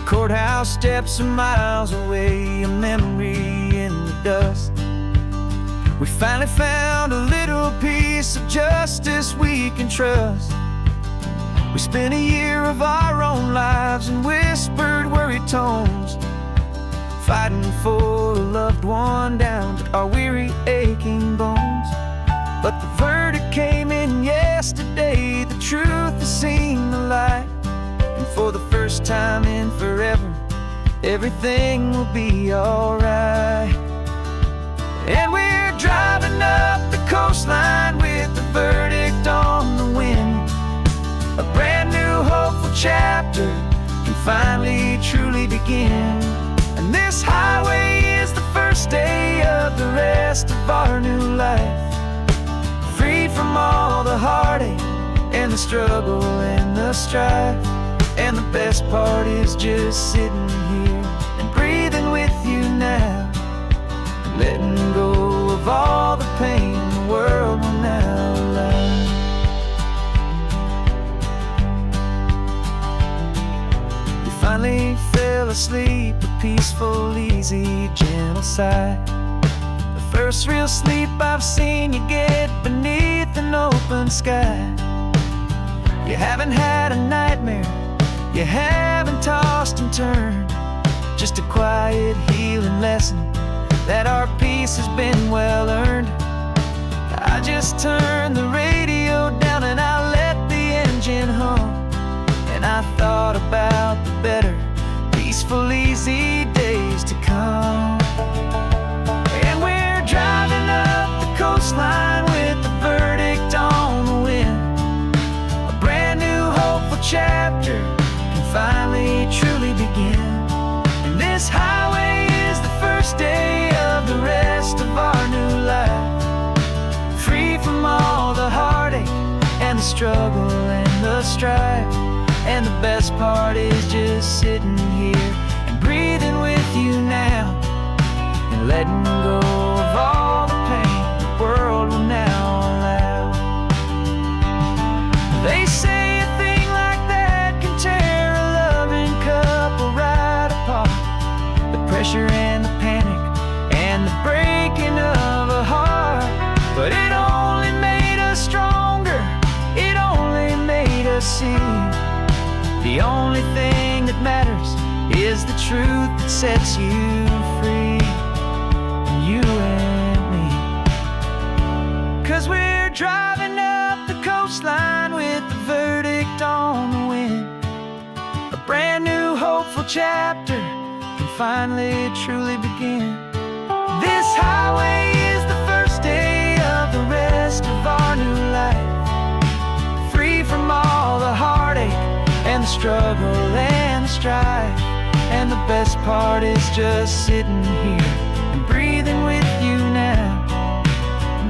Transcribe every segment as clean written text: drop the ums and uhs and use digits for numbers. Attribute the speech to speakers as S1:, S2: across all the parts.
S1: Courthouse steps are miles away, a memory in the dust. We finally found a little piece of justice we can trust. We spent a year of our own lives in whispered, worried tones, fighting for a loved one down to our weary, aching bones. But the verdict came in yesterday, the truth has seen the light. And for the first time in forever, everything will be alright. And we're driving up the coastline with the verdict on the wind. A brand new hopeful chapter can finally truly begin. And this highway is the first day of the rest of our new life, free from all the heartache and the struggle and the strife. And the best part is just sitting here and breathing with you now, letting go of all the pain the world will now allow. We finally fell asleep, a peaceful, easy, gentle sigh. The first real sleep I've seen you get beneath an open sky. You haven't had a nightmare, you haven't tossed and turned, just a quiet healing lesson that our peace has been well earned. I just turned the radio down and I let the engine hum, and I thought about the better, peaceful, easy days to come. And we're driving up the coastline with the verdict on the wind. A brand new hopeful chapter can finally truly begin. And this highway is the first day of the rest of our new life, free from all the heartache and the struggle and the strife. And the best part is just sitting here and breathing with you now, and letting go of all the pain the world will now allow. They say a thing like that can tear a loving couple right apart. The pressure and the panic and the breaking of a heart. But it only made us stronger, it only made us see the only thing that matters is the truth that sets you free, you and me. 'Cause we're driving up the coastline with the verdict on the wind. A brand new hopeful chapter can finally truly begin. This highway is the first day of the rest of our new life, free from all the heartache and the struggle and the strife. And the best part is just sitting here and breathing with you now,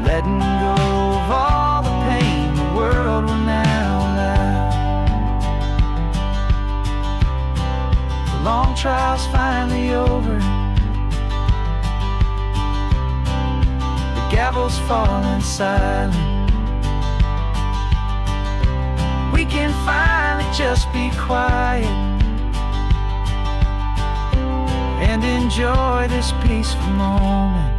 S1: letting go of all the pain the world will now allow. The long trial's finally over, the gavel's falling silent. We can finally just be quiet and enjoy this peaceful moment.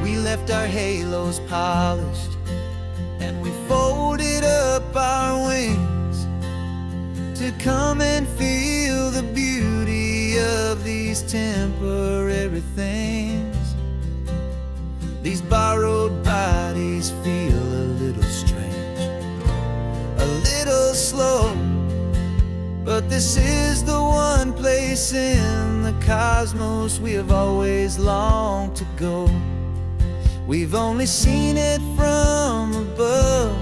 S1: We left our halos polished and we folded up our wings to come and feel the beauty of these temporary things. These borrowed bodies feel a little strange, a little slow, but this is the one place in the cosmos we have always longed to go. We've only seen it from above,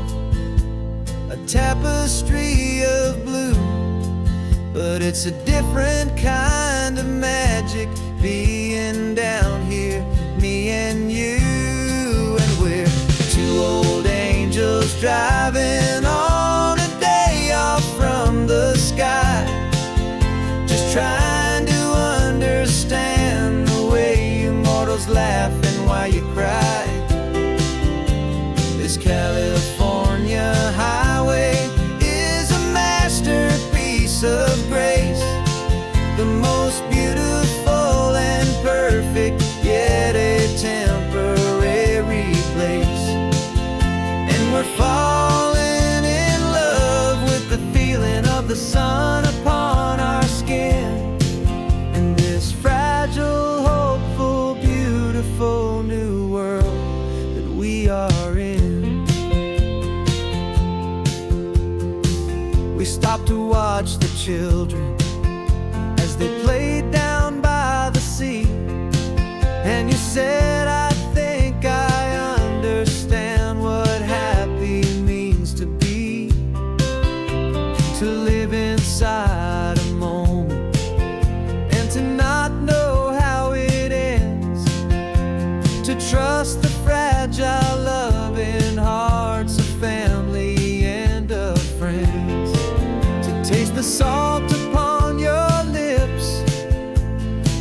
S1: a tapestry of blue, but it's a different kind of magic being down here, me and you. And we're two old angels driving on a day off from the sky, children as they played down by the sea. And you said, I think I understand what happy means to be, to live inside a moment and to not know how it ends, to trust the fragile loving hearts of family and of friends, to taste the salt upon your lips,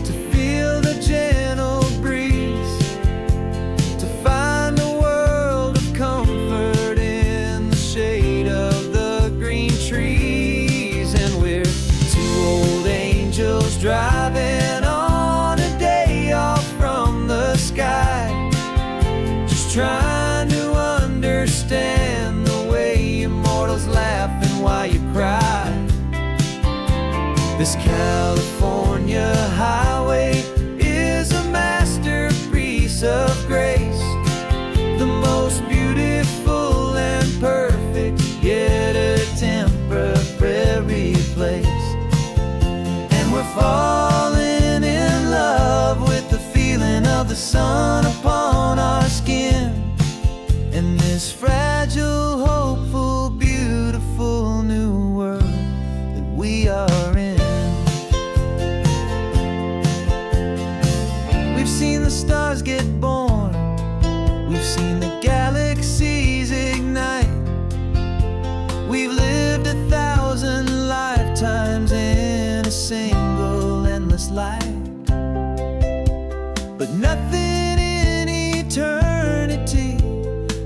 S1: to feel the gentle breeze, to find a world of comfort in the shade of the green trees. And we're two old angels driving on a day off from the sky, just trying to understand the way immortals laugh and why you cry. This California highway is a masterpiece of grace, the most beautiful and perfect, yet a temporary place. And we're falling in love with the feeling of the sun upon our skin, in this fragile, hopeful, beautiful new world that we are in. We've seen the stars get born, we've seen the galaxies ignite, we've lived 1,000 lifetimes in a single endless life. But nothing in eternity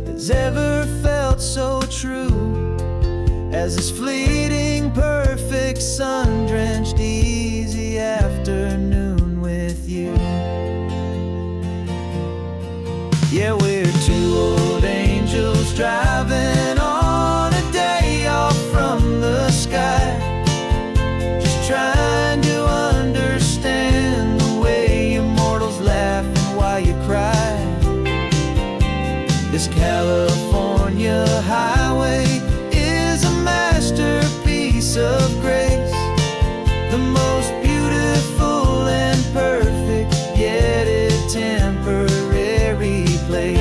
S1: has ever felt so true as this fleeting, perfect, sun-drenched, easy afternoon with you. Yeah, we're two old angels driving on a day off from the sky, just trying to understand the way immortals laugh and why you cry. This California highway is a masterpiece of grace, the most beautiful and perfect, yet a temporary place.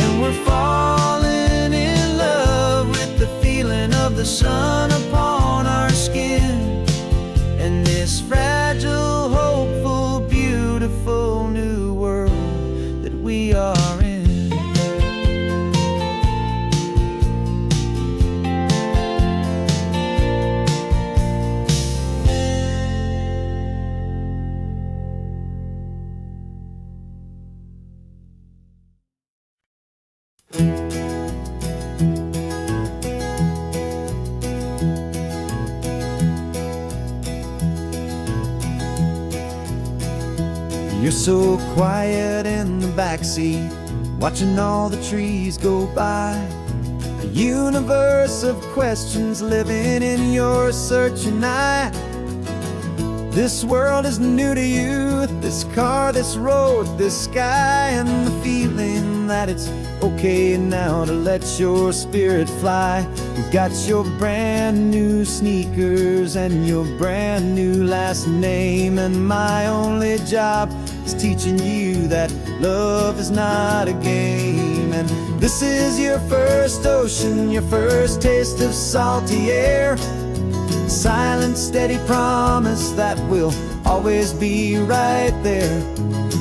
S1: And we're falling in love with the feeling of the sun upon our skin, and this fragile, hopeful, beautiful new world that we are in. You're so quiet in the backseat, watching all the trees go by. A universe of questions living in your searching eye. This world is new to you, this car, this road, this sky, and the feeling that it's okay now to let your spirit fly. You've got your brand new sneakers and your brand new last name, and my only job is teaching you that love is not a game. And this is your first ocean, your first taste of salty air, silent, steady promise that we'll always be right there.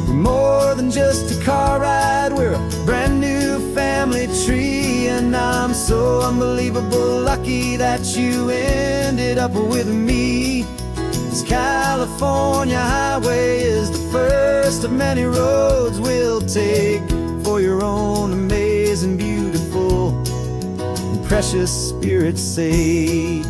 S1: We're more than just a car ride, we're a brand new family tree, and I'm so unbelievable lucky that you ended up with me. This California highway is the first of many roads we'll take for your own amazing, beautiful, and precious spirit's sake.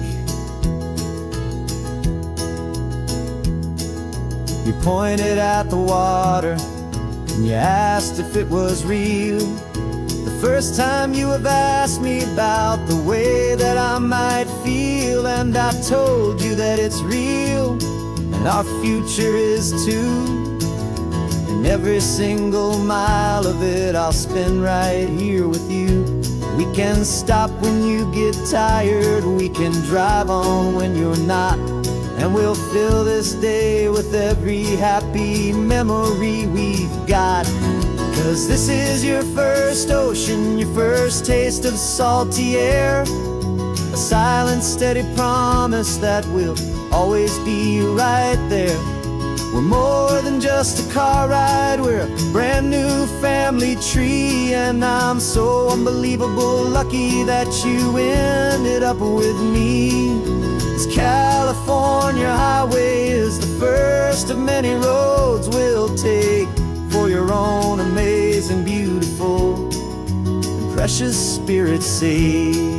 S1: You pointed at the water and you asked if it was real. The first time you have asked me about the way that I might feel, and I told you that it's real and our future is too. And every single mile of it I'll spend right here with you, We can stop when you get tired, we can drive on when you're not, and we'll fill this day with every happy memory we've got. 'Cause this is your first ocean, your first taste of salty air, a silent, steady promise that we'll always be right there. We're more than just a car ride, we're a brand new family tree, and I'm so unbelievable lucky that you ended up with me. This California highway is the first of many roads we'll take for your own amazing, beautiful, and precious spirit's sake.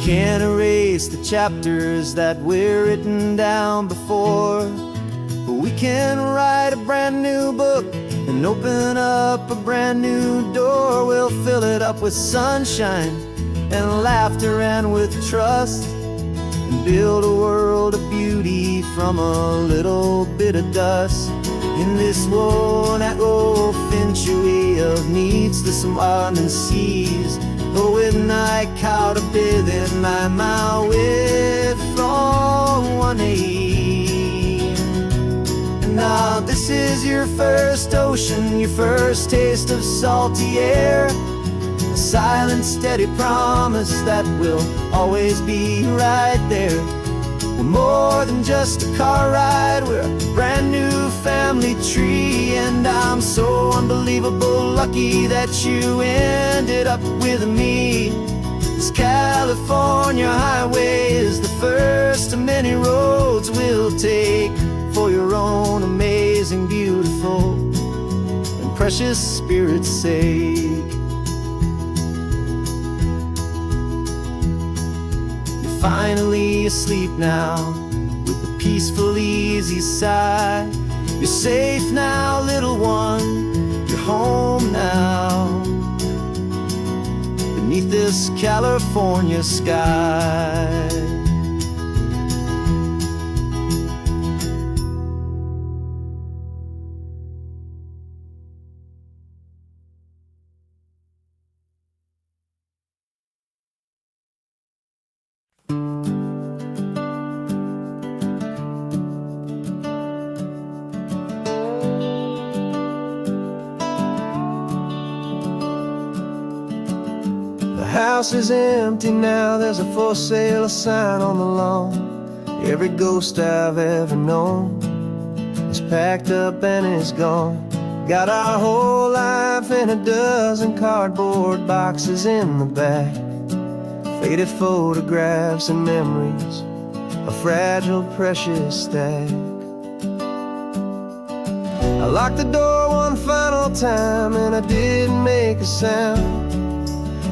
S1: Can't erase the chapters that we're written down before, but we can write a brand new book and open up a brand new door. We'll fill it up with sunshine and laughter and with trust, and build a world of beauty from a little bit of dust. In this world century of needs, the surrounding seas, but with night caught a bit in my way from 1A. And now this is your first ocean, your first taste of salty air, a silent, steady promise that we'll always be right there. We're more than just a car ride, we're a brand new family tree, and I'm so unbelievable lucky that you ended up with me. This California highway is the first of many roads we'll take for your own amazing, beautiful, and precious spirit's sake. Finally asleep now, with a peaceful, easy sigh. You're safe now, little one, you're home now, beneath this California sky. The house is empty now, there's a for sale sign on the lawn. Every ghost I've ever known is packed up and is gone. Got our whole life in a dozen cardboard boxes in the back, faded photographs and memories, a fragile, precious stack. I locked the door one final time and I didn't make a sound,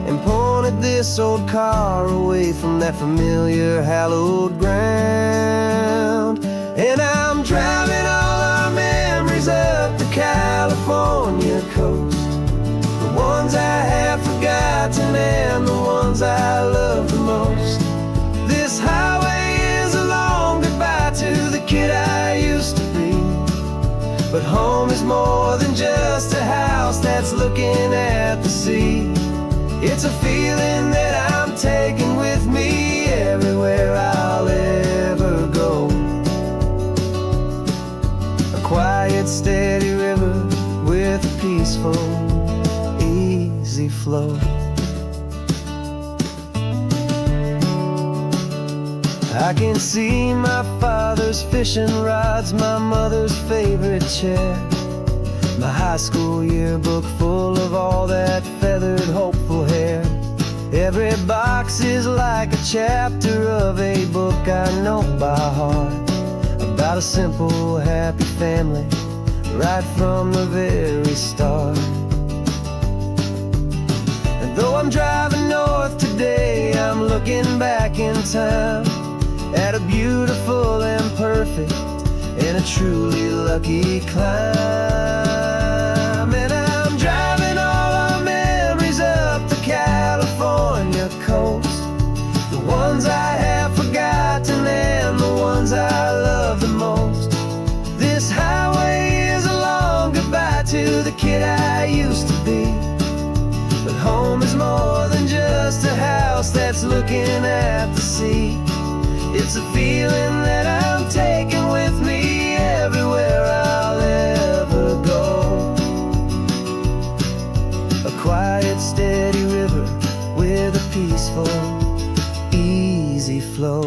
S1: and pointed this old car away from that familiar hallowed ground. And I'm driving all our memories up the California coast, the ones I have forgotten and the ones I love the most. This highway is a long goodbye to the kid I used to be, but home is more than just a house that's looking at the sea. It's a feeling that I'm taking with me everywhere I'll ever go. A quiet, steady river with a peaceful, easy flow. I can see my father's fishing rods, my mother's favorite chair, my high school yearbook full of all that feathered, hopeful hair. Every box is like a chapter of a book I know by heart, about a simple, happy family right from the very start. And though I'm driving north today, I'm looking back in time at a beautiful and perfect and a truly lucky climb. And I'm driving all our memories up the California coast, the ones I have forgotten and the ones I love the most. This highway is a long goodbye to the kid used to be. But home is more than just a house that's looking at the sea. It's a feeling that I'm taking with me everywhere I'll ever go. A quiet, steady river with a peaceful, easy flow.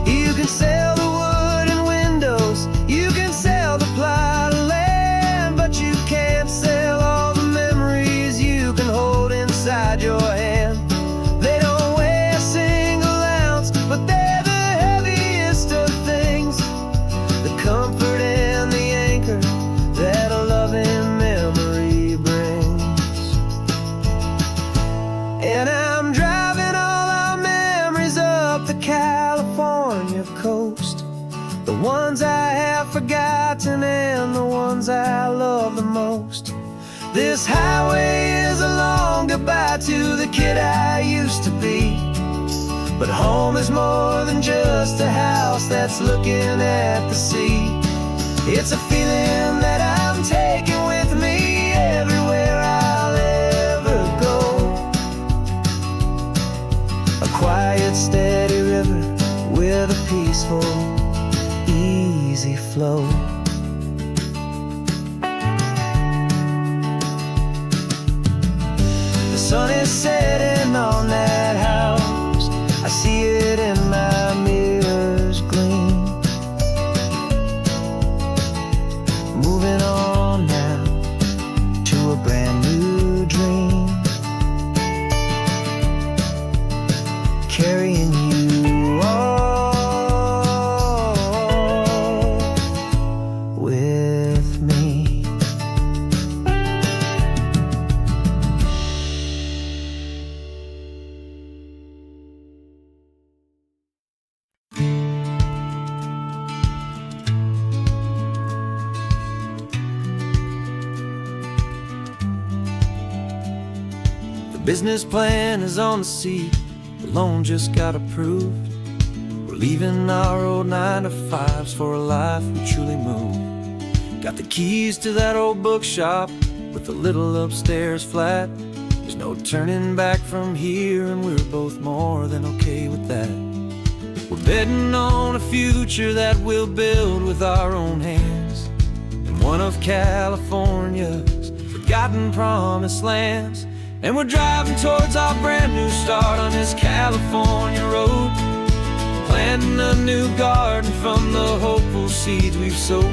S1: You can sail the wood and windows, you can sail the plot of land, but you can't sail all the memories you can hold inside your hand. They don't weigh a single ounce, but they're the heaviest of things, the comfort and the anchor that a loving memory brings. And I'm driving all our memories up the California coast, the ones I have forgotten and the ones I love the most. This highway is a long goodbye to the kid I used to be. But home is more than just a house that's looking at the sea. It's a feeling that I'm taking with me everywhere I'll ever go. A quiet, steady river with a peaceful, easy flow. The sun is setting on that house, I see it in my mirror's gleam. Moving on now to a brand new dream, carrying you all with me. The business plan is on the seat, the loan just got approved. We're leaving our old 9-to-5s for a life we truly move. Got the keys to that old bookshop with the little upstairs flat. There's no turning back from here, and we're both more than okay with that. We're betting on a future that we'll build with our own hands, in one of California's forgotten promised lands. And we're driving towards our brand new start on this California road, planting a new garden from the hopeful seeds we've sowed.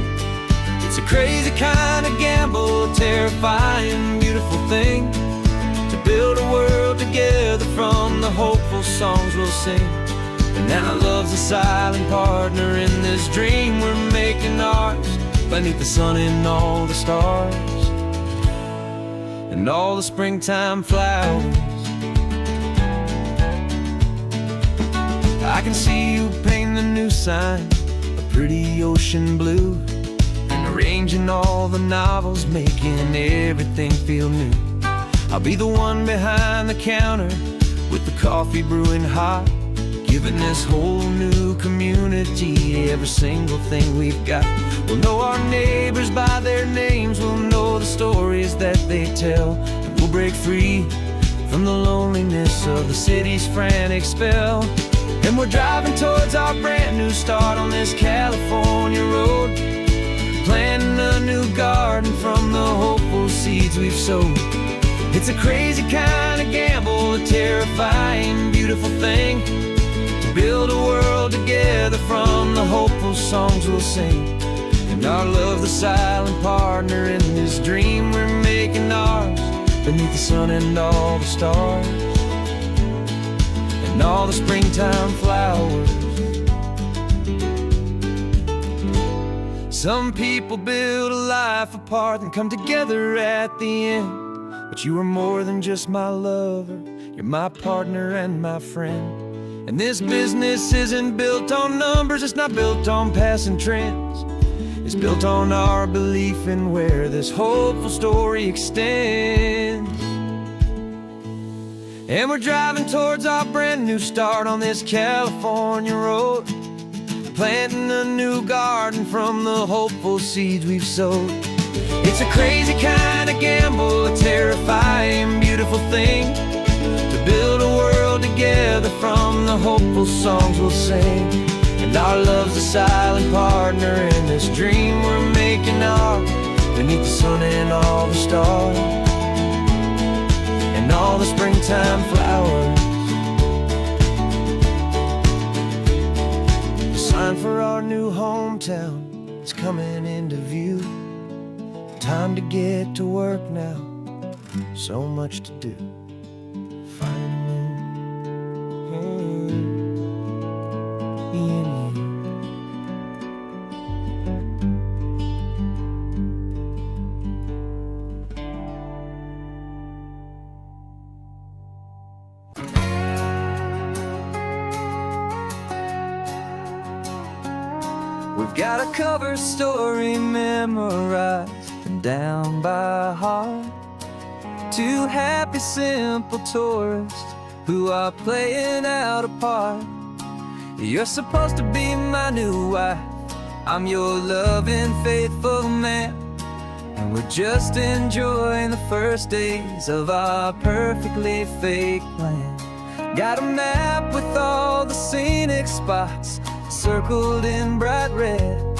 S1: It's a crazy kind of gamble, a terrifying, beautiful thing, to build a world together from the hopeful songs we'll sing. And now love's a silent partner in this dream we're making ours, beneath the sun and all the stars and all the springtime flowers. I can see you painting the new sign a pretty ocean blue, and arranging all the novels, making everything feel new. I'll be the one behind the counter with the coffee brewing hot, giving this whole new community every single thing we've got. We'll know our neighbors by their names, we'll know the stories that they tell, and we'll break free from the loneliness of the city's frantic spell. And we're driving towards our brand new start on this California road, planting a new garden from the hopeful seeds we've sowed. It's a crazy kind of gamble, a terrifying, beautiful thing, to build a world together from the hopeful songs we'll sing. And our love, the silent partner in this dream we're making ours, beneath the sun and all the stars and all the springtime flowers. Some people build a life apart and come together at the end, but you are more than just my lover, you're my partner and my friend. And this business isn't built on numbers, it's not built on passing trends. It's built on our belief in where this hopeful story extends. And we're driving towards our brand new start on this California road, planting a new garden from the hopeful seeds we've sowed. It's a crazy kind of gamble, a terrifying, beautiful thing, to build a world together from the hopeful songs we'll sing. And our love's a silent partner in this dream we're making art, beneath the sun and all the stars, and all the springtime flowers. The sign for our new hometown is coming into view. Time to get to work now, so much to do. Finding in you. We've got a cover story memorized and down by heart. Two happy, simple tourists who are playing out a part. You're supposed to be my new wife, I'm your loving, faithful man, and we're just enjoying the first days of our perfectly fake plan. Got a map with all the scenic spots circled in bright red,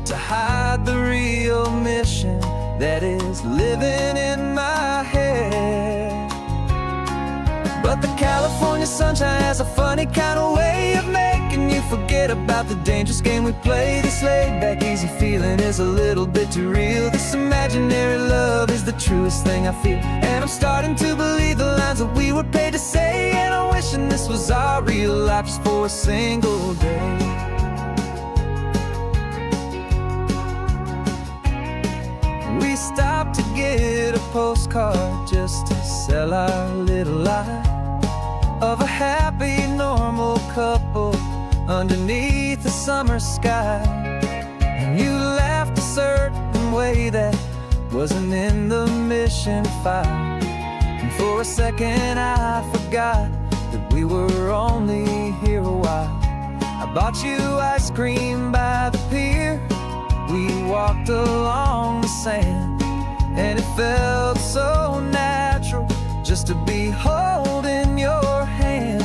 S1: to hide the real mission that is living in my head. But the California sunshine has a funny kind of way of making you forget about the dangerous game we play. This laid-back, easy feeling is a little bit too real. This imaginary love is the truest thing I feel, and I'm starting to believe the lines that we were paid to say. And I'm wishing this was our real life just for a single day. We stopped to get a postcard just to sell our little lie of a happy, normal couple underneath the summer sky. And you laughed a certain way that wasn't in the mission file, and for a second I forgot that we were only here a while. I bought you ice cream by the pier, we walked along the sand, and it felt so natural just to be holding your hand.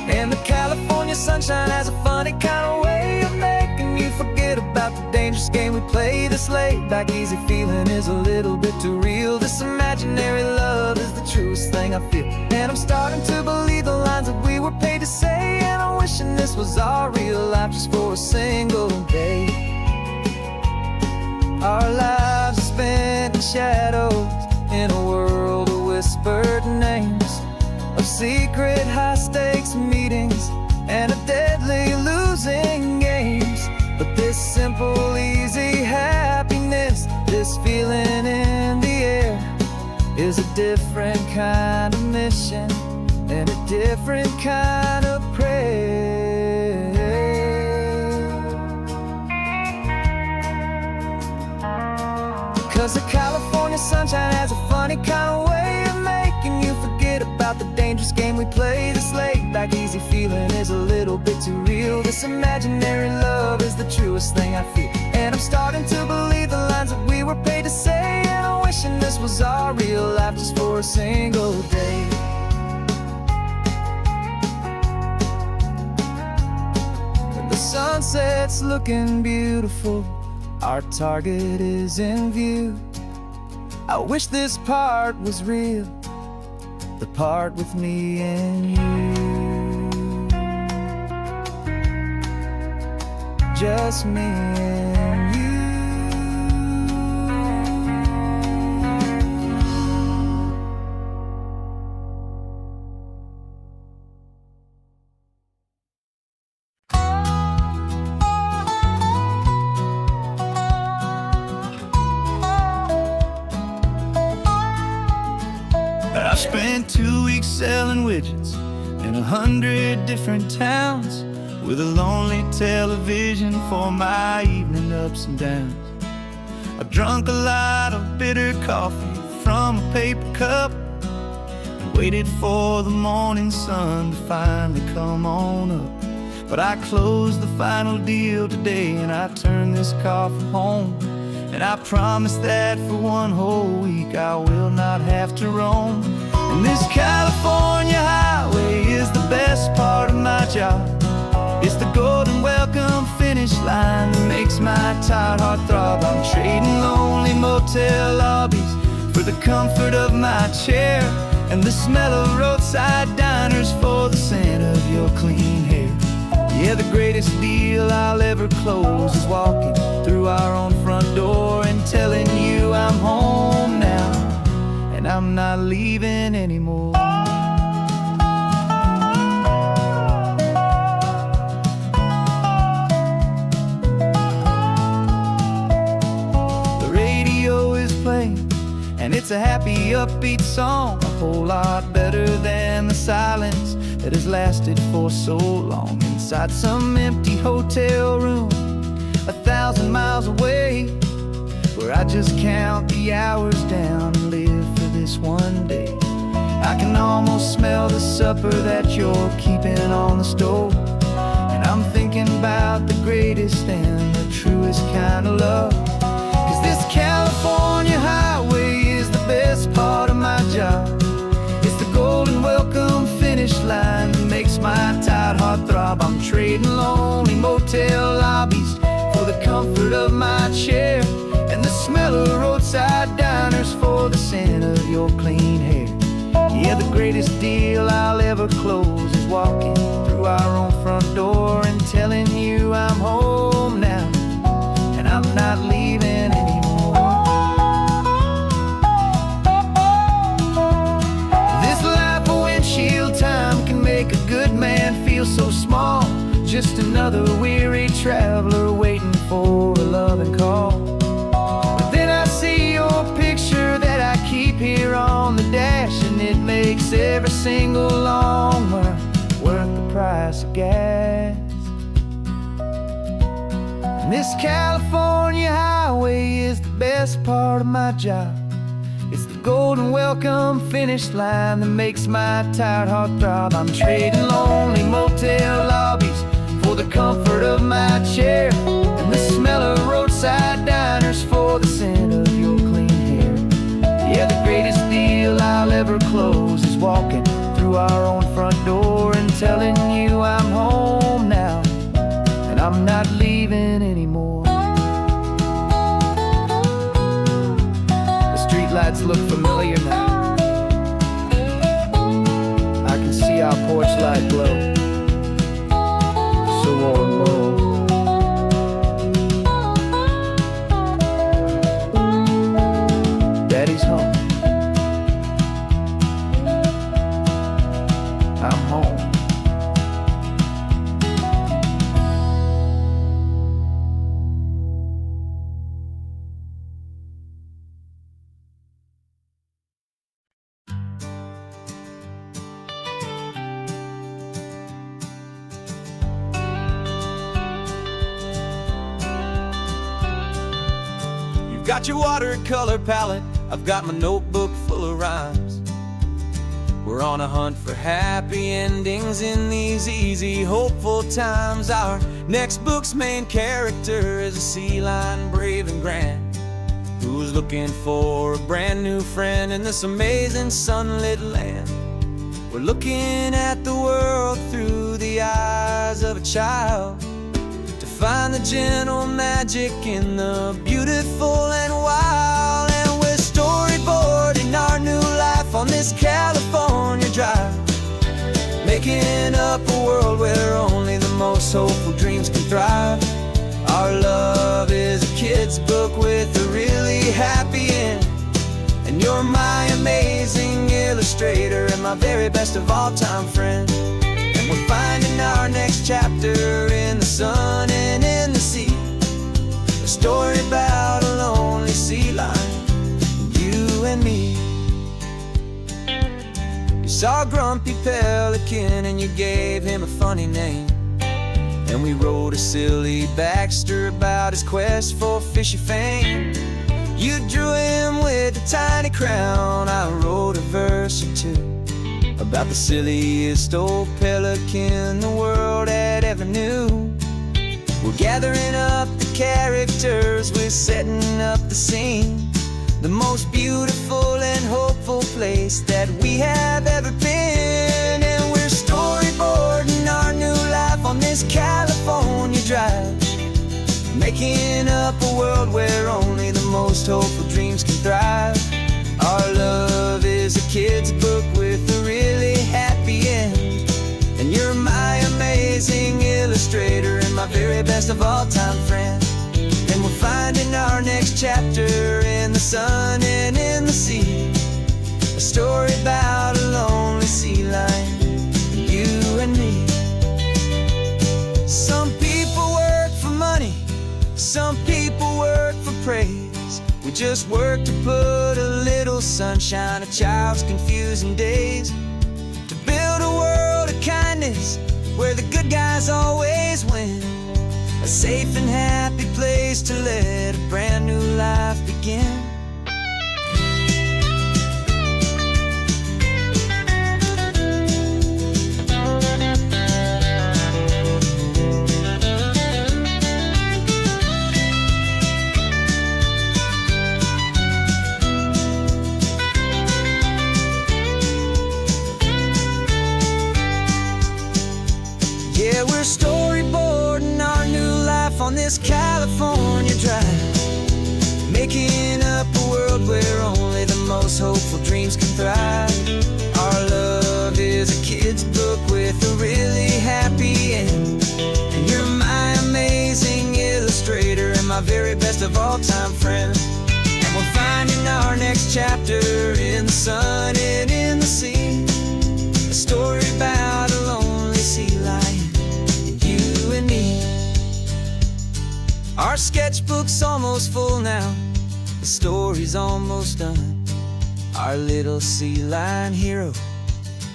S1: And the California sunshine has a funny kind of way of making you forget about the dangerous game we play. This laid-back, easy feeling is a little bit too real. This imaginary love is the truest thing I feel, and I'm starting to believe the lines that we were paid to say. And I'm wishing this was our real life just for a single day. Our lives are spent in shadows, in a world of whispered names, of secret high-stakes meetings and of deadly losing games. But this simple, easy happiness, this feeling in the air, is a different kind of mission and a different kind of prayer. 'Cause the California sunshine has a funny kind of way of making you forget about the dangerous game we play. This laid-back, easy feeling is a little bit too real. This imaginary love is the truest thing I feel, and I'm starting to believe the lines that we were paid to say. And I'm wishing this was our real life just for a single day. And the sunset's looking beautiful, our target is in view. I wish this part was real, the part with me and you. Just me and you.
S2: I spent 2 weeks selling widgets in 100 different towns, with a lonely television for my evening ups and downs. I drunk a lot of bitter coffee from a paper cup and waited for the morning sun to finally come on up. But I closed the final deal today, and I turned this coffee home And I promise that for one whole week I will not have to roam. And this California highway is the best part of my job. It's the golden welcome finish line that makes my tired heart throb. I'm trading lonely motel lobbies for the comfort of my chair, and the smell of roadside diners for the scent of your clean hair. Yeah, the greatest deal I'll ever close is walking through our own front door and telling you I'm home now, and I'm not leaving anymore. The radio is playing, and it's a happy, upbeat song, a whole lot better than the silence that has lasted for so long. Inside some empty hotel room 1,000 miles away, where I just count the hours down and live for this one day. I can almost smell the supper that you're keeping on the stove, and I'm thinking about the greatest and the truest kind of love. 'Cause this California highway is the best part of my job. It's the golden welcome finish line that makes my tired heart throb. I'm trading lonely motel lobbies for the comfort of my chair, and the smell of roadside diners for the scent of your clean hair. Yeah, the greatest deal I'll ever close is walking through our own front door and telling you I'm home now, and I'm not leaving anymore. This life of windshield time can make a good man feel so small, just another weary traveler waiting for a loving call. But then I see your picture that I keep here on the dash, and it makes every single long mile worth the price of gas. And this California highway is the best part of my job. It's the golden welcome finish line that makes my tired heart throb. I'm trading lonely motel lobbies for the comfort of my chair, and the smell of roadside diners for the scent of your clean hair. Yeah, the greatest deal I'll ever close is walking through our own front door and telling you I'm home now, and I'm not leaving anymore. The streetlights look familiar now. I can see our porch light glow, so warm, low. Daddy's home. I'm home. Got your watercolor palette, I've got my notebook full of rhymes. We're on a hunt for happy endings in these easy, hopeful times. Our next book's main character is a sea lion, brave and grand, who's looking for a brand new friend in this amazing sunlit land. We're looking at the world through the eyes of a child, find the gentle magic in the beautiful and wild. And we're storyboarding our new life on this California drive, making up a world where only the most hopeful dreams can thrive. Our love is a kid's book with a really happy end, and you're my amazing illustrator and my very best of all time friend. We're finding our next chapter in the sun and in the sea, a story about a lonely sea lion, you and me. You saw a grumpy pelican and you gave him a funny name, and we wrote a silly Baxter about his quest for fishy fame. You drew him with a tiny crown, I wrote a verse or two about the silliest old pelican the world had ever knew. We're gathering up the
S1: characters, we're setting up the scene. The most beautiful and hopeful place that we have ever been. And we're storyboarding our new life on this California drive, making up a world where only the most hopeful dreams can thrive. Our love is a kid's book with a really happy end, and you're my amazing illustrator and my very best of all time friend. And we're finding our next chapter in the sun and in the sea, a story about a lonely sea lion, you and me. Some people work for money, some people work for praise. We just work to put a little sunshine in a child's confusing days, to build a world of kindness where the good guys always win, a safe and happy place to let a brand new life begin. Yeah, we're storyboarding our new life on this California drive, making up a world where only the most hopeful dreams can thrive. Our love is a kid's book with a really happy end, and you're my amazing illustrator and my very best of all time friend. And we're finding our next chapter in the sun and in the sea, a story about a lonely sea lion, you and me. Our sketchbook's almost full now, the story's almost done. Our little sea lion hero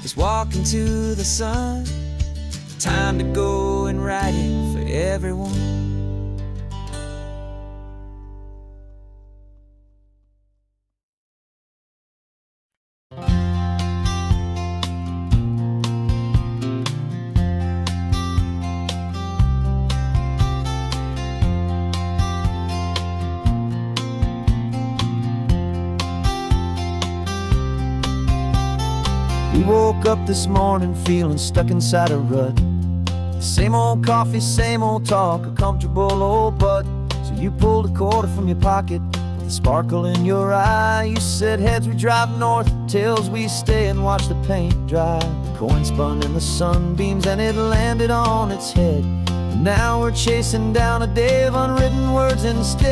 S1: is walking to the sun. Time to go and write it for everyone. We woke up this morning feeling stuck inside a rut. Same old coffee, same old talk, a comfortable old butt. So you pulled a quarter from your pocket with a sparkle in your eye. You said, heads we drive north, tails we stay and watch the paint dry. The coin spun in the sunbeams and it landed on its head. And now we're chasing down a day of unwritten words instead.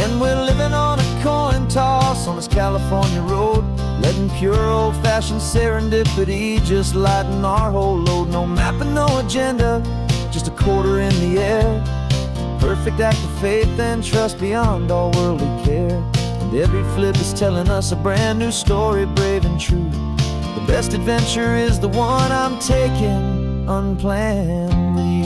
S1: And we're living on a coin toss on this California road, letting pure old-fashioned serendipity just lighten our whole load. No map and no agenda, just a quarter in the air. Perfect act of faith and trust beyond all worldly care. And every flip is telling us a brand new story, brave and true. The best adventure is the one I'm taking unplanned with you.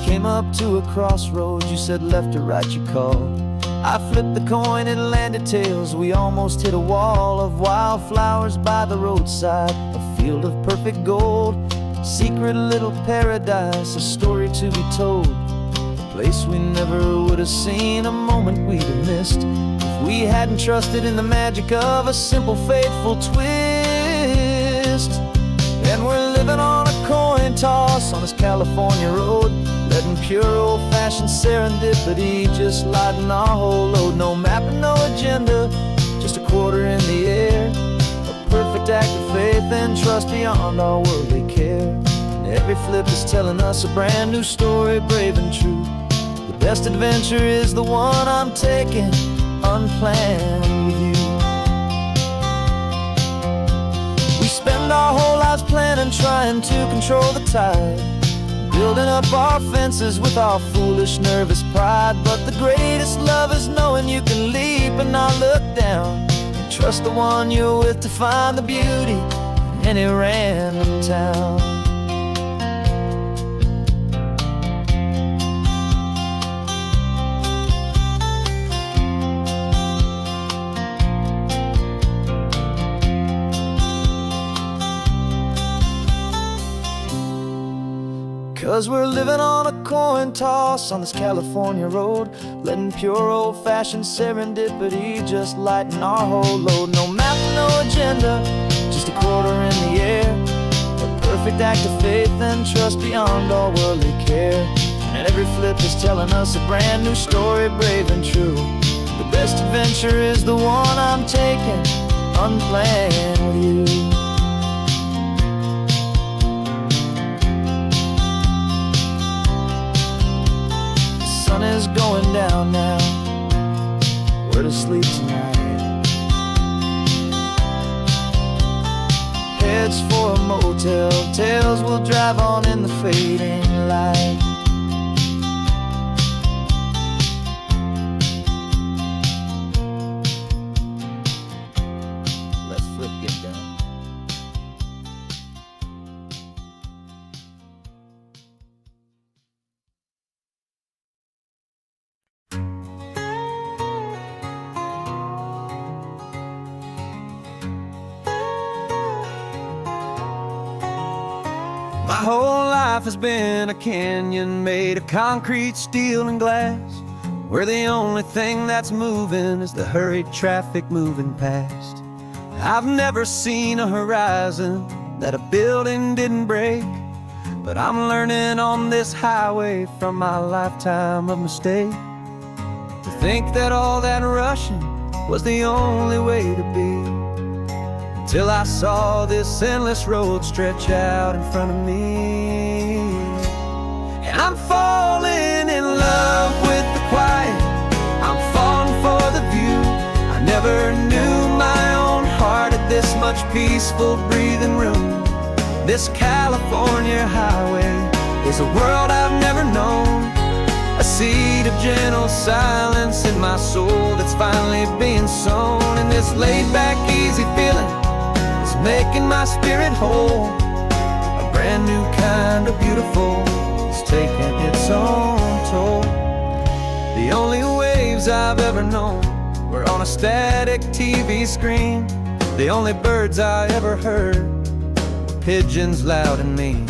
S1: Came up to a crossroads, you said left or right you called. I flipped the coin, it landed tails. We almost hit a wall of wildflowers by the roadside, a field of perfect gold, secret little paradise, a story to be told, a place we never would have seen, a moment we'd have missed if we hadn't trusted in the magic of a simple faithful twist. And we're living on a coin toss on this California road, letting pure old-fashioned serendipity just lighten our whole load. No map and no agenda, just a quarter in the air. A perfect act of faith and trust beyond all worldly care. And every flip is telling us a brand new story, brave and true. The best adventure is the one I'm taking unplanned with you. We spend our whole lives planning, trying to control the tide, building up our fences with our foolish, nervous pride. But the greatest love is knowing you can leap and not look down, and trust the one you're with to find the beauty in any random town. 'Cause we're living on a coin toss on this California road, letting pure old-fashioned serendipity just lighten our whole load. No map, no agenda, just a quarter in the air, a perfect act of faith and trust beyond all worldly care. And every flip is telling us a brand new story, brave and true. The best adventure is the one I'm taking, unplanned with you. The sun is going down now, we're to sleep tonight. Heads for a motel, tails will drive on in the fading light. My whole life has been a canyon made of concrete, steel, and glass, where the only thing that's moving is the hurried traffic moving past. I've never seen a horizon that a building didn't break, but I'm learning on this highway from my lifetime of mistake to think that all that rushing was the only way to be. Till I saw this endless road stretch out in front of me. And I'm falling in love with the quiet, I'm falling for the view. I never knew my own heart had this much peaceful breathing room. This California highway is a world I've never known, a seed of gentle silence in my soul that's finally being sown. And this laid-back, easy feeling making my spirit whole, a brand new kind of beautiful is taking its own toll. The only waves I've ever known were on a static TV screen. The only birds I ever heard were pigeons loud and mean.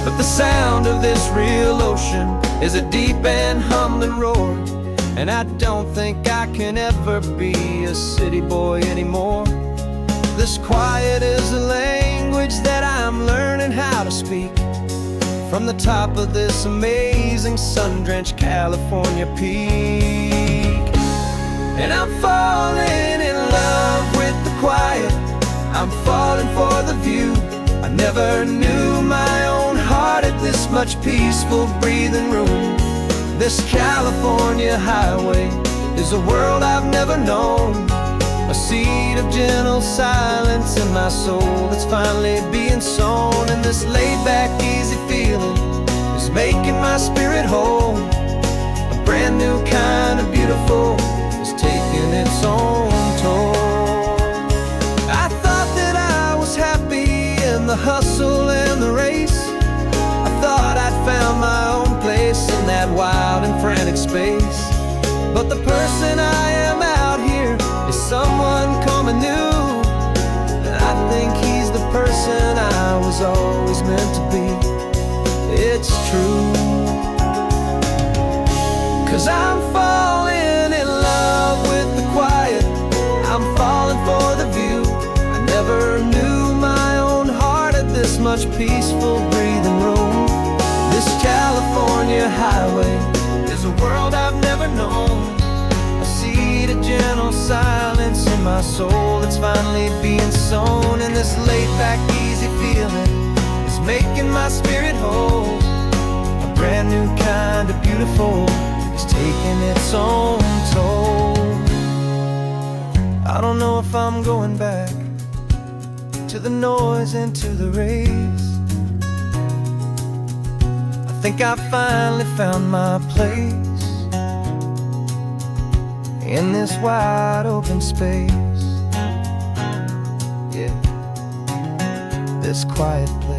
S1: But the sound of this real ocean is a deep and humbling roar, and I don't think I can ever be a city boy anymore. This quiet is a language that I'm learning how to speak from the top of this amazing sun-drenched California peak. And I'm falling in love with the quiet, I'm falling for the view. I never knew my own heart had this much peaceful breathing room. This California highway is a world I've never known, a seed of gentle silence in my soul that's finally being sown. And this laid-back, easy feeling is making my spirit whole, a brand new kind of beautiful is taking its own toll. I thought that I was happy in the hustle and the race, I thought I'd found my own place in that wild and frantic space. But the person I am out here is someone coming new, and I think he's the person I was always meant to be. It's true, 'cause I'm falling in love with the quiet, I'm falling for the view. I never knew my own heart had this much peaceful breathing room. This California highway is a world I've never known, a seed of gentle silence in my soul that's finally being sown. And this laid-back, easy feeling is making my spirit whole, a brand new kind of beautiful is taking its own toll. I don't know if I'm going back to the noise and to the race. I think I finally found my place in this wide open space, yeah, this quiet place.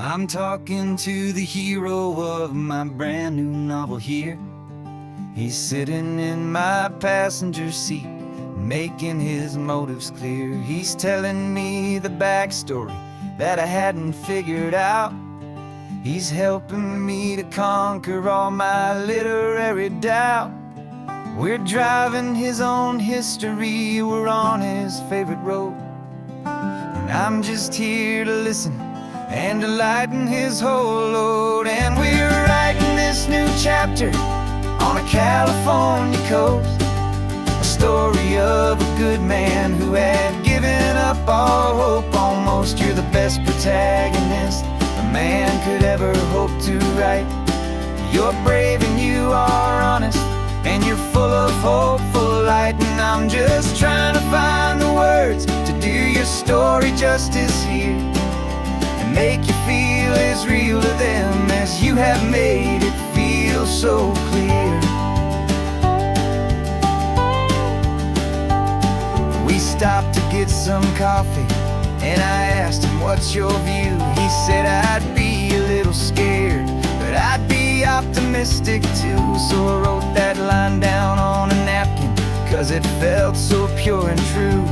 S2: I'm talking to the hero of my brand new novel here. He's sitting in my passenger seat, making his motives clear. He's telling me the backstory that I hadn't figured out. He's helping me to conquer all my literary doubt. We're driving his own history, we're on his favorite road, and I'm just here to listen and to lighten his whole load. And we're writing this new chapter on a California coast, a story of a good man who had given up all hope almost. You're the best protagonist a man could ever hope to write. You're brave and you are honest, and you're full of hopeful light. And I'm just trying to find the words to do your story justice here, and make you feel as real to them as you have made it feel so clear. We stopped to get some coffee, and I asked him, what's your view? He said, I'd be a little scared, but I'd be optimistic too. So I wrote that line down on a napkin, 'cause it felt so pure and true.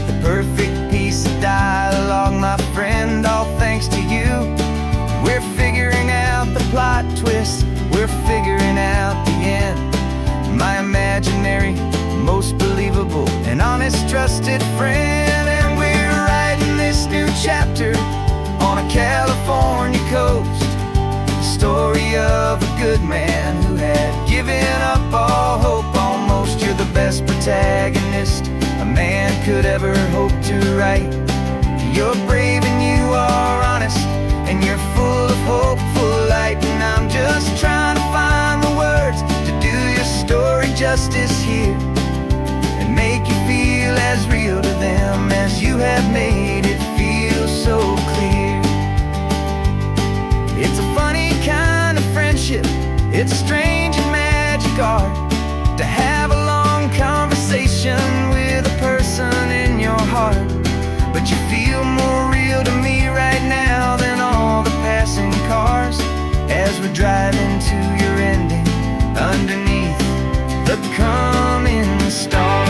S2: The perfect piece of dialogue, my friend, all thanks to you. We're figuring out the plot twist, we're figuring out the end. My imaginary, most believable and honest trusted friend. And we're writing this new chapter on a California coast, the story of a good man who had given up all hope almost. You're the best protagonist a man could ever hope to write. You're brave and you are honest, and you're full of hopeful light. And I'm just trying to find the words to do your story justice here, and make you feel as real to them as you have made it feel so clear. It's a funny kind of friendship, it's a strange and magic art to have a long conversation with a person in your heart. But you feel more real to me right now than all the passing cars, as we're driving to your ending underneath the coming stars.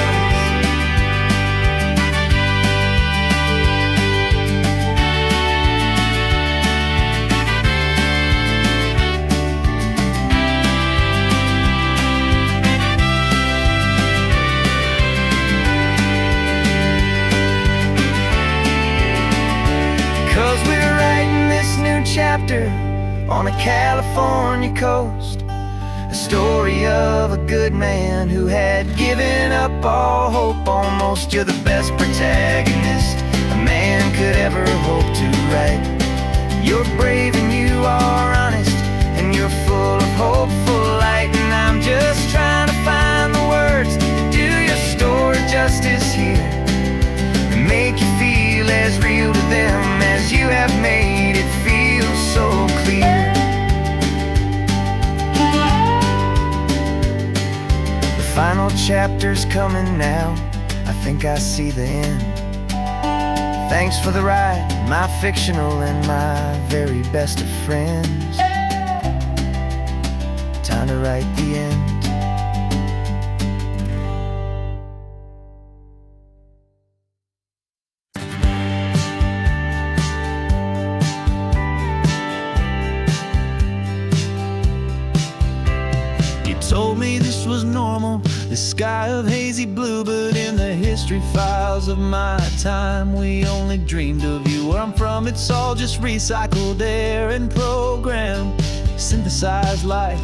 S2: 'Cause we're writing this new chapter on a California coast, a story of a good man who had given up all hope almost. You're the best protagonist a man could ever hope to write. You're brave and you are honest, and you're full of hopeful light. And I'm just trying to find the words to do your story justice here, and make you feel as real to them as you have made it feel so clear. The final chapter's coming now, I think I see the end. Thanks for the ride, my fictional and my very best of friends. Time to write the end.
S3: Told me this was normal, the sky of hazy blue, but in the history files of my time, we only dreamed of you. Where I'm from, it's all just recycled air and programmed, synthesized light.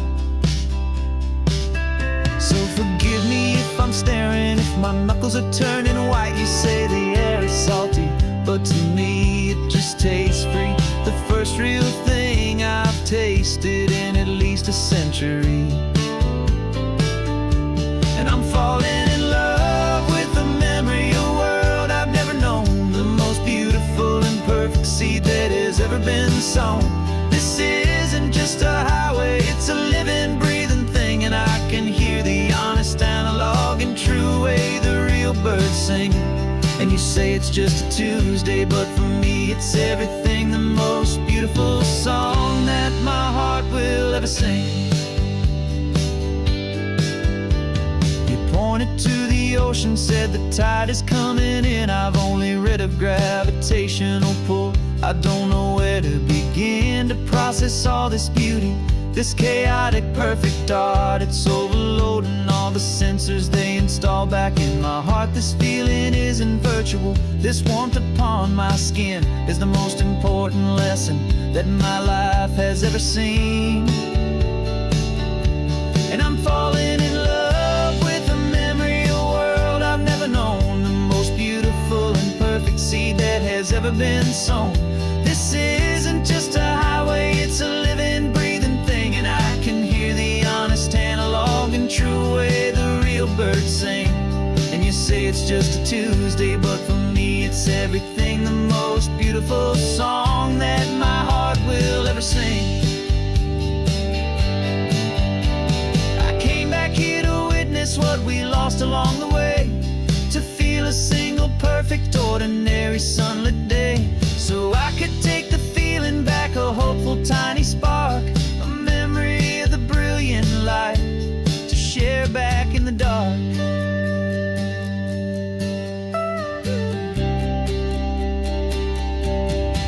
S3: So forgive me if I'm staring, if my knuckles are turning white. You say the air is salty, but to me it just tastes free. The first real thing I've tasted in at least a century. I'm falling in love with the memory of a world I've never known, the most beautiful and perfect seed that has ever been sown. This isn't just a highway, it's a living, breathing thing, and I can hear the honest, analog, and true way the real birds sing. And you say it's just a Tuesday, but for me it's everything the most beautiful beautiful song that my heart will ever sing. He pointed to the ocean, said the tide is coming in. I've only read of gravitational pull. I don't know where to begin to process all this beauty, this chaotic perfect art. It's overloading all the sensors they install back in my heart. This feeling isn't virtual. This warmth upon my skin is the most important lesson that my life has ever seen. And I'm falling in love with the memory of a world I've never known, the most beautiful and perfect seed that has ever been sown. This isn't just a highway, it's a living, breathing thing. And I can hear the honest analog and true way the real birds sing. And you say it's just a Tuesday, but for me it's everything, the most beautiful song that my heart will ever sing. I came back here to witness what we lost along the way, to feel a single perfect ordinary sunlit day, so I could take the feeling back, a hopeful tiny spark, a memory of the brilliant light to share back in the dark.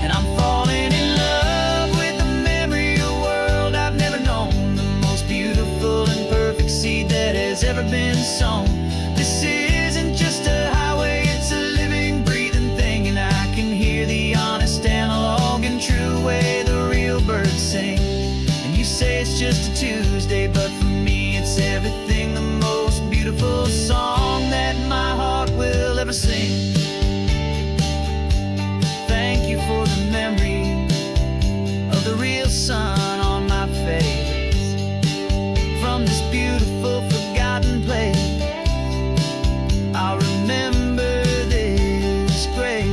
S3: And I'm falling in love with the memory of a world I've never known, the most beautiful and perfect seed that has ever been sown. This isn't just a highway, it's a living, breathing thing. And I can hear the honest analog and true way the real birds sing. And you say it's just a Tuesday, but for me it's everything, the most beautiful song that my heart will ever sing. Thank you for the memory of the real sun on my face, from this beautiful forgotten place. I'll remember this grace.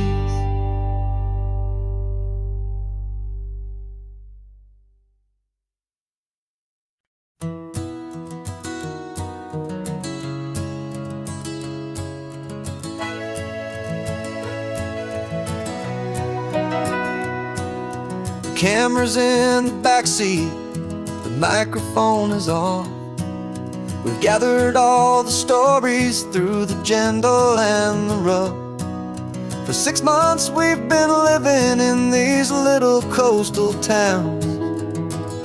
S1: The camera's in the backseat, the microphone is on. We've gathered all the stories through the gentle and the rough. For 6 months we've been living in these little coastal towns,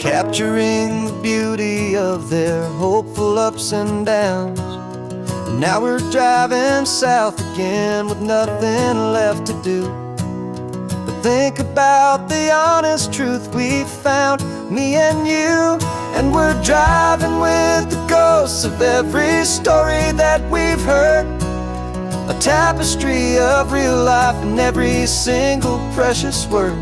S1: capturing the beauty of their hopeful ups and downs. And now we're driving south again with nothing left to do but think about the honest truth we found, me and you. And we're driving with the ghosts of every story that we've heard, a tapestry of real life in every single precious word.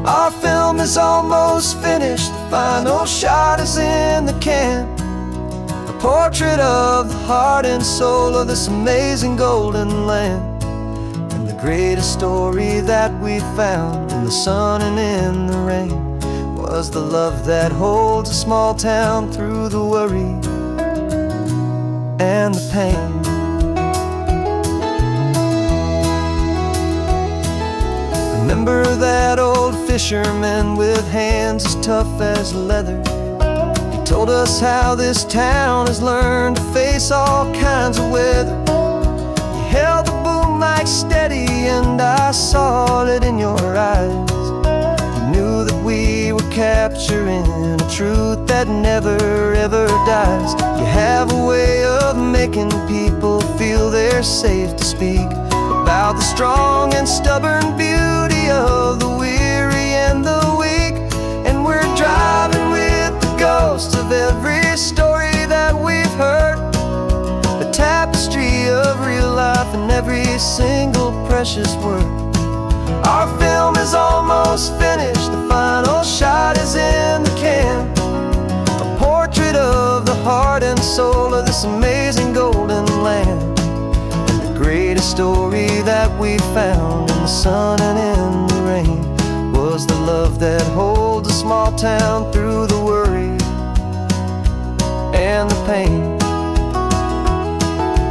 S1: Our film is almost finished, the final shot is in the can, a portrait of the heart and soul of this amazing golden land. And the greatest story that we found in the sun and in the rain was the love that holds a small town through the worry and the pain. Remember that old fisherman with hands as tough as leather? He told us how this town has learned to face all kinds of weather. You held the boom mic steady and I saw it in your eyes. Knew that we were capturing a truth that never ever dies. You have a way of making people feel they're safe to speak about the strong and stubborn beauty of the weary and the weak. And we're driving with the ghosts of every story that we've heard, the tapestry of real life in every single precious word. Our film is almost finished, the final shot is in the can, a portrait of the heart and soul of this amazing golden land. And the greatest story that we found in the sun and in the rain was the love that holds a small town through the worry and the pain.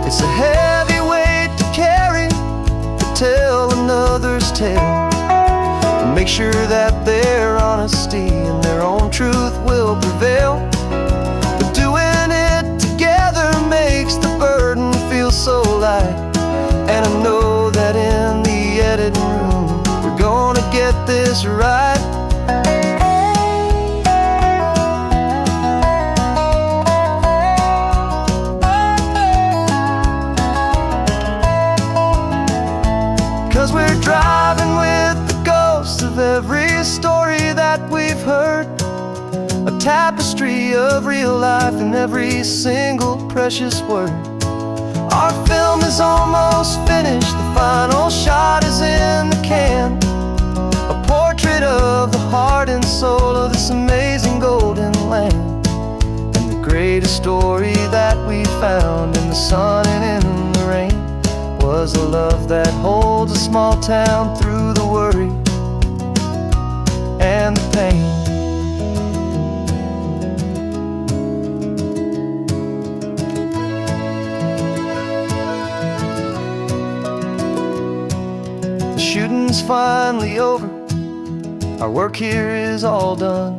S1: It's a heavy weight to carry, to tell another's tale, and make make sure that their honesty and their own truth will prevail. But doing it together makes the burden feel so light. And I know that in the editing room we're gonna get this right. 'Cause we're driving with the ghosts of every story that we've heard, a tapestry of real life in every single precious word. Our film is almost finished, the final shot is in the can, a portrait of the heart and soul of this amazing golden land. And the greatest story that we found in the sun and in the rain was a love that holds a small town through the worry and the pain. The shooting's finally over, our work here is all done.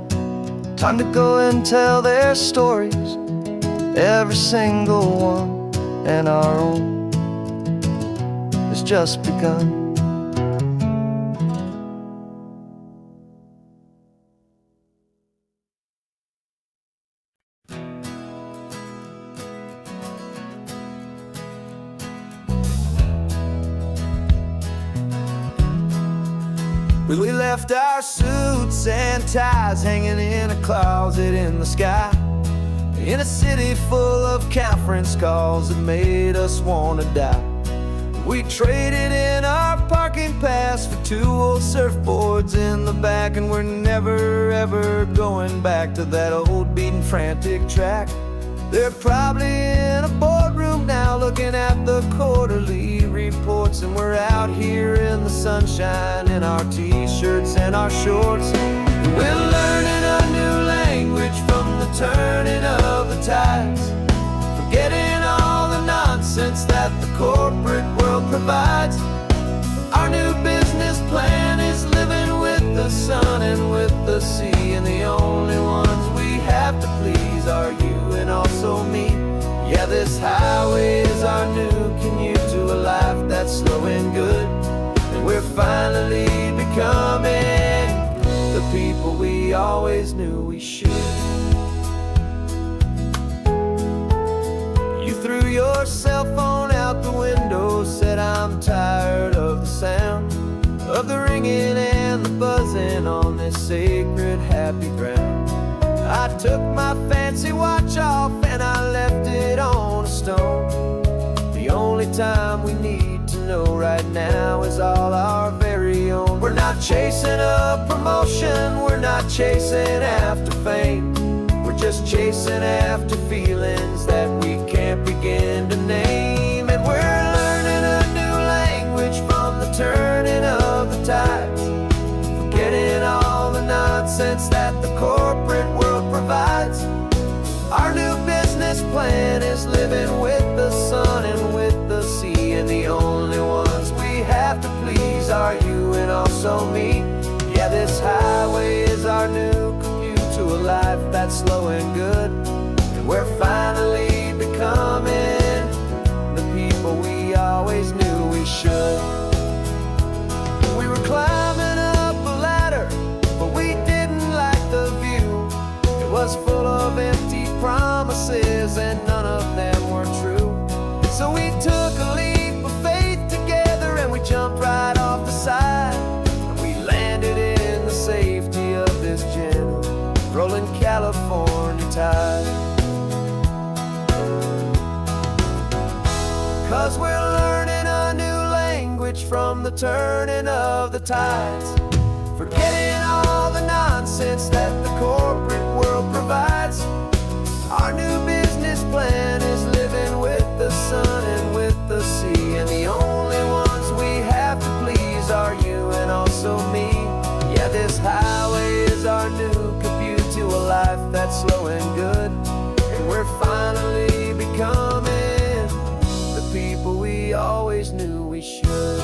S1: Time to go and tell their stories, every single one, and our own has just begun.
S3: We left our suits and ties hanging in a closet in the sky, in a city full of conference calls that made us wanna die. We traded in our parking pass for 2 old surfboards in the back, and we're never ever going back to that old beaten frantic track. They're probably in a boardroom now looking at the quarterly reports, and we're out here in the sunshine in our t-shirts and our shorts. We're learning a new language from the turning of the tides, forgetting all the nonsense that the corporate world provides. Our new business plan is living with the sun and with the sea, and the only ones we have to please are you and also me. Yeah, this highway is our new commute to a life that's slow and good, and we're finally becoming the people we always knew we should. You threw your cell phone out the window, said I'm tired of the sound of the ringing and the buzzing on this sacred happy ground. I took my fancy watch off and I left it on a stone. The only time we need to know right now is all our very own. We're not chasing a promotion, we're not chasing after fame, we're just chasing after feelings that we can't begin to name. And we're learning a new language from the turning of the tides, forgetting all the nonsense that the corporate world provides. Our new business plan is living with the sun and with the sea, and the only ones we have to please are you and also me. Yeah, this highway is our new commute to a life that's slow and good, and we're finally becoming the people we always knew we should. We were climbing up a ladder, but we didn't like the view. It was full of empty promises and none of them were true. So we took a leap of faith together and we jumped right off the side, and we landed in the safety of this gentle rolling California tide. 'Cause we're learning a new language from the turning of the tides, forgetting all the nonsense that the corporate world provides. Our new business plan is living with the sun and with the sea, and the only ones we have to please are you and also me. Yeah, this highway is our new commute to a life that's slow and good, and we're finally becoming the people we always knew we should.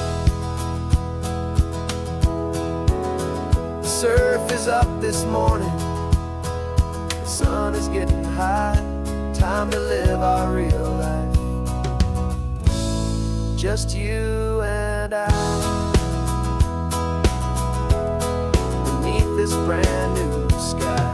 S1: is up this morning. The sun is getting high. Time to live our real life. Just you and I, beneath this brand new sky.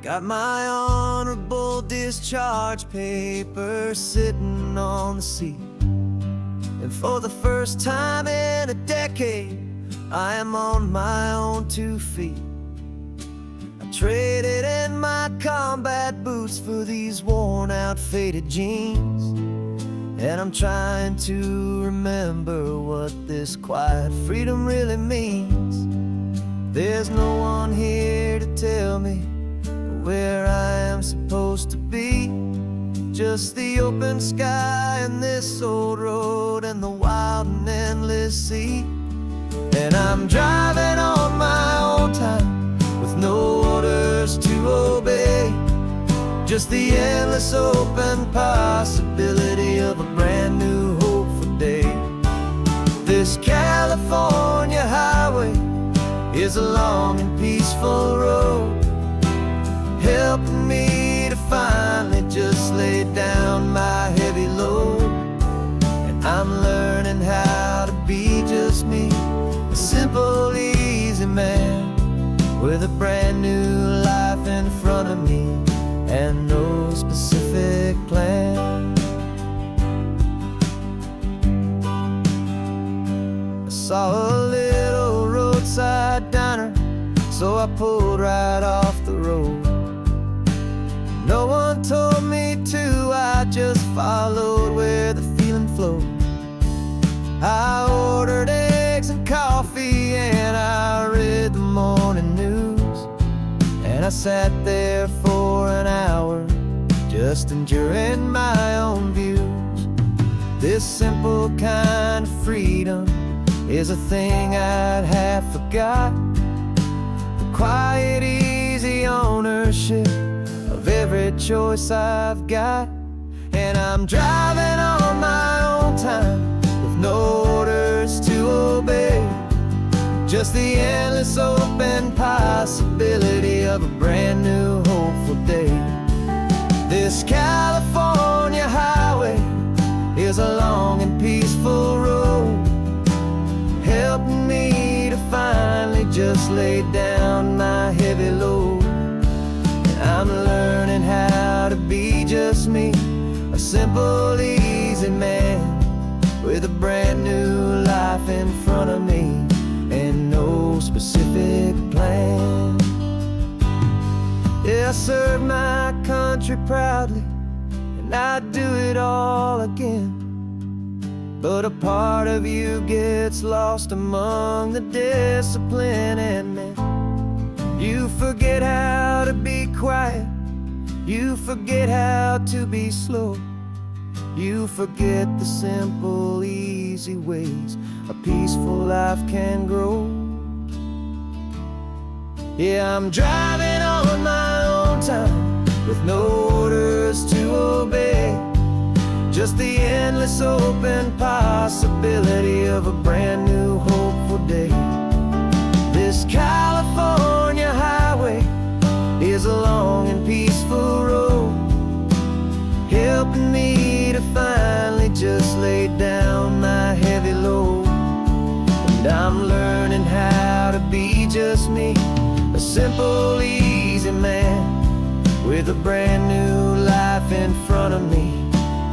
S1: Got my honorable discharge papers sitting on the seat, and for the first time in a decade, I am on my own 2 feet. I traded in my combat boots for these worn out faded jeans, and I'm trying to remember what this quiet freedom really means. There's no one here to tell me where I am supposed to be, just the open sky and this old road and the wild and endless sea. And I'm driving on my own time with no orders to obey, just the endless open possibility of a brand new hopeful day. This California highway is a long and peaceful road, helping me to finally just lay down my heavy load. And I'm learning how to be just me, a simple, easy man with a brand new life in front of me and no specific plan. I saw a little roadside diner, so I pulled right off the road. No one told me to, I just followed where the feeling flowed. I ordered eggs and coffee and I read the morning news, and I sat there for an hour just enduring my own views. This simple kind of freedom is a thing I'd half forgot. The quiet, easy ownership of every choice I've got. And I'm driving on my own time with no orders to obey, just the endless open possibility of a brand new hopeful day. This California highway is a long and peaceful road, helping me to finally just lay down my heavy load. I'm learning how to be just me, a simple, easy man with a brand new life in front of me and no specific plan. Yeah, I serve my country proudly and I'd do it all again, but a part of you gets lost among the discipline and men. You forget how to be quiet, you forget how to be slow, you forget the simple, easy ways a peaceful life can grow. Yeah, I'm driving on my own time with no orders to obey, just the endless open possibility of a brand new hopeful day. This California highway is a long and peaceful road, helping me to finally just lay down my heavy load. And I'm learning how to be just me, a simple, easy man with a brand new life in front of me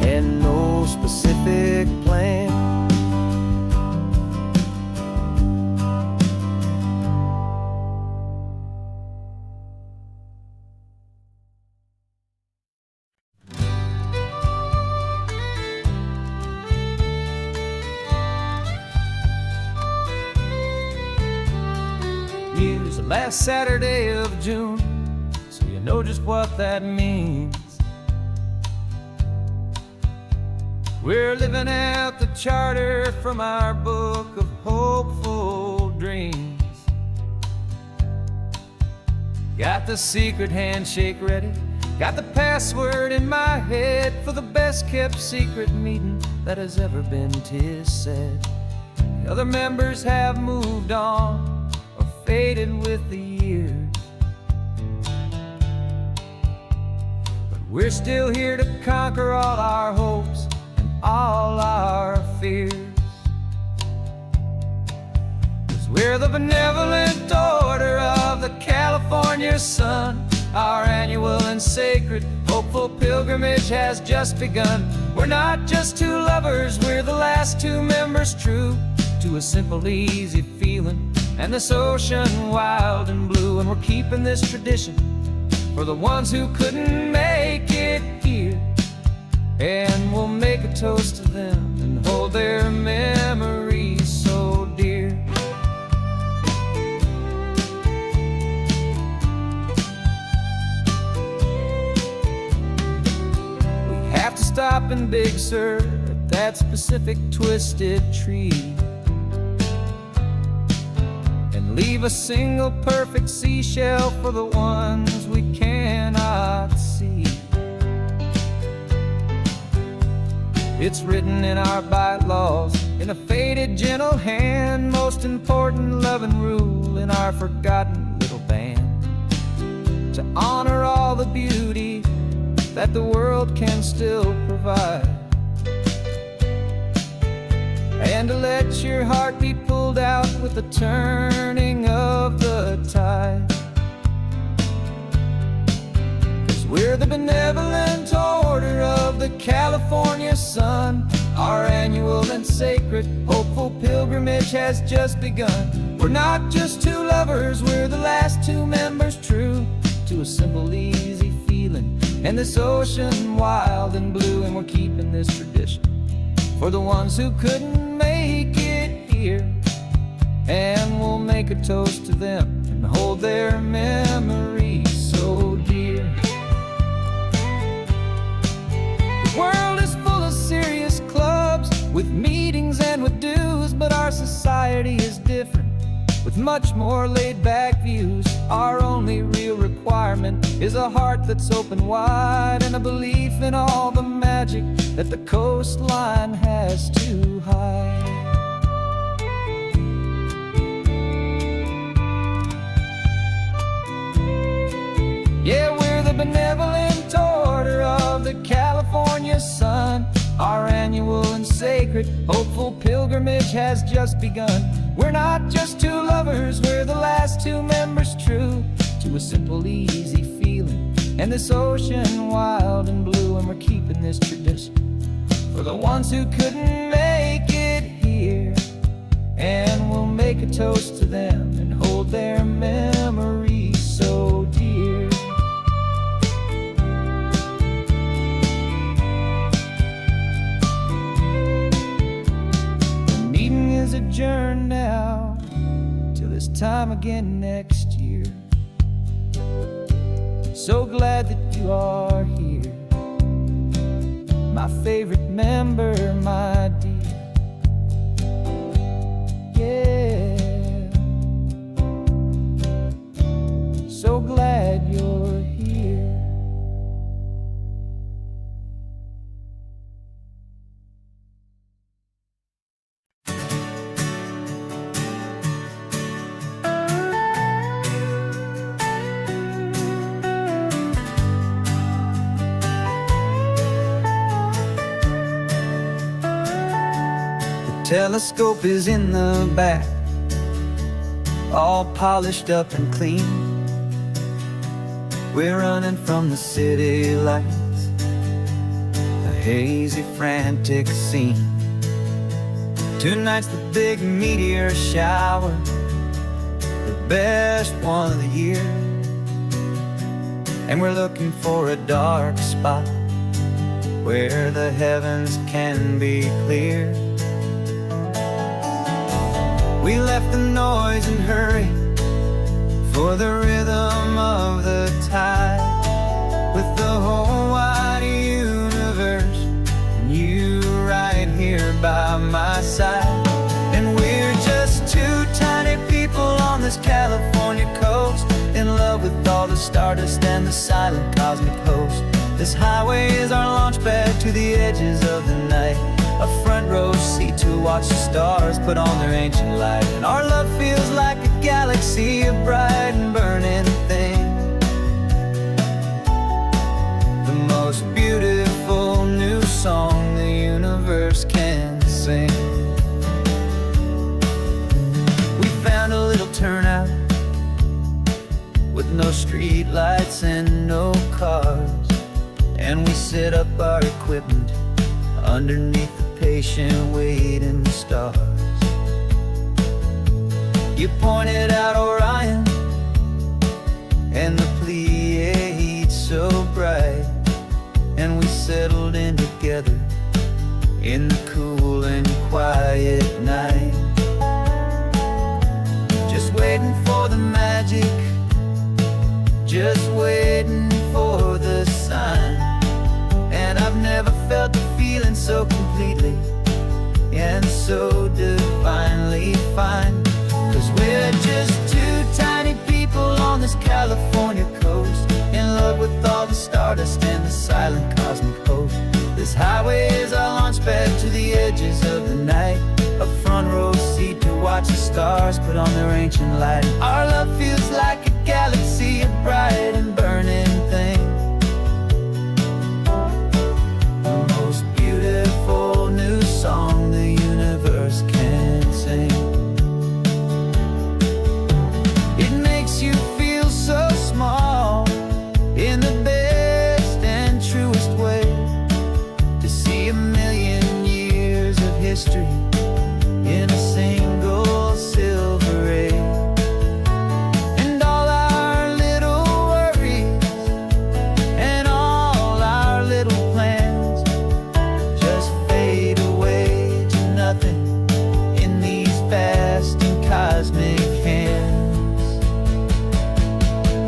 S1: and no specific plan. Use the last Saturday of June, so you know just what that means. We're living out the charter from our book of hopeful dreams. Got the secret handshake ready, Got the password in my head for the best kept secret meeting that has ever been, 'tis said. The other members have moved on or faded with the years, but we're still here to conquer all our hopes and all our fears. 'Cause we're the benevolent order of the California sun. Our annual and sacred hopeful pilgrimage has just begun. We're not just two lovers, we're the last two members true to a simple, easy feeling and this ocean wild and blue. And we're keeping this tradition for the ones who couldn't make it here, and we'll make a toast to them and hold their memories so dear. Have to stop in Big Sur at that specific twisted tree and leave a single perfect seashell for the ones we cannot see. It's written in our bylaws in a faded gentle hand, most important love and rule in our forgotten little band, to honor all the beauty that the world can still provide, and to let your heart be pulled out with the turning of the tide. 'Cause we're the benevolent order of the California sun. Our annual and sacred hopeful pilgrimage has just begun. We're not just two lovers, we're the last two members true to a simple, easy feeling and this ocean wild and blue. And we're keeping this tradition for the ones who couldn't make it here, and we'll make a toast to them and hold their memories so dear. The world is full of serious clubs with meetings and with dues, but our society is different with much more laid-back views. Our only real requirement is a heart that's open wide and a belief in all the magic that the coastline has to hide. Yeah, we're the benevolent order of the California sun. Our annual and sacred hopeful pilgrimage has just begun. We're not just two lovers, we're the last two members true to a simple, easy feeling and this ocean wild and blue. And we're keeping this tradition for the ones who couldn't make it here, and we'll make a toast to them and hold their memories so dear. The meeting is adjourned now till this time again next year. So glad that you are here, my favorite member, my dear. Yeah, so glad you're here. Telescope is in the back, all polished up and clean. We're running from the city lights, a hazy, frantic scene. Tonight's the big meteor shower, the best one of the year. And we're looking for a dark spot where the heavens can be clear. We left the noise and hurry for the rhythm of the tide, with the whole wide universe and you right here by my side. And we're just two tiny people on this California coast, in love
S3: with all the stardust and the silent cosmic host. This highway is our launch pad to the edges of the night, a front row seat to watch the stars put on their ancient light. And our love feels like a galaxy, a bright and burning thing, the most beautiful new song the universe can sing. We found a little turnout with no street lights and no cars, and we set up our equipment underneath the patient waiting stars. You pointed out Orion and the Pleiades so bright, and we settled in together in the cool and quiet night, just waiting for the magic, just waiting for the sign. And I've never felt the feeling so completely and so divinely fine. 'Cause we're just two tiny people on this California coast, in love with all the stardust and the silent cosmic host. This highway is our launch pad to the edges of the night, a front row seat to watch the stars put on their ancient light. Our love feels like a galaxy, a bright and burning thing, the most beautiful new song the universe can sing. It makes you feel so small in the best and truest way, to see a million years of history in a single silver ray. And all our little worries and all our little plans just fade away to nothing in these vast and cosmic hands.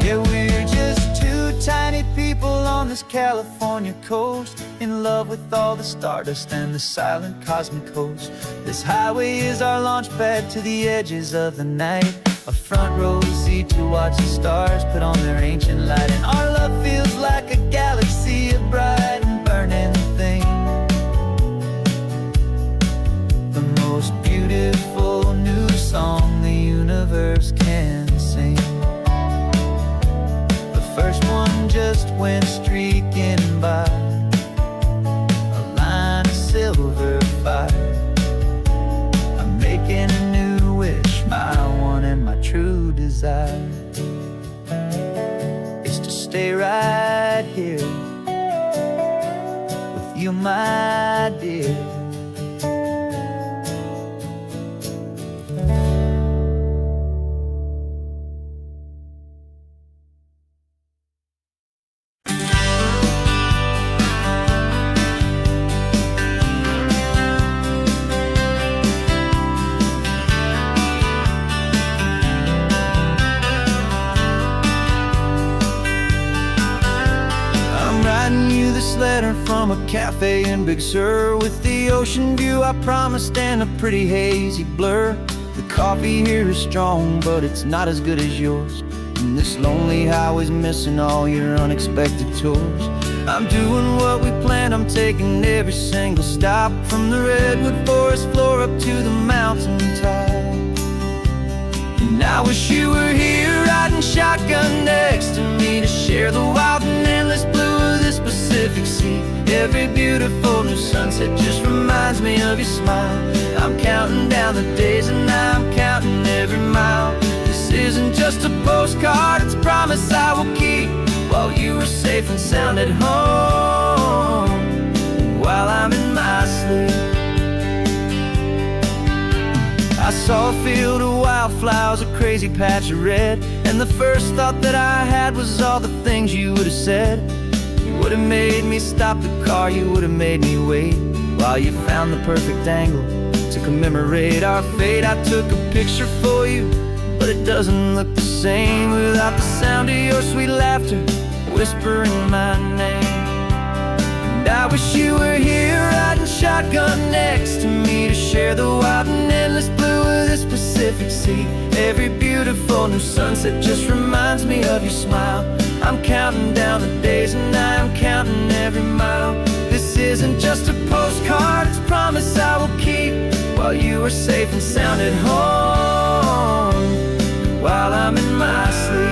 S3: Yeah, we're just two tiny people on this California coast, in love with all the stardust and the silent cosmic host. This highway is our launch pad to the edges of the night, a front row seat to watch the stars put on their ancient light. And our love feels like a galaxy, a bright and burning thing, the most beautiful new song the universe can sing. The first one just went streaking by, a line of silver fire. I'm making a new wish, my one and my true desire is to stay right here with you, my dear. Letter from a cafe in Big Sur, with the ocean view I promised and a pretty hazy blur. The coffee here is strong, but it's not as good as yours, and this lonely highway's missing all your unexpected tours. I'm doing what we planned, I'm taking every single stop, from the redwood forest floor up to the mountain top. And I wish you were here riding shotgun next to me, to share the wild and endless blue of this Pacific Sea. Every beautiful new sunset just reminds me of your smile. I'm counting down the days and I'm counting every mile. This isn't just a postcard, it's a promise I will keep, while you are safe and sound at home, while I'm in my sleep. I saw a field of wildflowers, a crazy patch of red, and the first thought that I had was all the things you would have said. You would have made me stop the car, you would have made me wait, while you found the perfect angle to commemorate our fate. I took a picture for you, but it doesn't look the same without the sound of your sweet laughter whispering my name. And I wish you were here riding shotgun next to me, to share the wild and endless blue of this Pacific Sea. Every beautiful
S1: beautiful new sunset just reminds me of your smile. I'm counting down the days and I'm counting every mile. This isn't just a postcard, it's a promise I will keep, while you are safe and sound at home, while I'm in my sleep.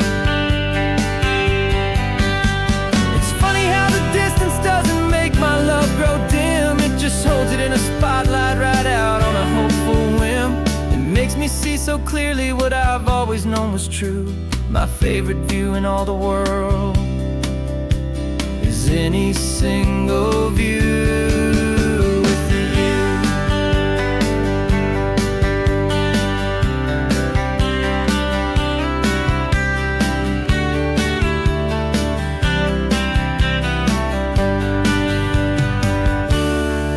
S1: It's funny how the distance doesn't make my love grow dim. It just holds it in a spotlight right out on a hopeful whim. It makes me see so clearly what I've always known was true. My favorite view in all the world is any single view with you.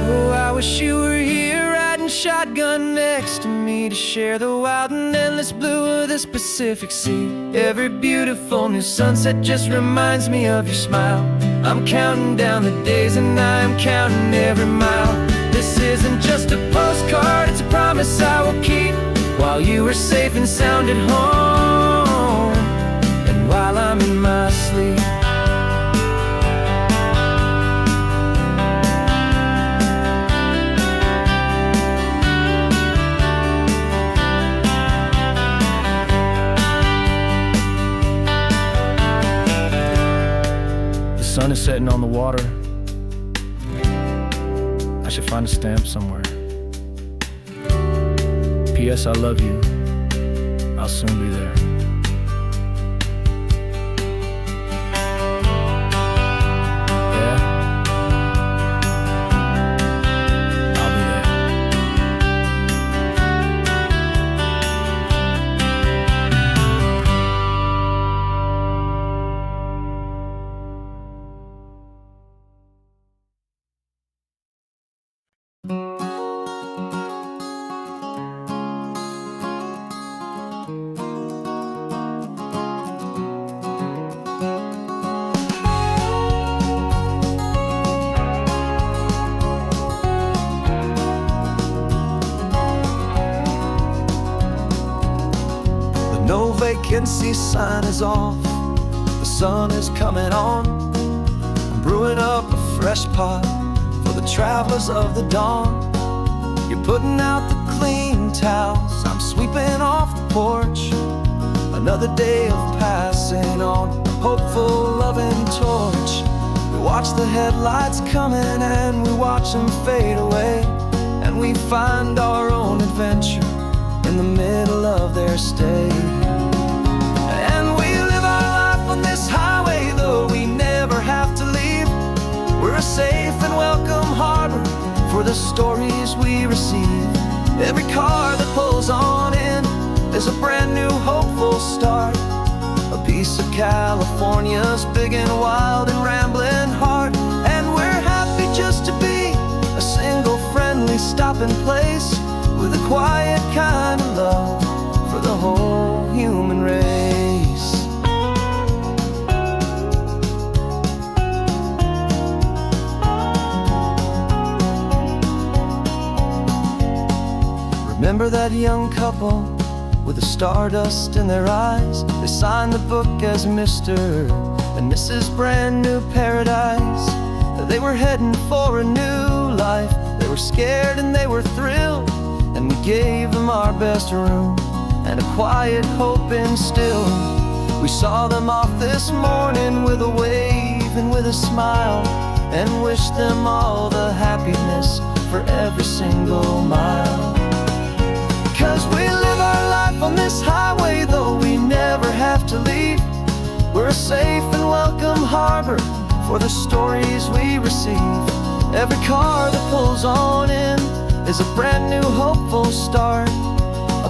S1: Oh, I wish you were here riding shotgun next to me to share the wild and endless blue of this Pacific Sea. Every beautiful new sunset just reminds me of your smile. I'm counting down the days and I'm counting every mile. This isn't just a postcard, it's a promise I will keep, while you are safe and sound at home, and while I'm in my sleep. The sun is setting on the water. I should find a stamp somewhere. P.S. I love you. I'll soon be there. Yeah? I'll be there.
S3: No vacancy sign is off, the sun is coming on. I'm brewing up a fresh pot for the travelers of the dawn. You're putting out the clean towels, I'm sweeping off the porch. Another day of passing on, a hopeful loving torch. We watch the headlights coming and we watch them fade away, and we find our own adventure in the middle of their stay. And we live our life on this highway, though we never have to leave. We're a safe and welcome harbor for the stories we receive. Every car that pulls on in is a brand new hopeful start, a piece of California's big and wild and rambling heart. And we're happy just to be a single friendly stopping place, with a quiet kind of love for the whole human race. Remember that young couple with the stardust in their eyes? They signed the book as Mr. and Mrs. Brand New Paradise. They were heading for a new life. They were scared and they were thrilled, and we gave them our best room and a quiet hope instilled. We saw them off this morning with a wave and with a smile, and wished them all the happiness for every single mile. 'Cause we live our life on this highway, though we never have to leave. We're a safe and welcome harbor for the stories we receive. Every car that pulls on in is a brand new hopeful start,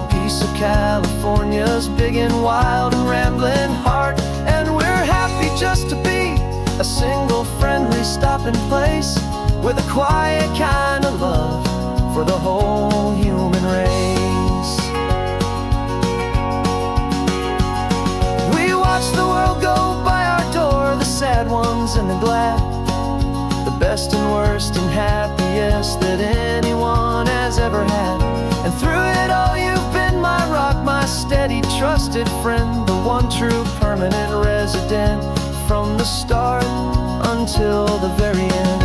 S3: a piece of California's big and wild and rambling heart. And we're happy just to be a single friendly stopping place, with a quiet kind of love for the whole human race. We watch the world go by our door, the sad ones and the glad, the best and worst and happiest that anyone has ever had. And through it all you've been my rock, my steady
S1: trusted friend, the one true permanent resident, from the start until the very end.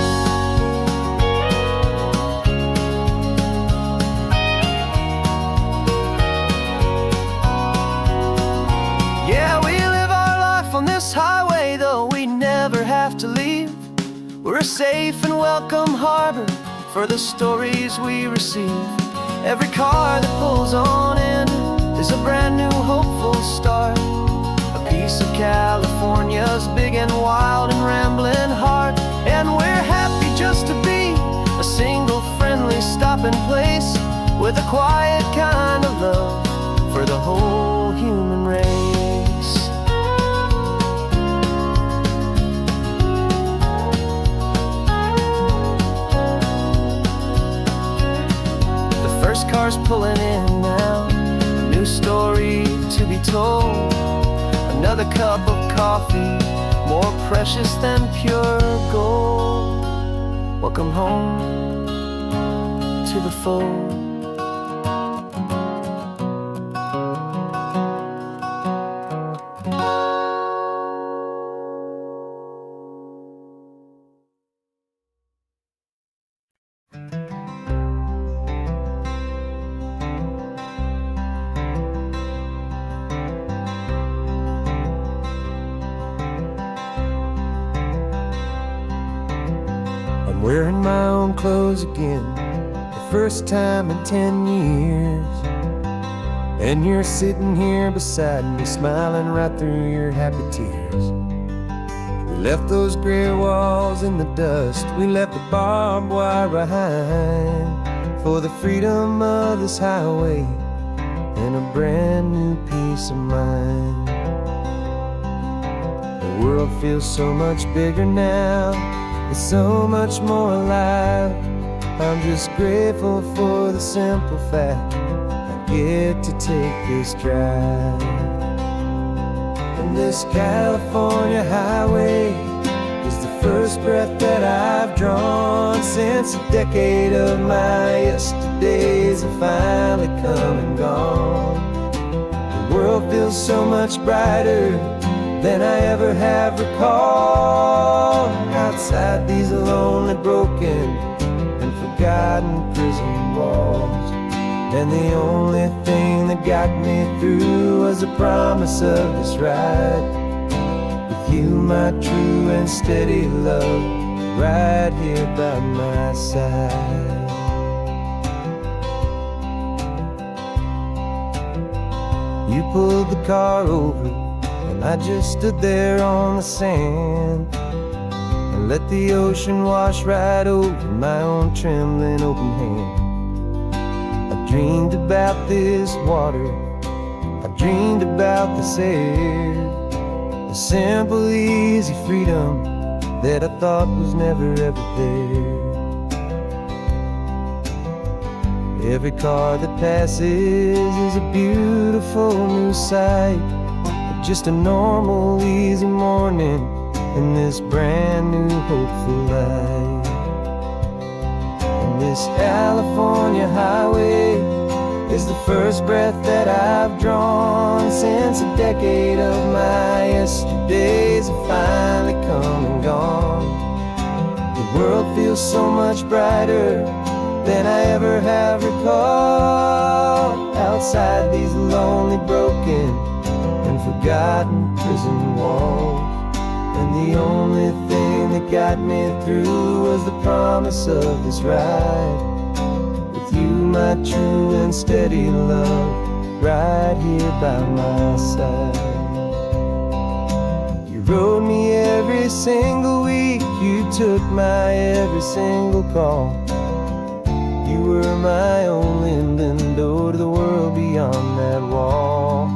S1: Yeah, we live our life on this highway, though we never have to leave. We're a safe and welcome harbor for the stories we receive. Every car that pulls on in is a brand new hopeful start, a piece of California's big and wild and rambling heart. And we're happy just to be a single friendly stopping place, with a quiet kind of love for the whole human race. First car's pulling in now, a new story to be told. Another cup of coffee, more precious than pure gold. Welcome home to the fold. Wearing my own clothes again, the first time in 10 years. And you're sitting here beside me, smiling right through your happy tears. We left those gray walls in the dust, we left the barbed wire behind, for the freedom of this highway and a brand new peace of mind. The world feels so much bigger now, it's so much more alive. I'm just grateful for the simple fact I get to take this drive. And this California highway is the first breath that I've drawn since a decade of my yesterdays have finally come and gone. The world feels so much brighter than I ever have recalled. Outside these lonely, broken, and forgotten prison walls, and the only thing that got me through was the promise of this ride with you, my true and steady love, right here by my side. You pulled the car over, and I just stood there on the sand and let the ocean wash right over my own trembling open hand. I dreamed about this water, I dreamed about this air, the simple easy freedom that I thought was never ever there. Every car that passes is a beautiful new sight, just a normal easy morning in this brand new hopeful life. And this California highway is the first breath that I've drawn since a decade of my yesterdays have finally come and gone. The world feels so much brighter than I ever have recalled. Outside these lonely, broken, and forgotten prison walls, and the only thing that got me through was the promise of this ride with you, my true and steady love, right here by my side. You rode me every single week, you took my every single call. You were my only window to the world beyond that wall.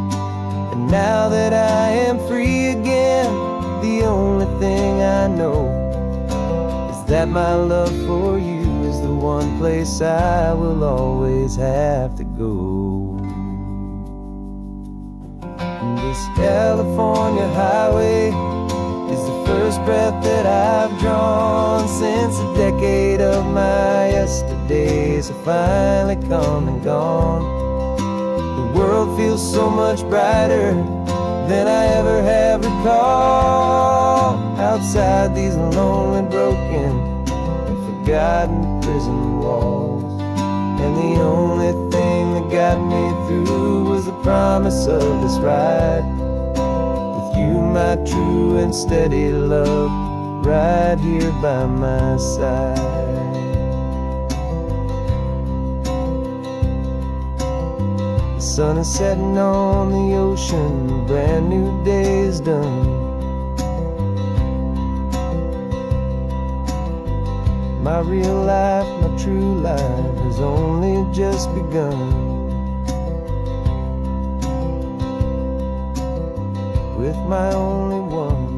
S1: And now that I am free again, the only thing I know is that my love for you is the one place I will always have to go. And this California highway is the first breath that I've drawn since a decade of my yesterdays have finally come and gone. The world feels so much brighter than I ever have recalled. Outside these lonely, broken, and forgotten prison walls, and the only thing that got me through was the promise of this ride with you, my true and steady love, right here by my side. The sun is setting on the ocean, a brand new day is done. My real life, my true life has only just begun. With my only one.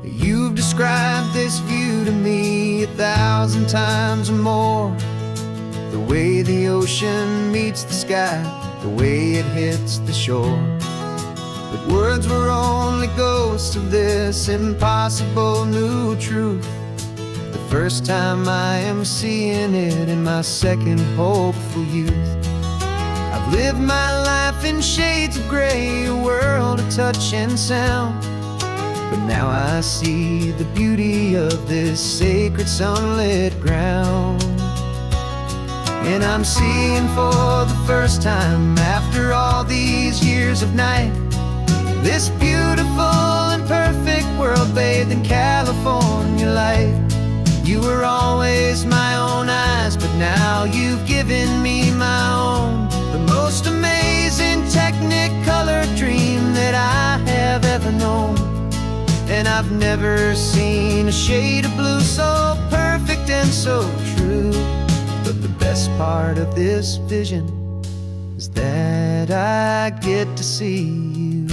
S3: You've described this view to me 1,000 times or more. The way the ocean meets the sky, the way it hits the shore. But words were only ghosts of this impossible new truth. The first time I am seeing it in my second hopeful youth. I've lived my life in shades of gray, a world of touch and sound. But now I see the beauty of this sacred sunlit ground. And I'm seeing for the first time, after all these years of night, this beautiful and perfect world bathed in California light. You were always my own eyes, but now you've given me my own. The most amazing Technicolor dream that I have ever known. And I've never seen a shade of blue so perfect and so true. But the best part of this vision is that I get to see you.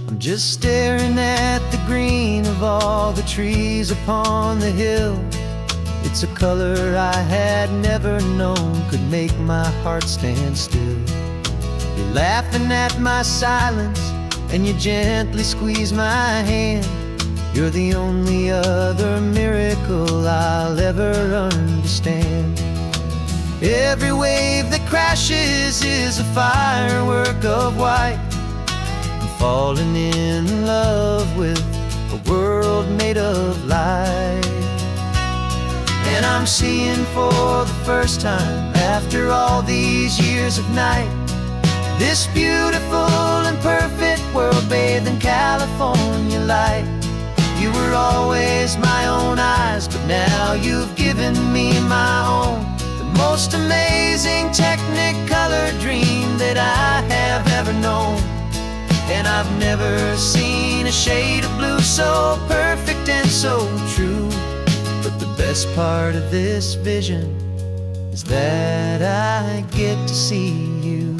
S3: I'm just staring at the green of all the trees upon the hill. It's a color I had never known could make my heart stand still. You're laughing at my silence, and you gently squeeze my hand. You're the only other miracle I'll ever understand. Every wave that crashes is a firework of white. I'm falling in love with a world made of light. And I'm seeing for the first time, after all these years of night, this beautiful and perfect world bathed in California light. You were always my own eyes, but now you've given me my own. The most amazing Technicolor dream that I have ever known. And I've never seen a shade of blue so perfect and so true. But the best part of this vision is that I get to see you.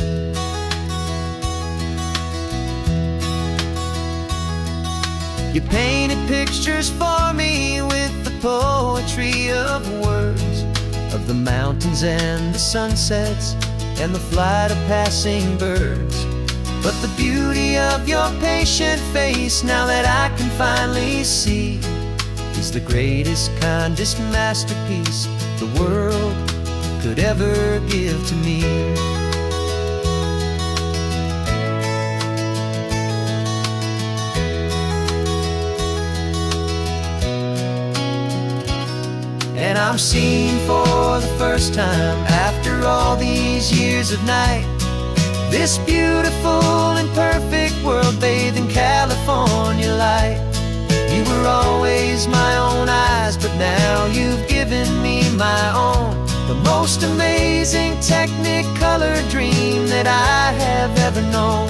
S3: You painted pictures for me with the poetry of words, of the mountains and the sunsets and the flight of passing birds. But the beauty of your patient face, now that I can finally see, is the greatest, kindest masterpiece the world could ever give to me. And I'm seeing for the first time, after all these years of night, this beautiful and perfect world bathed in California light. You were always my own eyes, but now you've given me my own. The most amazing Technicolor dream that I have ever known.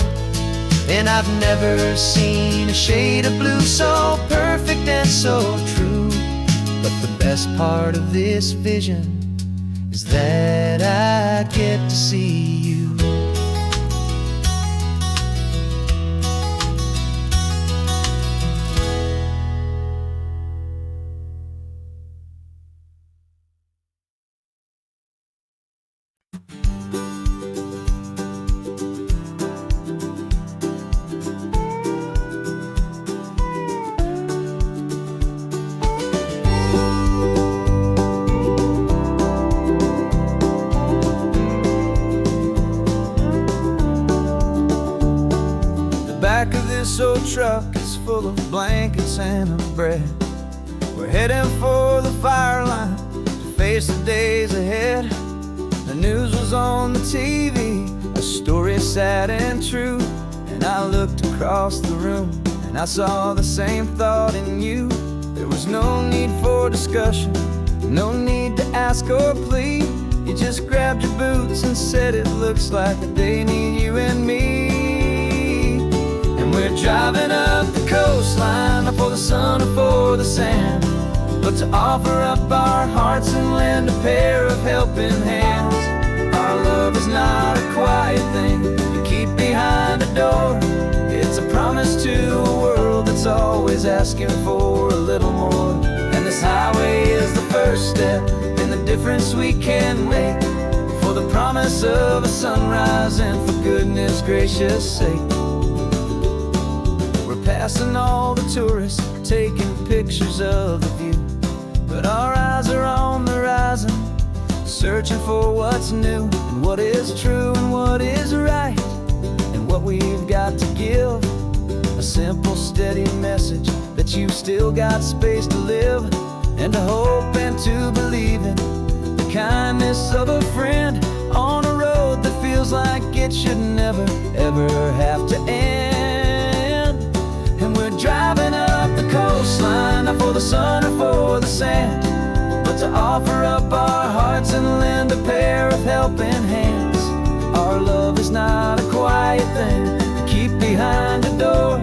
S3: And I've never seen a shade of blue so perfect and so true. But the best part of this vision
S1: is that I get to see you.
S2: Back of this old truck is full of blankets and of bread. We're heading for the fire line to face the days ahead. The news was on the TV, a story sad and true. And I looked across the room and I saw the same thought in you. There was no need for discussion, no need to ask or plead. You just grabbed your boots and said it looks like the day need you and me. We're driving up the coastline, not for the sun or for the sand, but to offer up our hearts and lend a pair of helping hands. Our love is not a quiet thing you keep behind a door. It's a promise to a world that's always asking for a little more. And this highway is the first step in the difference we can make, for the promise of a sunrise and for goodness gracious sake. Passing all the tourists, taking pictures of the view, but our eyes are on the horizon, searching for what's new and what is true and what is right, and what we've got to give. A simple, steady message that you've still got space to live, and to hope and to believe in the kindness of a friend on a road that feels like it should never, ever have to end. And we're driving up the coastline, not for the sun or for the sand, but to offer up our hearts and lend a pair of helping hands. Our love is not a quiet thing to keep behind a door.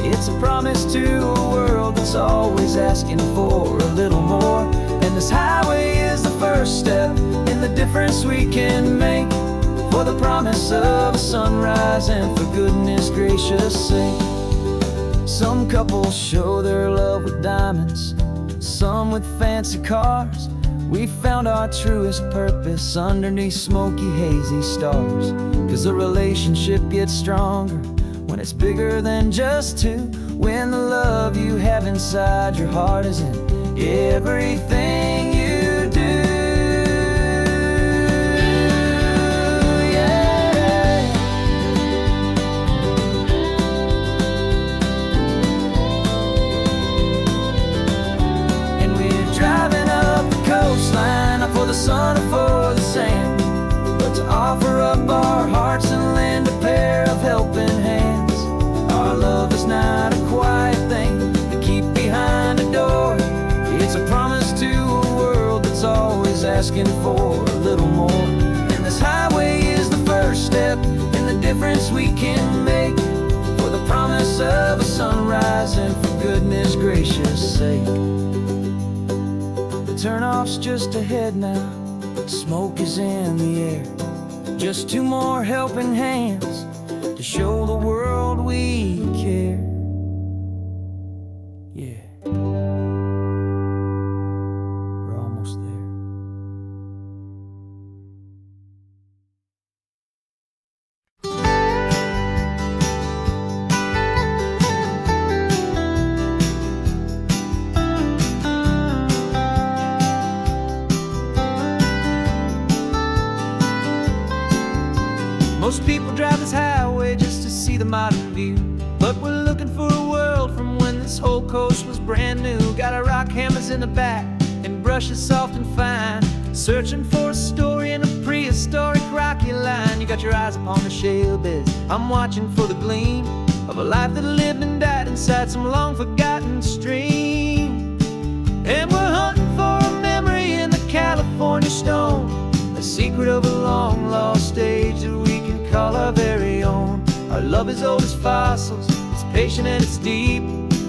S2: It's a promise to a world that's always asking for a little more. And this highway is the first step in the difference we can make, for the promise of a sunrise and for goodness gracious sake. Some couples show their love with diamonds, some with fancy cars. We found our truest purpose underneath smoky, hazy stars. 'Cause the relationship gets stronger when it's bigger than just two, when the love you have inside your heart is in everything you do. For the sun or for the sand, but to offer up our hearts and lend a pair of helping hands. Our love is not a quiet thing to keep behind a door. It's a promise to a world that's always asking for a little more. And this highway is the first step in the difference we can make, for the promise of a sunrise and for goodness gracious sake. Turnoff's just ahead now, smoke is in the air. Just two more helping hands to show the world we care. Yeah, we're almost there. Most people drive this highway just to see the modern view, but we're looking for a world from when this whole coast was brand new. Got our rock hammers in the back and brushes soft and fine, searching for a story in a prehistoric rocky line. You got your eyes upon the shale beds, I'm watching for the gleam of a life that lived and died inside some long forgotten stream. And we're hunting for a memory in the California stone, a secret of a long lost age that we can call our very own. Our love is old as fossils, it's patient and it's deep,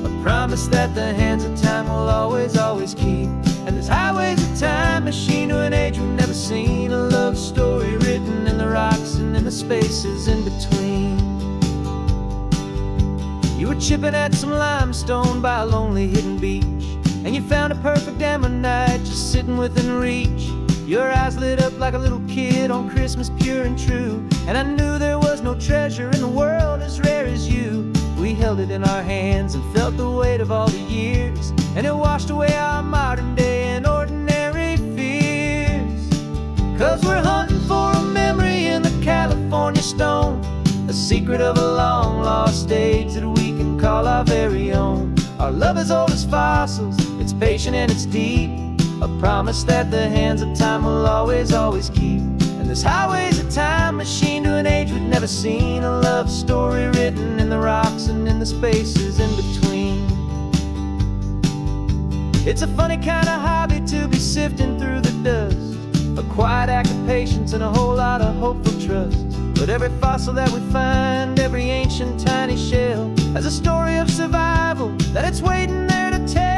S2: a promise that the hands of time will always, always keep. And this highway's a time machine to an age we've never seen.
S1: spaces in between. You were chipping at some limestone by a lonely hidden beach, and you found a perfect ammonite just sitting within reach. Your eyes lit up like a little kid on Christmas, pure and true. And I knew there was no treasure in the world as rare as you. We held it in our hands and felt the weight of all the years, and it washed away our modern day and ordinary fears. 'Cause we're hunting for a memory in the California stone, a secret of a long lost age that we can call our very own. Our love is old as fossils, it's patient and it's deep, a promise that the hands of time will always, always keep. And this highway's a time machine to an age we've never seen, a love story written in the rocks and in the spaces in between. It's a funny kind of hobby to be sifting through the dust, a quiet act of patience and a whole lot of hopeful trust. But every fossil that we find, every ancient tiny shell, has a story of survival that it's waiting there to tell.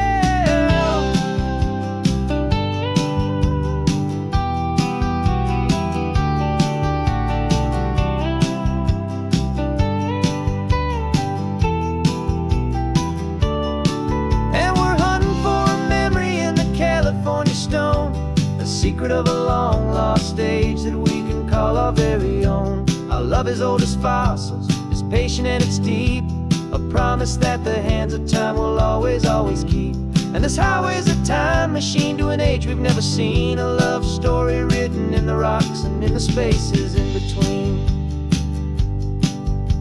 S1: Secret of a long lost age that we can call our very own. Our love is old as fossils, it's patient and it's deep, a promise that the hands of time will always, always keep. And this highway's a time machine to an age we've never seen, a love story written in the rocks and in the spaces in between.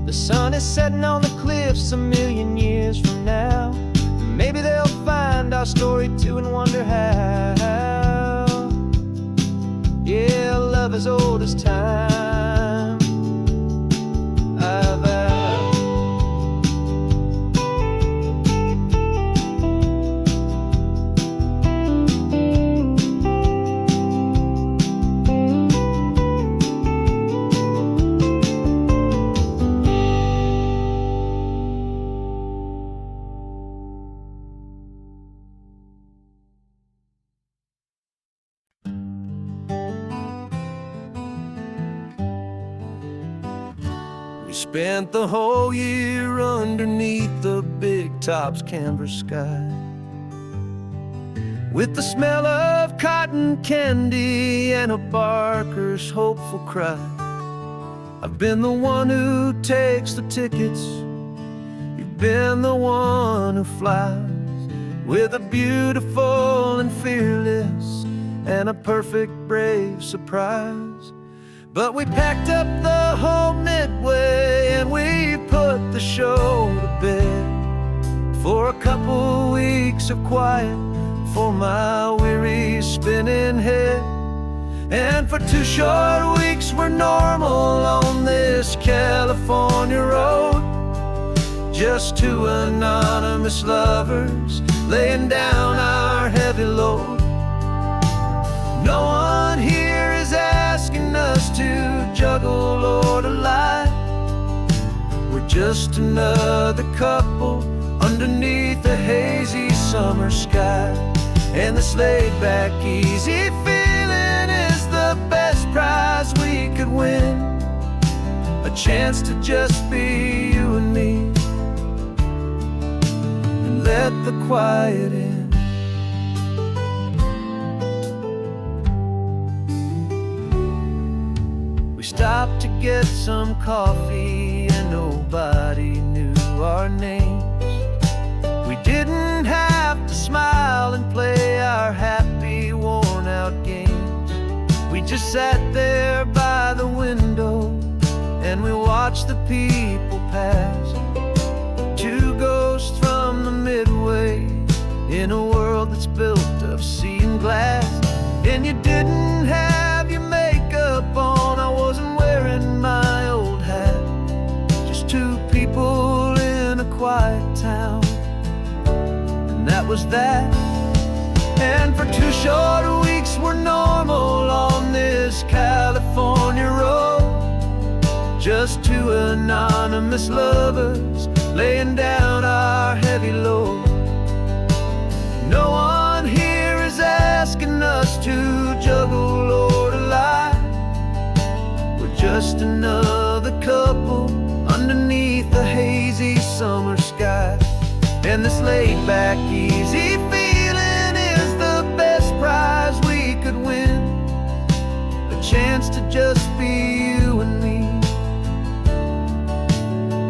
S1: The sun is setting on the cliffs a million years from now. Maybe they'll find our story too and wonder how. Yeah, love as old as time, I vow.
S3: Spent the whole year underneath the big top's canvas sky, with the smell of cotton candy and a barker's hopeful cry. I've been the one who takes the tickets, you've been the one who flies, with a beautiful and fearless and a perfect brave surprise. But we packed up the whole Midway and we put the show to bed, for a couple weeks of quiet for my weary spinning head. And for 2 short weeks we're normal on this California road, just 2 anonymous lovers laying down our heavy load. No one here is asking us to juggle or to lie. We're just another couple underneath a hazy summer sky. And this laid-back, easy feeling is the best prize we could win, a chance to just be you and me, and let the quiet in. Stopped to get some coffee and nobody knew our names. We didn't have to smile and play our happy worn out games. We just sat there by the window and we watched the people pass, 2 ghosts from the Midway in a world that's built of sea and glass. And you didn't have your makeup on, I wasn't wearing my old hat, just 2 people in a quiet town, and that was that. And for 2 short weeks we're normal on this California road, just 2 anonymous lovers laying down our heavy load. No one here is asking us to juggle or to lie. We're just another
S1: summer sky. And this laid-back, easy feeling is the best prize we could win. A chance to just be you and me,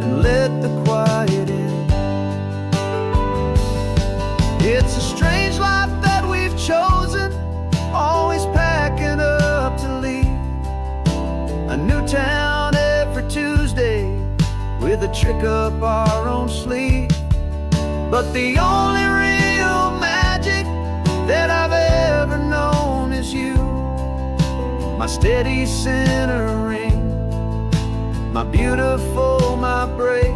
S1: and let the quiet in. It's a strange life that we've chosen, always packing up to leave. A new town every Tuesday, with a trick up our own sleeve. But the only real magic that I've ever known is you, my steady centering, my beautiful, my brave,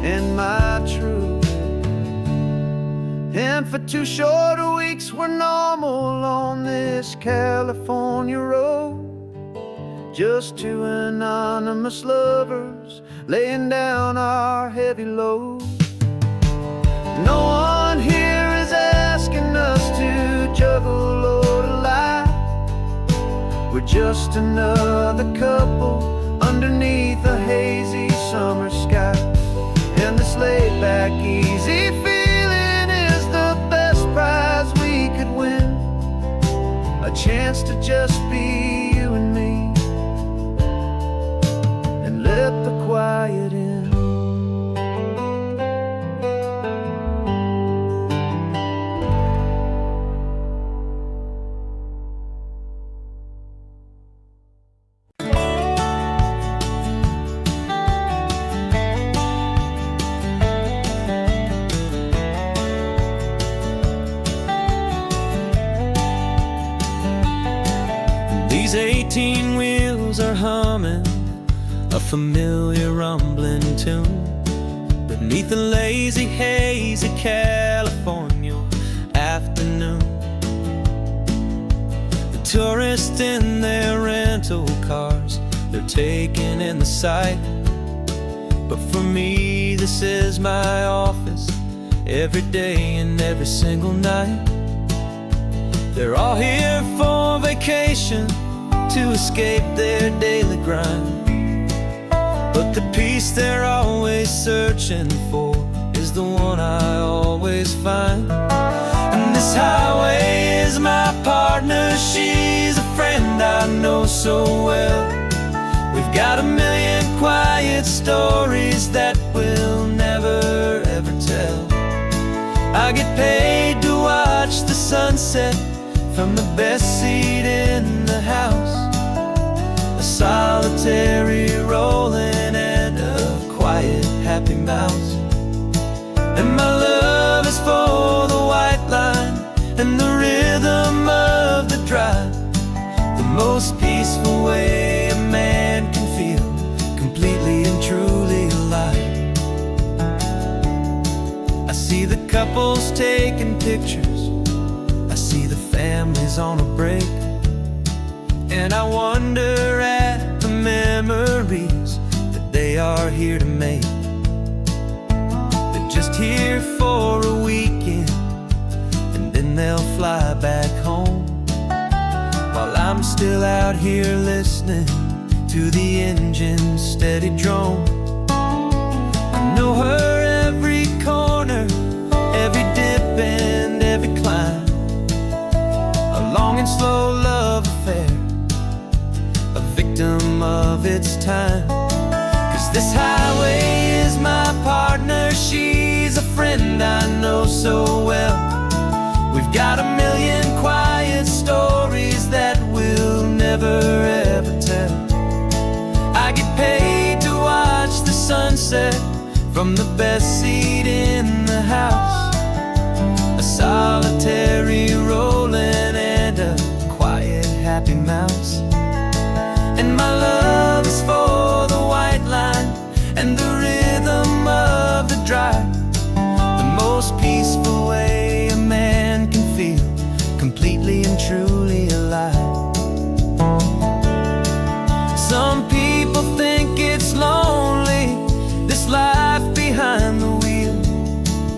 S1: and my true. And for 2 short weeks we're normal on this California road, just 2 anonymous lovers laying down our heavy load. No one here is asking us to juggle or to lie. We're just another couple underneath a hazy summer sky. And this laid-back, easy feeling is the best prize we could win. A chance to just be you and me, and let the quiet in.
S3: These 18 wheels are humming a familiar rumbling tune beneath the lazy haze of California afternoon. The tourists in their rental cars, they're taking in the sight. But for me, this is my office, every day and every single night. They're all here for vacation, to escape their daily grind. But the peace they're always searching for is the one I always find. And this highway is my partner, she's a friend I know so well. We've got a million quiet stories that we'll never ever tell. I get paid to watch the sunset from the best seat in the house. A solitary rolling and a quiet happy mouse. And my love is for the white line and the rhythm of the drive, the most peaceful way a man can feel completely and truly alive. I see the couples taking pictures, I see the families on a break, and I wonder at the memories that they are here to make. They're just here for a weekend, and then they'll fly back home, while I'm still out here listening to the engine's steady drone. I know her every corner, every dip and every climb, a long and slow love affair, a victim of its time. 'Cause this highway is my partner, she's a friend I know so well. We've got a million quiet stories that we'll never ever tell. I get paid to watch the sunset from the best seat in the house. A solitary rolling and a quiet happy mouse. And my love is for the white line and the rhythm of the drive, the most peaceful way a man can feel completely and truly alive. Some people think it's lonely, this life behind the wheel,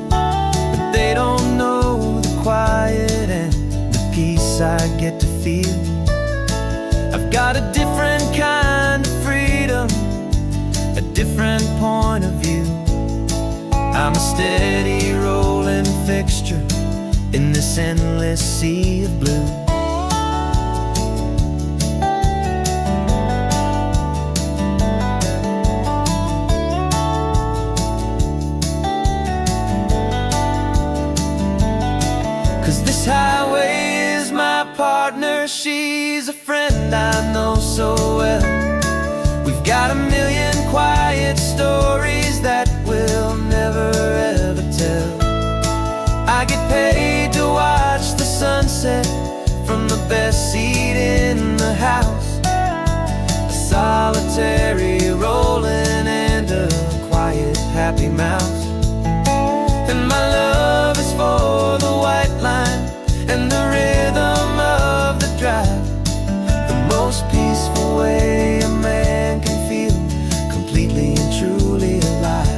S3: but they don't know the quiet and the peace I get to feel. I've got a different kind of freedom, a different point of view. I'm a steady rolling fixture in this endless sea of blue. 'Cause this highway is my partner, she's a friend I know so well. We've got a million quiet stories that we'll never ever tell. I get paid to watch the sunset from the best seat in the house. A solitary rolling and a quiet happy mouse. And my love is for the white line and the rhythm of the drive. The most peaceful way a man can feel completely and truly alive.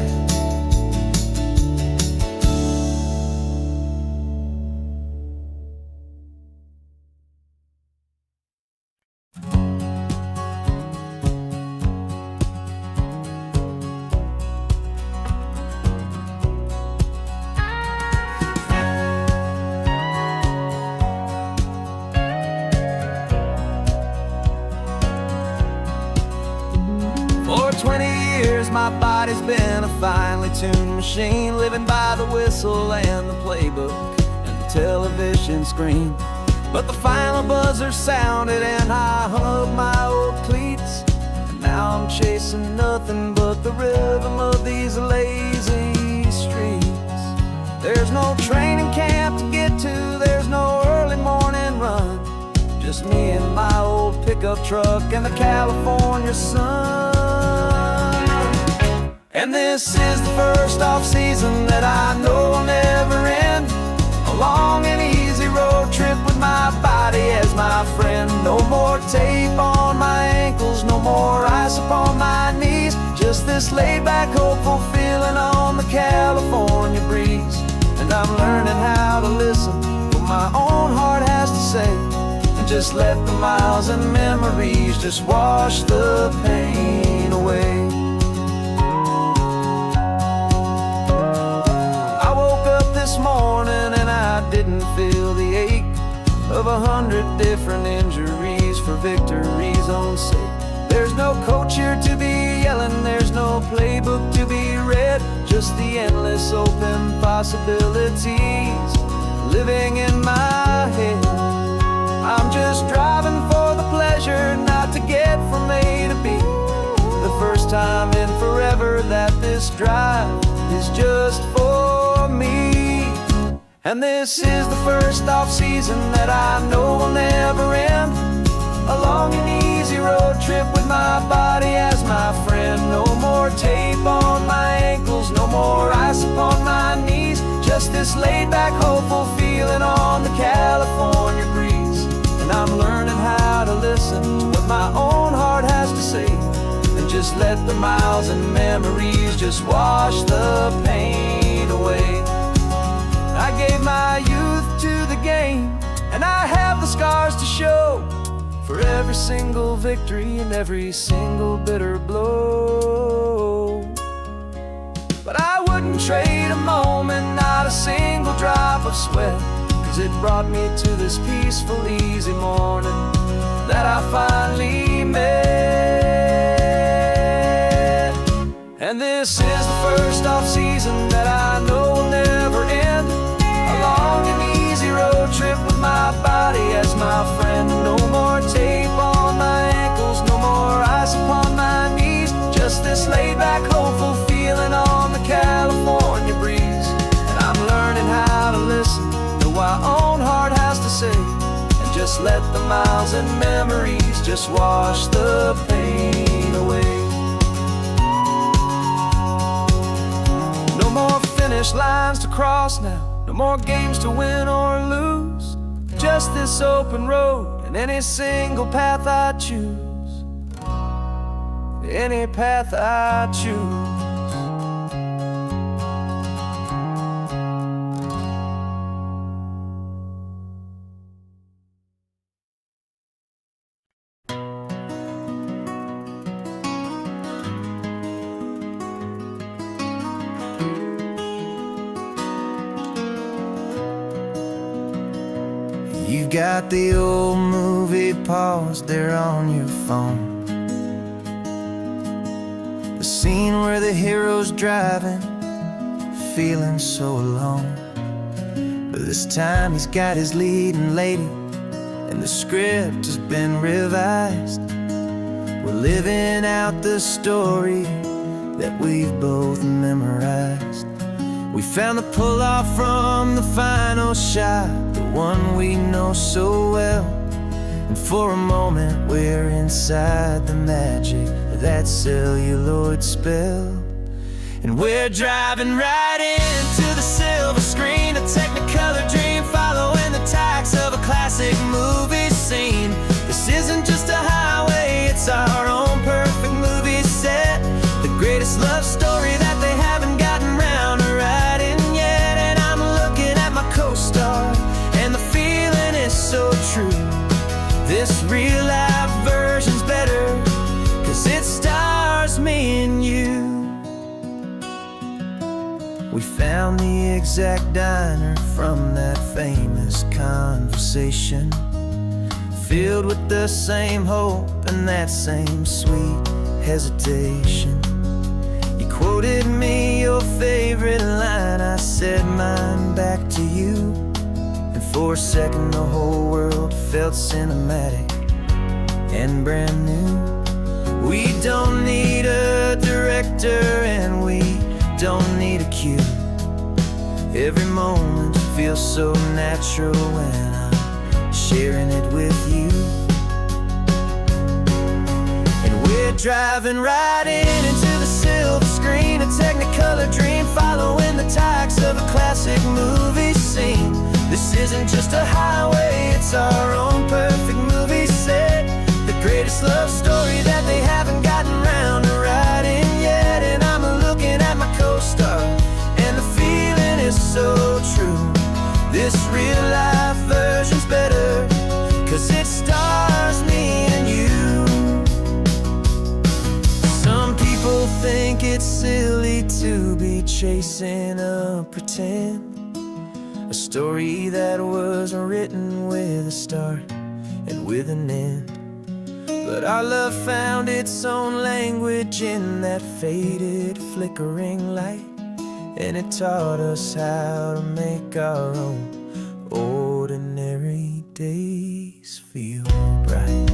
S3: For 20 years my body's been a finely tuned machine, living by the whistle and the playbook and the television screen. But the final buzzer sounded and I hung up my old cleats, and now I'm chasing nothing but the rhythm of these lazy streets. There's no training camp to get to, there's no early morning run, just me and my old pickup truck and the California sun. And this is the first off-season that I know will never end. A long and easy road trip with my body as my friend. No more tape on my ankles, no more ice upon my knees. Just this laid-back, hopeful feeling on the California breeze. And I'm learning how to listen what my own heart has to say, and just let the miles and memories just wash the pain away. I woke up this morning and I didn't feel the ache of 100 different injuries for victory's own sake. There's no coach here to be yelling, there's no playbook to be read, just the endless open possibilities living in my head. I'm just driving for the pleasure, not to get from A to B. The first time in forever that this drive is just for me. And this is the first off-season that I know will never end. A long and easy road trip with my body as my friend. No more tape on my ankles, no more ice upon my knees. Just this laid-back, hopeful feeling on the California breeze. And I'm learning how to listen to what my own heart has to say, and just let the miles and memories just wash the pain away. I gave my youth to the game, and I have the scars to show for every single victory and every single bitter blow. But I wouldn't trade a moment, not a single drop of sweat, 'cause it brought me to this peaceful, easy morning that I finally met. And this is the first off-season that I know will never end. A long and easy road trip with my body as my friend. No more tape on my ankles, no more ice upon my knees. Just this laid-back, hopeful feeling on the California breeze. And I'm learning how to listen to what my own heart has to say, and just let the miles and memories just wash the pain away. No more finish lines to cross now, no more games to win or lose. Just this open road and any single path I choose. Any path I choose.
S1: you've got the old movie paused there on your phone. The scene where the hero's driving, feeling so alone. But this time he's got his leading lady, and the script has been revised. We're living out the story that we've both memorized. We found the pull-off from the final shot, the one we know so well. And for a moment we're inside the magic of that celluloid spell. And we're driving right into the silver screen, a Technicolor dream, following the tacks of a classic movie scene. This isn't just a highway, it's our own perfect movie set, the greatest love story that they haven't gotten round to writing yet. And I'm looking at my co-star, and the feeling is so true. This real life version's better, 'cause it stars me and you. We found the exact diner from that famous conversation, filled with the same hope and that same sweet hesitation. You quoted me your favorite line, I said mine back to you. And for a second the whole world felt cinematic and brand new. We don't need a director and we don't need a cue. Every moment feels so natural when I'm sharing it with you. And we're driving right into the silver screen, a Technicolor dream, following the tacks of a classic movie scene. This isn't just a highway, it's our own perfect movie set, the greatest love story that they haven't gotten round to writing yet. And I'm looking at my co-star, and the feeling is so true. This real life version's better, 'cause it stars me and you. Some people think it's silly to be chasing a pretend, a story that was written with a start and with an end. But our love found its own language in that faded, flickering light, and it taught us how to make our own ordinary days feel bright.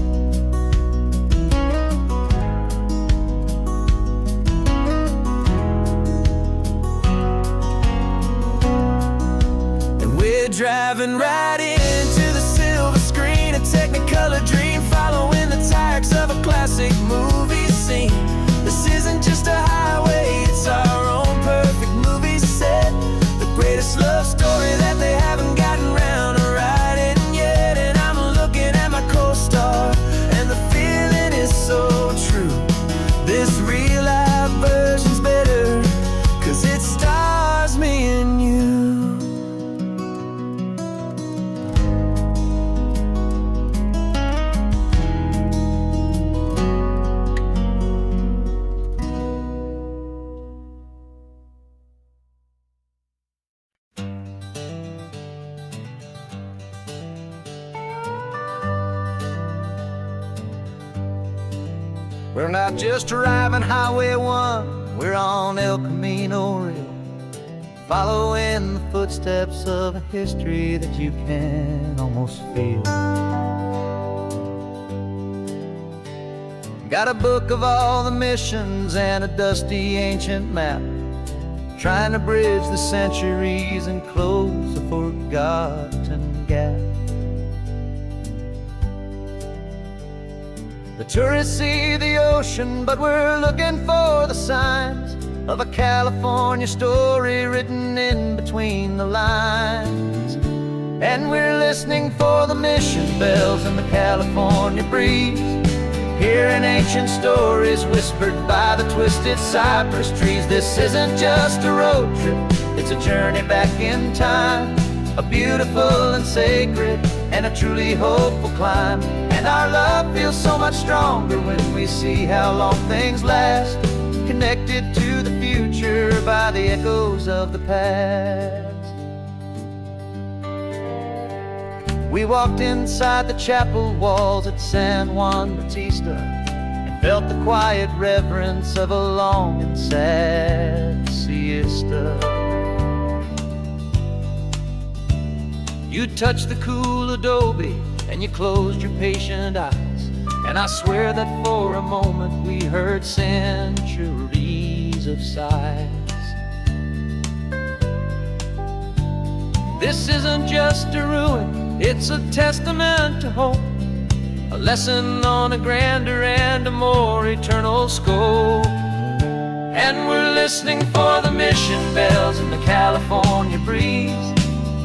S1: And we're driving right into the silver screen, a Technicolor dream, following the tacks of a classic movie scene. This isn't just a highway, it's our own perfect movie set, the greatest love story that they haven't gotten round to writing yet. And I'm looking at my co-star, and the feeling is so true. This real life version's better, 'cause it stars me and you.
S3: We're not just driving Highway 1, we're on El Camino Real, following the footsteps of a history that you can almost feel. Got a book of all the missions and a dusty ancient map, trying to bridge the centuries and close a forgotten gap. The tourists see the ocean, but we're looking for the signs of a California story written in between the lines. And we're listening for the mission bells in the California breeze, hearing ancient stories whispered by the twisted cypress trees. This isn't just a road trip, it's a journey back in time, a beautiful and sacred and a truly hopeful climb. And our love feels so much stronger when we see how long things last, connected to the future by the echoes of the past.
S1: We walked inside the chapel walls at San Juan Bautista and felt the quiet reverence of a long and sad siesta. You touched the cool adobe and you closed your patient eyes, and I swear that for a moment we heard centuries of sighs. This isn't just a ruin, it's a testament to hope, a lesson on a grander and a more eternal scope. And we're listening for the mission bells in the California breeze,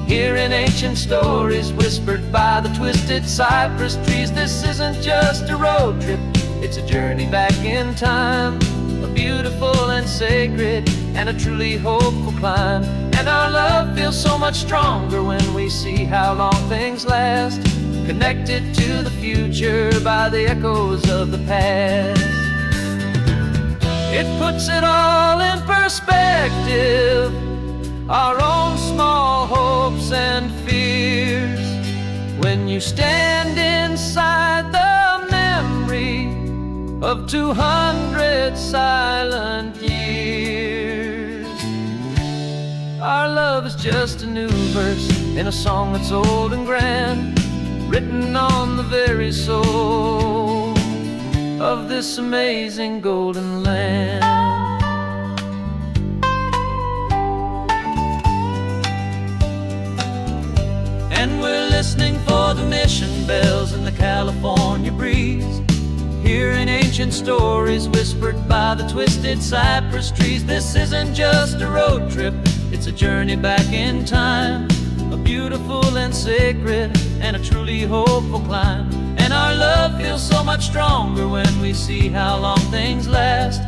S1: hearing ancient stories whispered by the twisted cypress trees. This isn't just a road trip, it's a journey back in time, a beautiful and sacred and a truly hopeful climb. And our love feels so much stronger when we see how long things last, connected to the future by the echoes of the past. It puts it all in perspective, our own small hopes and fears, when you stand inside the memory of 200 silent years. Our love is just a new verse in a song that's old and grand, written on the very soul of this amazing golden land. And we're listening for the mission bells in the California breeze, hearing ancient stories whispered by the twisted cypress trees. This isn't just a road trip, it's a journey back in time, a beautiful and sacred and a truly hopeful climb. And our love feels so much stronger when we see how long things last,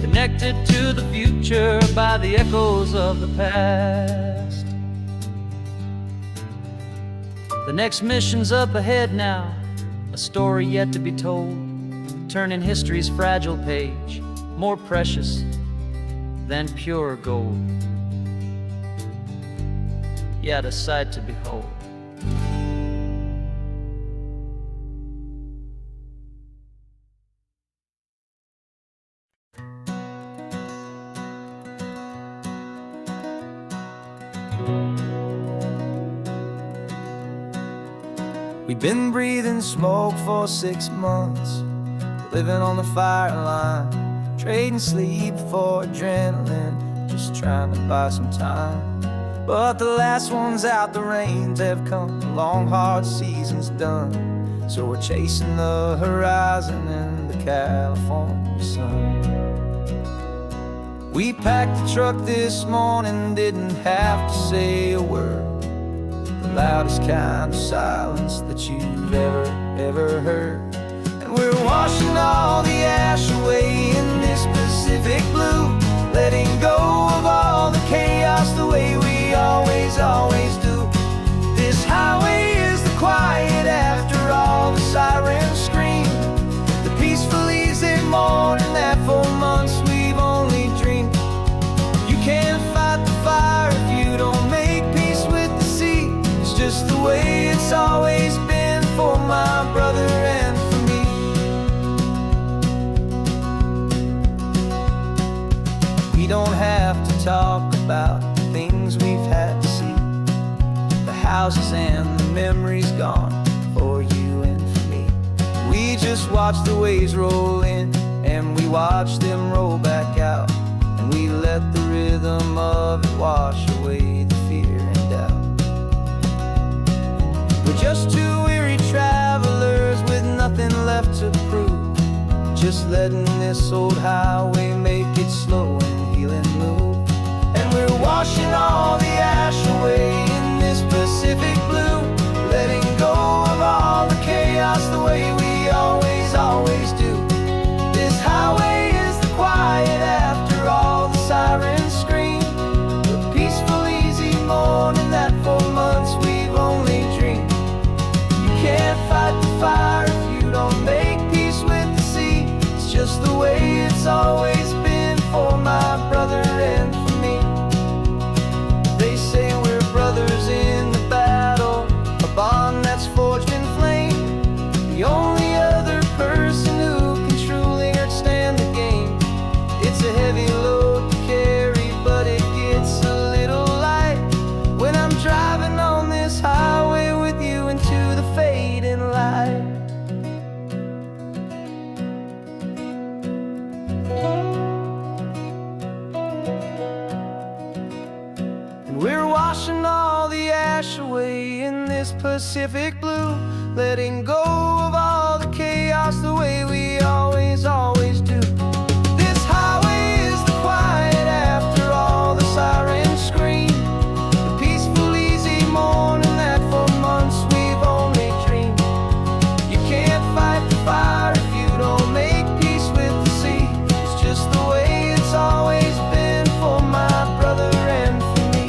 S1: connected to the future by the echoes of the past. The next mission's up ahead now, a story yet to be told, turning history's fragile page more precious than pure gold. Yet a sight to behold.
S3: We've been breathing smoke for 6 months, living on the fire line, trading sleep for adrenaline, just trying to buy some time. But the last one's out, the rains have come, the long hard season's done, so we're chasing the horizon in the California sun. We packed the truck this morning, didn't have to say a word, the loudest kind of silence that you've ever heard. And we're washing all the ash away in this Pacific blue, letting go of all the chaos the way we always do. This highway is the quiet after all the sirens scream, the peaceful easy morning that for months we've only dreamed. You can't fight the fire if you don't make peace with the sea. It's just the way it's always been for my brother and for me. We don't have to talk about the things we've had to see, the houses and the memories gone for you and for me. We just watch the waves roll in and we watch them roll back out, and we let the rhythm of it wash away the fear and doubt. We're just two weary travelers with nothing left to prove, just letting this old highway make its slow and healing move. And we're washing all the ash away in this Pacific blue, letting go of all the chaos the way we always do. This highway is the quiet after all the sirens scream, the peaceful easy morning that for months we've only dreamed. You can't fight the fire if you don't make peace with the sea. It's just the way it's always been for my brother and for me. They say we're brothers in the battle,
S1: Pacific blue, letting go of all the chaos the way we always do. This highway is the quiet after all the sirens scream, the peaceful, easy morning that for months we've only dreamed. You can't fight the fire if you don't make peace with the sea. It's just the way it's always been for my brother and for me.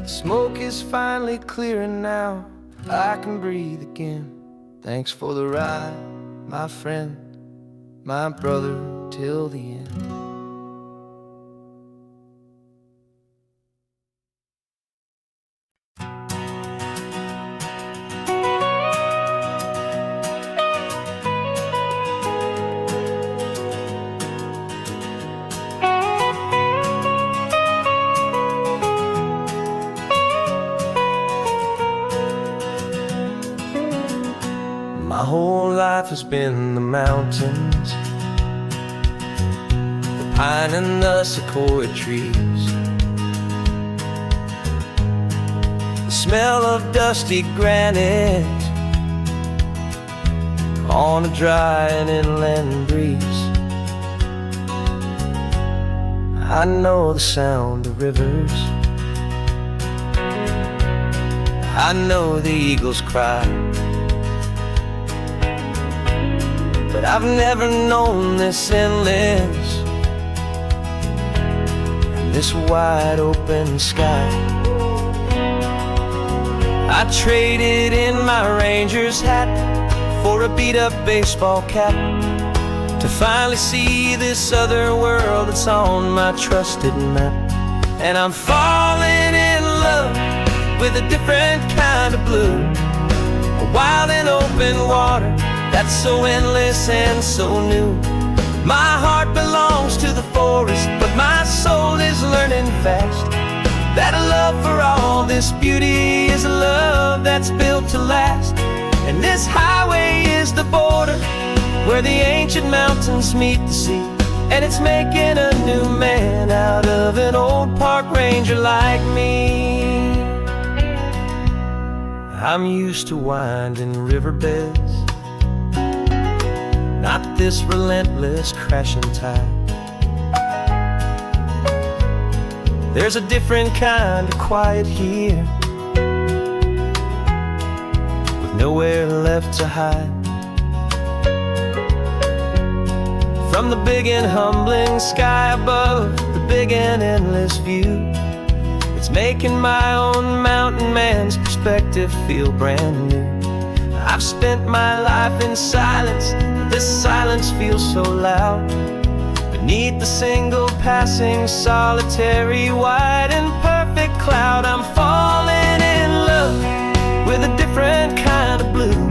S1: The smoke is finally clearing now, I can breathe again. Thanks for the ride, my friend, my brother, till the end. My whole life has been the mountains, the pine and the sequoia trees, the smell of dusty granite on a dry and inland breeze. I know the sound of rivers, I know the eagles cry, but I've never known this endless and this wide open sky. I traded in my Ranger's hat for a beat-up baseball cap to finally see this other world that's on my trusted map. And I'm falling in love with a different kind of blue, a wild and open water that's so endless and so new. My heart belongs to the forest, but my soul is learning fast that a love for all this beauty is a love that's built to last. And this highway is the border where the ancient mountains meet the sea, and it's making a new man out of an old park ranger like me. I'm used to winding riverbeds, not this relentless crashing tide. There's a different kind of quiet here, with nowhere left to hide. From the big and humbling sky above, the big and endless view, it's making my own mountain man's perspective feel brand new. I've spent my life in silence, this silence feels so loud. Beneath the single passing solitary white and perfect cloud, I'm falling in love with a different kind of blue,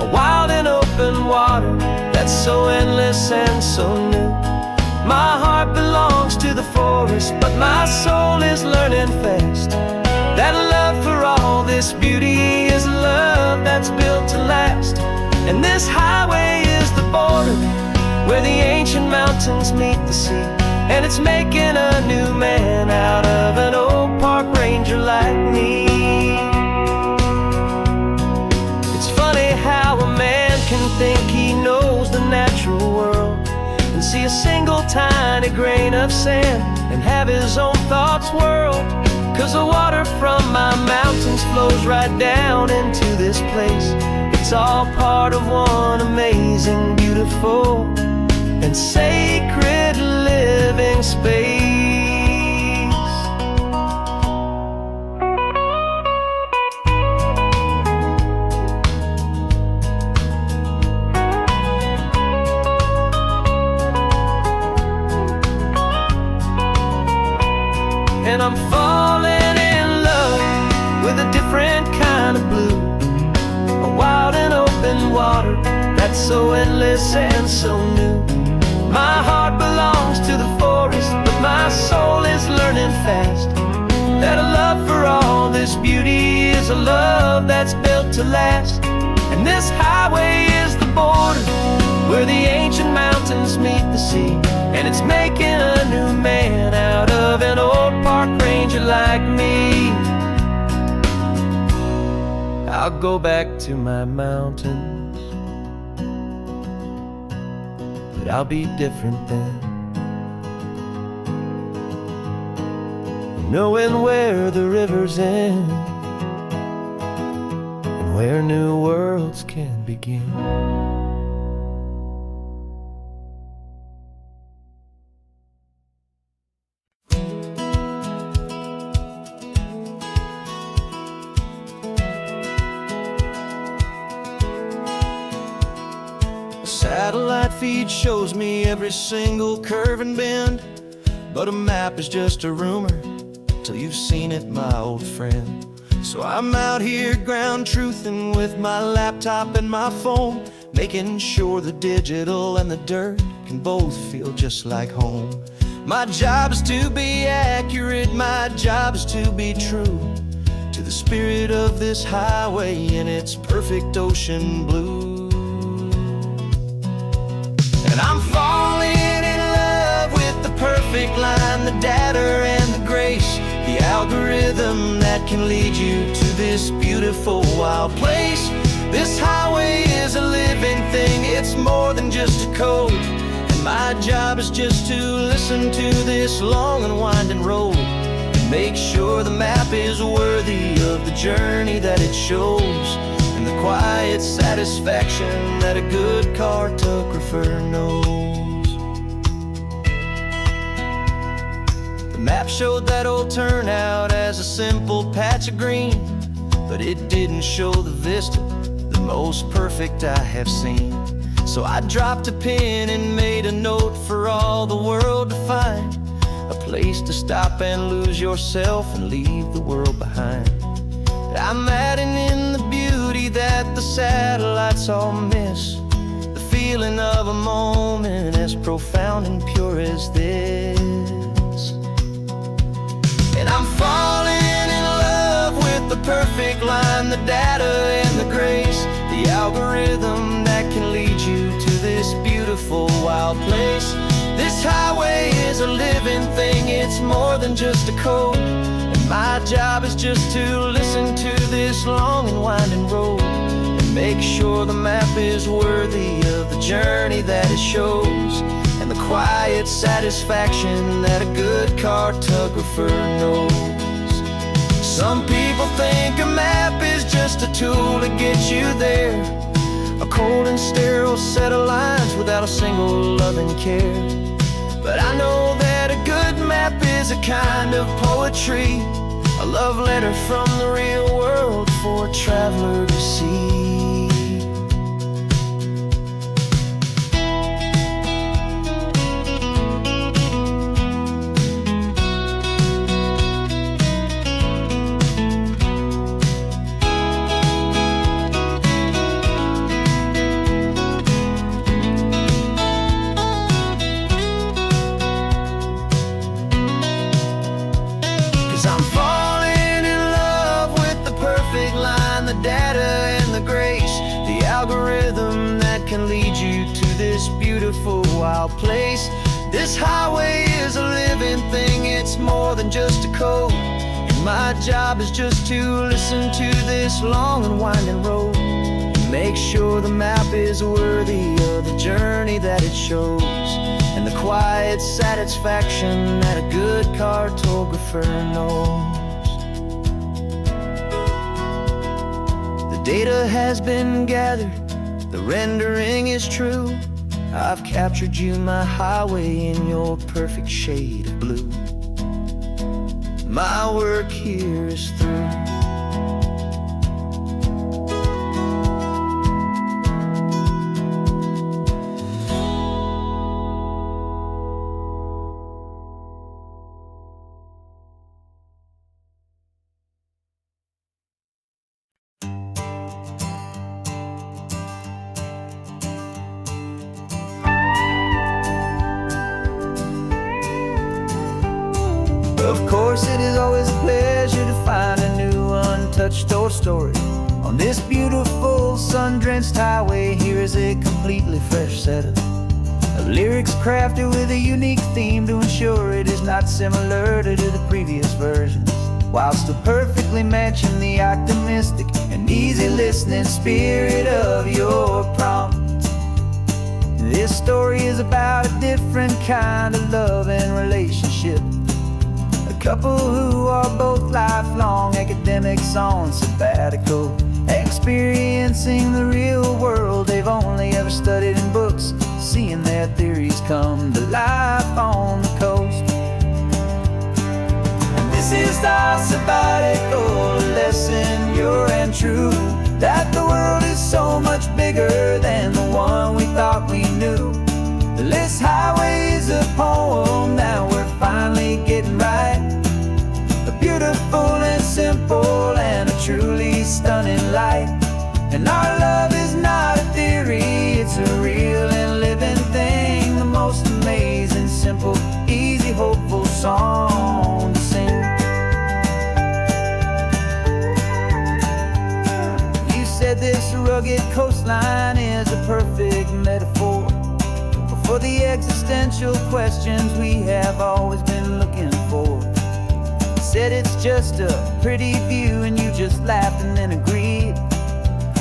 S1: a wild and open water that's so endless and so new. My heart belongs to the forest, but my soul is learning fast that a love for all this beauty is a love that's built to last. And this highway is the border where the ancient mountains meet the sea, and it's making a new man out of an old park ranger like me. It's funny how a man can think he knows the natural world and see a single tiny grain of sand and have his own thoughts whirled. 'Cause the water from my mountains flows right down into this place. It's all part of one amazing, beautiful, and sacred living space. And I'm falling in love with a different kind of blue, a wild and open water that's so endless and so new. My heart belongs to the forest, but my soul is learning fast that a love for all this beauty is a love that's built to last. And this highway is the border where the ancient mountains meet the sea, and it's making a new man out of an old park ranger stranger like me. I'll go back to my mountains, but I'll be different then, knowing where the rivers end and where new worlds can begin.
S2: Satellite feed shows me every single curve and bend, but a map is just a rumor till you've seen it, my old friend. So I'm out here ground truthing with my laptop and my phone, making sure the digital and the dirt can both feel just like home. My job is to be accurate, my job is to be true to the spirit of this highway in its perfect ocean blue. And I'm falling in love with the perfect line, the data and the grace, the algorithm that can lead you to this beautiful wild place. This highway is a living thing, it's more than just a code. And my job is just to listen to this long and winding road and make sure the map is worthy of the journey that it shows, and the quiet satisfaction that a good cartographer knows. The map showed that old turnout as a simple patch of green, but it didn't show the vista, the most perfect I have seen. So I dropped a pin and made a note for all the world to find, a place to stop and lose yourself and leave the world behind. I'm adding in the beauty that the satellites all miss, the feeling of a moment as profound and pure as this. And I'm falling in love with the perfect line, the data and the grace, the algorithm that can lead you to this beautiful wild place. This highway is a living thing, it's more than just a code. My job is just to listen to this long and winding road and make sure the map is worthy of the journey that it shows, and the quiet satisfaction that a good cartographer knows. Some people think a map is just a tool to get you there, a cold and sterile set of lines without a single loving care. But I know that a good map is a kind of poetry, a love letter from the real world for a traveler to see. 'Cause I'm falling in love with the perfect line, the data and the grace, the algorithm that can lead you to this beautiful wild place. This highway is a living thing, it's more than just a code. And my job is just to listen to this long and winding road and make sure the map is worthy of the journey that it shows, and the quiet satisfaction that a good cartographer knows. The data has been gathered, the rendering is true. I've captured you, my highway, in your perfect shade of blue. My work here is through. Of course, it is always a pleasure to find a new untouched old story. On this beautiful sun-drenched highway, here is a completely fresh set of
S1: of lyrics crafted with a unique theme to ensure it is not similar to the previous versions, while still perfectly matching the optimistic and easy listening spirit of your prompt. This story is about a different kind of love and relationship. A couple who are both lifelong academics on sabbatical, experiencing the real world they've only ever studied in books, seeing their theories come to life on the coast. And this is our sabbatical lesson, pure and true, that the world is so much bigger than the one we thought we knew. This highway is a poem that we're finally getting right, a beautiful and simple and a truly stunning light. And our love is not a theory, it's a real and living thing, the most amazing, simple, easy, hopeful song to sing. You said this rugged coastline is a perfect metaphor for the existential questions we have always been looking for. Said it's just a pretty view and you just laughed and then agreed.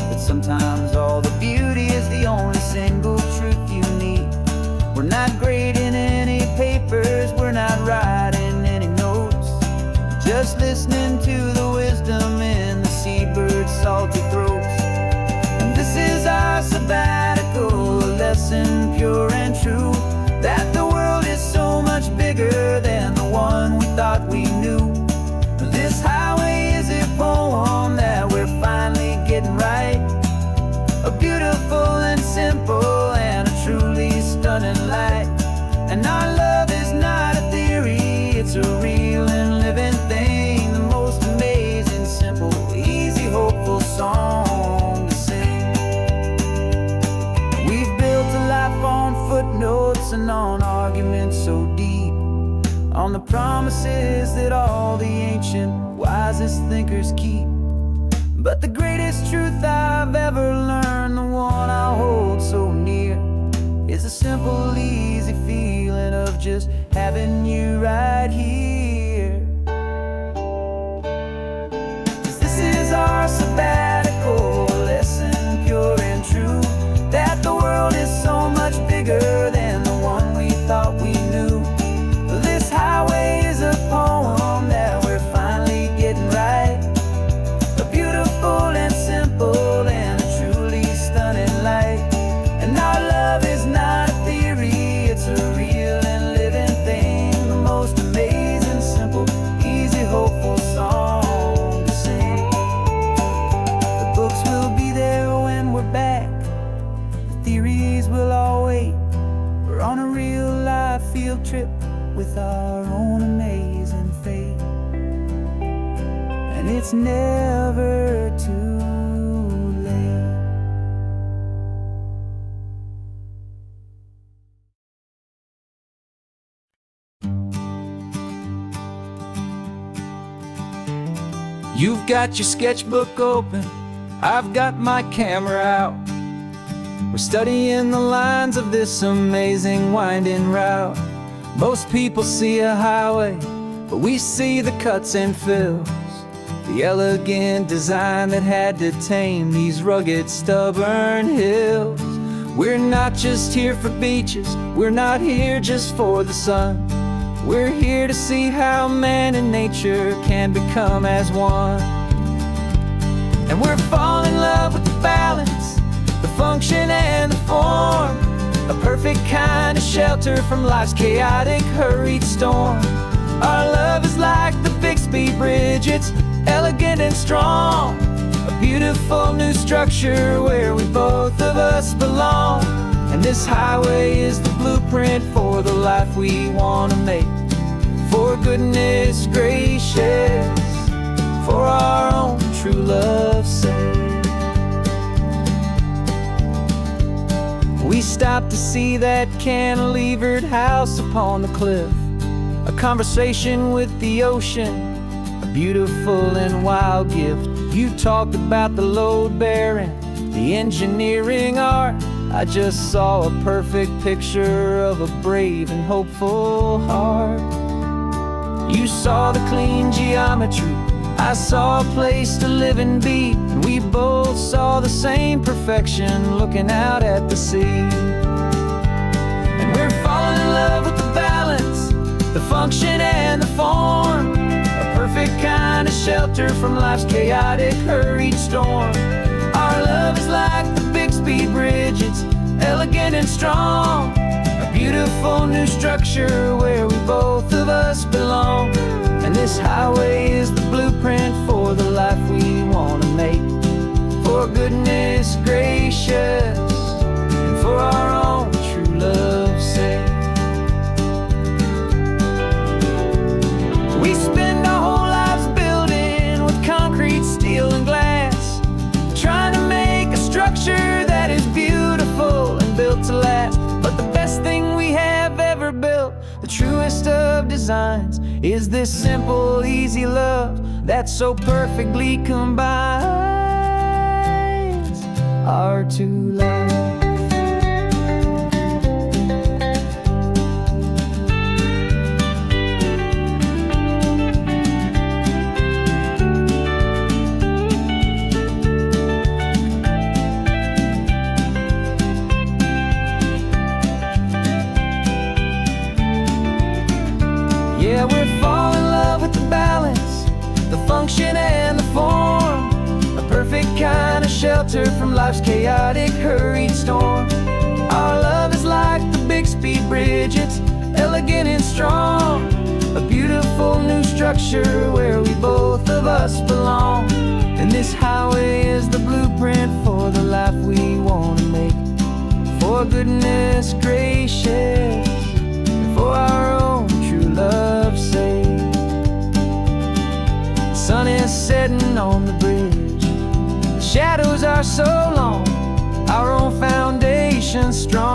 S1: But sometimes all the beauty is the only single truth you need. We're not grading any papers, we're not writing any notes, just listening to the wisdom in the seabird's salty throats. And this is our sabbatical lesson, pure and true, that the world is so much bigger than the one we thought we knew. This highway is a poem that we're finally getting right, a beautiful and simple and a truly stunning light. And our love is not a theory, it's a real and living thing, the most amazing, simple, easy, hopeful song to sing. We've built a life on footnotes and on arguments so deep, on the promises that all the ancient, wisest thinkers keep. But the greatest truth I've ever learned, the one I hold so near, is a simple, easy feeling of just having you right here. 'Cause this is our sabbatical lesson, pure and true, that the world is so much bigger than the one we thought we knew. This highway is a poem that we're finally getting right, a beautiful and simple and a truly stunning light. And our love is not a theory, it's a real and living thing, the most amazing, simple, easy, hopeful song to sing. The books will be there when we're back, the theories will all wait. We're on a real life field trip with our own amazing fate, and it's never too late. You've got your sketchbook open, I've got my camera out. We're studying the lines of this amazing winding route. Most people see a highway, but we see the cuts and fills, the elegant design that had to tame these rugged, stubborn hills. We're not just here for beaches, we're not here just for the sun. We're here to see how man and nature can become as one. And we're falling in love with the balance, the function and the form, a perfect kind of shelter from life's chaotic, hurried storm. Our love is like the Bixby Bridge, it's elegant and strong, a beautiful new structure where we both of us belong. And this highway is the blueprint for the life we want to make, for goodness gracious, for our own true love's sake. We stopped to see that cantilevered house upon the cliff, a conversation with the ocean, a beautiful and wild gift. You talked about the load bearing, the engineering art. I just saw a perfect picture of a brave and hopeful heart. You saw the clean geometry, I saw a place to live and be, and we both saw the same perfection looking out at the sea. And we're falling in love with the balance, the function and the form, a perfect kind of shelter from life's chaotic, hurried storm. Our love is like the Bixby Bridge, it's elegant and strong, a beautiful new structure where we both of us belong. And this highway is the blueprint for the life we want to make, for goodness gracious and for our own true love's sake. We spend our whole lives building with concrete, steel and glass, trying to make a structure that is beautiful and built to last. But the best thing we have ever built, the truest of designs, is this simple, easy love that so perfectly combines our two lives. Yeah, we're falling in love with the balance, the function and the form, a perfect kind of shelter from life's chaotic, hurried storm. Our love is like the Bixby Bridge, it's elegant and strong, a beautiful new structure where we both of us belong. And this highway is the blueprint for the life we want to make, for goodness gracious and for our own true love's sake. The sun is setting on the bridge, the shadows are so long, our own foundation strong,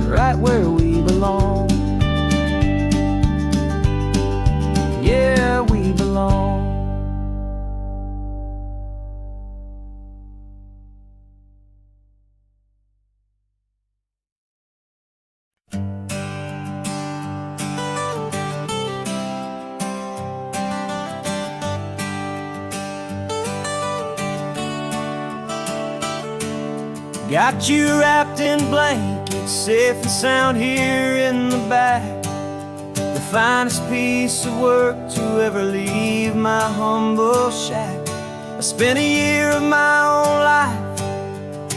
S1: right where we belong. Yeah, we belong. Got you wrapped in blankets, safe and sound here in the back. The finest piece of work to ever leave my humble shack. I spent a year of my own life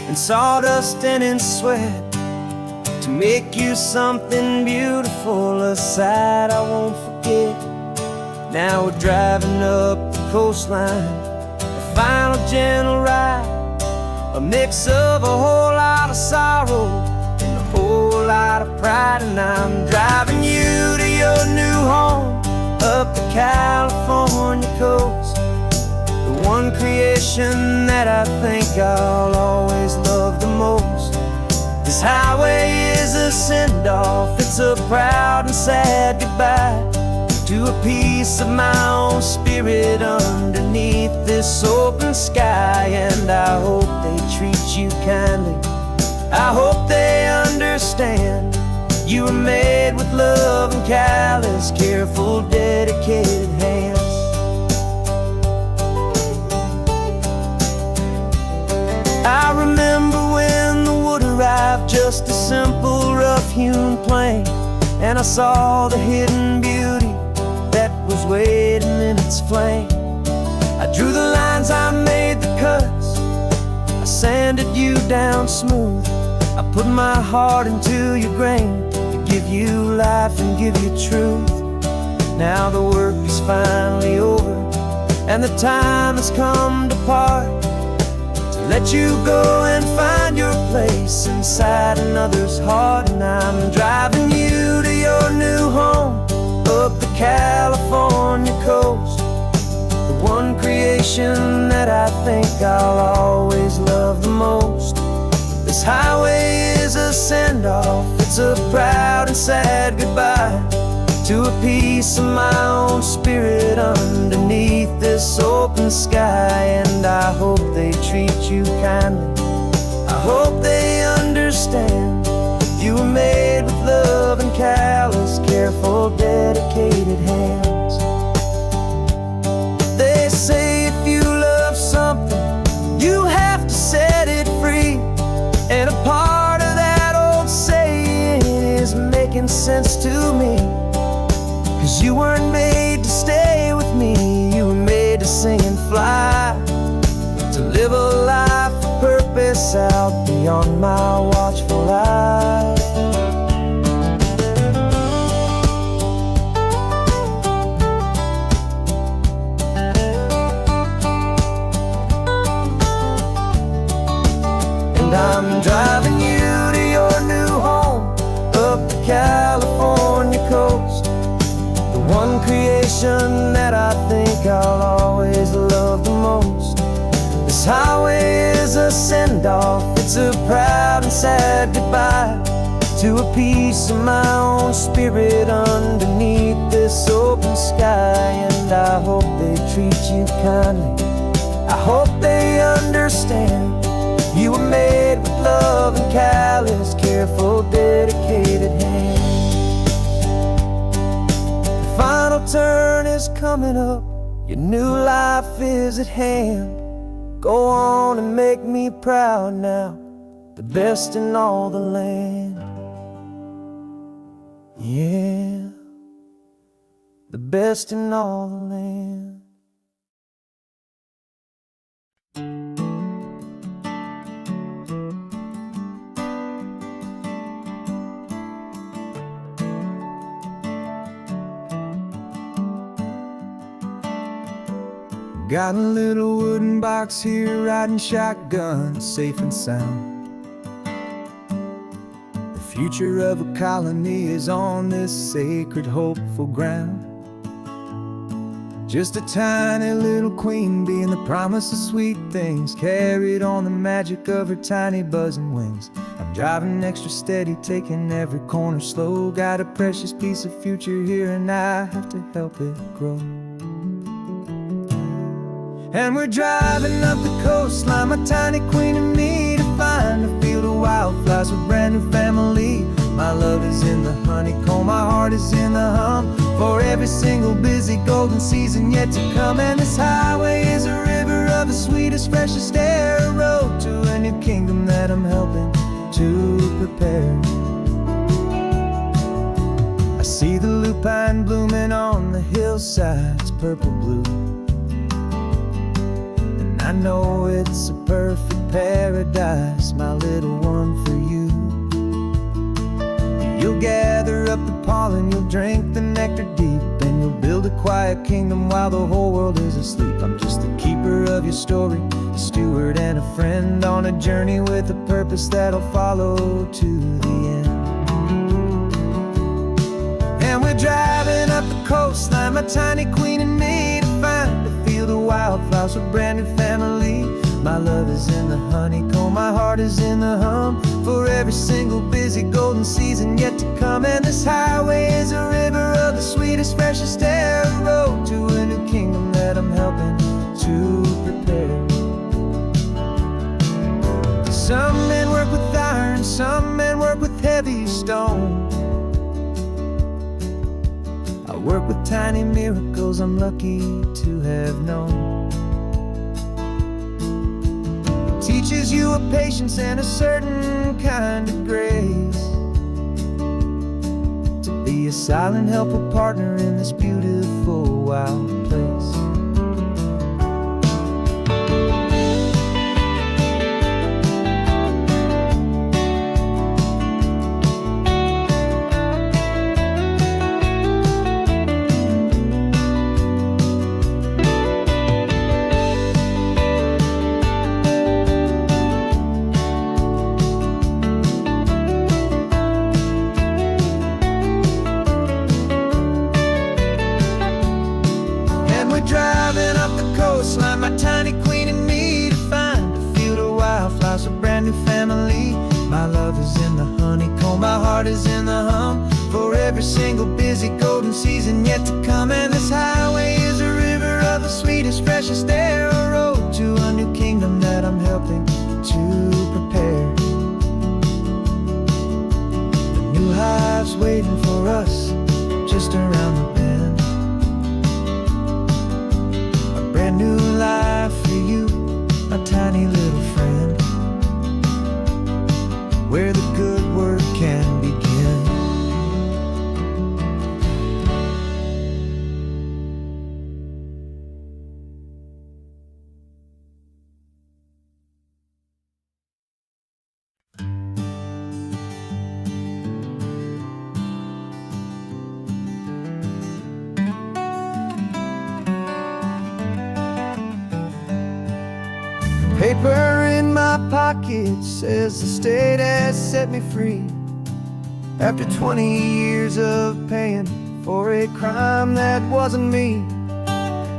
S1: in sawdust and in sweat to make you something beautiful, a sight I won't forget. Now we're driving up the coastline, a final gentle ride, a mix of a whole lot of sorrow and a whole lot of pride. And I'm driving you to your new home up the California coast, the one creation that I think I'll always love the most. This highway is a send-off, it's a proud and sad goodbye to a piece of my own spirit underneath this open sky. And I hope they treat you kindly, I hope they understand you were made with love and callous, careful, dedicated hands. I remember when the wood arrived, just a simple rough-hewn plank, and I saw the hidden beauty that was waiting in its flame. I drew the lines, I made the cuts, I sanded you down smooth. I put my heart into your grain to give you life and give you truth. Now the work is finally over and the time has come to part, to let you go and find your place inside another's heart. And I'm driving you to your new home up the California coast, the one creation that I think I'll always love the most. This highway is a send-off, it's a proud and sad goodbye to a piece of my own spirit underneath this open sky. And I hope they treat you kindly, hope they understand you were made with love and callous, careful, dedicated hands. They say if you love something, you have to set it free. And a part of that old saying is making sense to me. 'Cause you weren't made to stay with me, you were made to sing and fly, to live a life of purpose out beyond my watchful eye. And I'm driving you to your new home, up the California coast, the one creation that I think I'll always love the most. This highway is a send-off, it's a proud and sad goodbye to a piece of my own spirit underneath this open sky. And I hope they treat you kindly, I hope they understand you were made with love and callous, careful, dedicated hands. The final turn is coming up, your new life is at hand. Go on and make me proud now, the best in all the land. Yeah, the best in all the land. Got a little wooden box here, riding shotgun, safe and sound. The future of a colony is on this sacred, hopeful ground. Just a tiny little queen bee and the promise of sweet things, carried on the magic of her tiny buzzing wings. I'm driving extra steady, taking every corner slow. Got a precious piece of future here and I have to help it grow. And we're driving up the coastline, my tiny queen and me, to find a field of wildflowers with brand new family. My love is in the honeycomb, my heart is in the hum, for every single busy golden season yet to come. And this highway is a river of the sweetest, freshest air, a road to a new kingdom that I'm helping to prepare. I see the lupine blooming on the hillsides, purple blue, I know it's a perfect paradise, my little one, for you. You'll gather up the pollen, you'll drink the nectar deep, and you'll build a quiet kingdom while the whole world is asleep. I'm just the keeper of your story, a steward and a friend, on a journey with a purpose that'll follow to the end. And we're driving up the coastline, my tiny queen and me, to find a field of wildflowers with brand new family. My love is in the honeycomb, my heart is in the hum, for every single busy golden season yet to come. And this highway is a river of the sweetest, freshest air, a road to a new kingdom that I'm helping to prepare. Some men work with iron, some men work with heavy stone. I work with tiny miracles I'm lucky to have known. Teaches you a patience and a certain kind of grace, to be a silent, helpful partner in this beautiful, wild place. Driving up the coastline, my tiny queen and me, to find a field of wildflowers, a brand new family. My love is in the honeycomb, my heart is in the hum, for every single busy golden season yet to come. And this highway is a river of the sweetest, freshest air, a road to a new kingdom that I'm helping to prepare. my tiny little friend, where the good work can begin. Paper in my pocket says the state has set me free after 20 years of paying for a crime that wasn't me.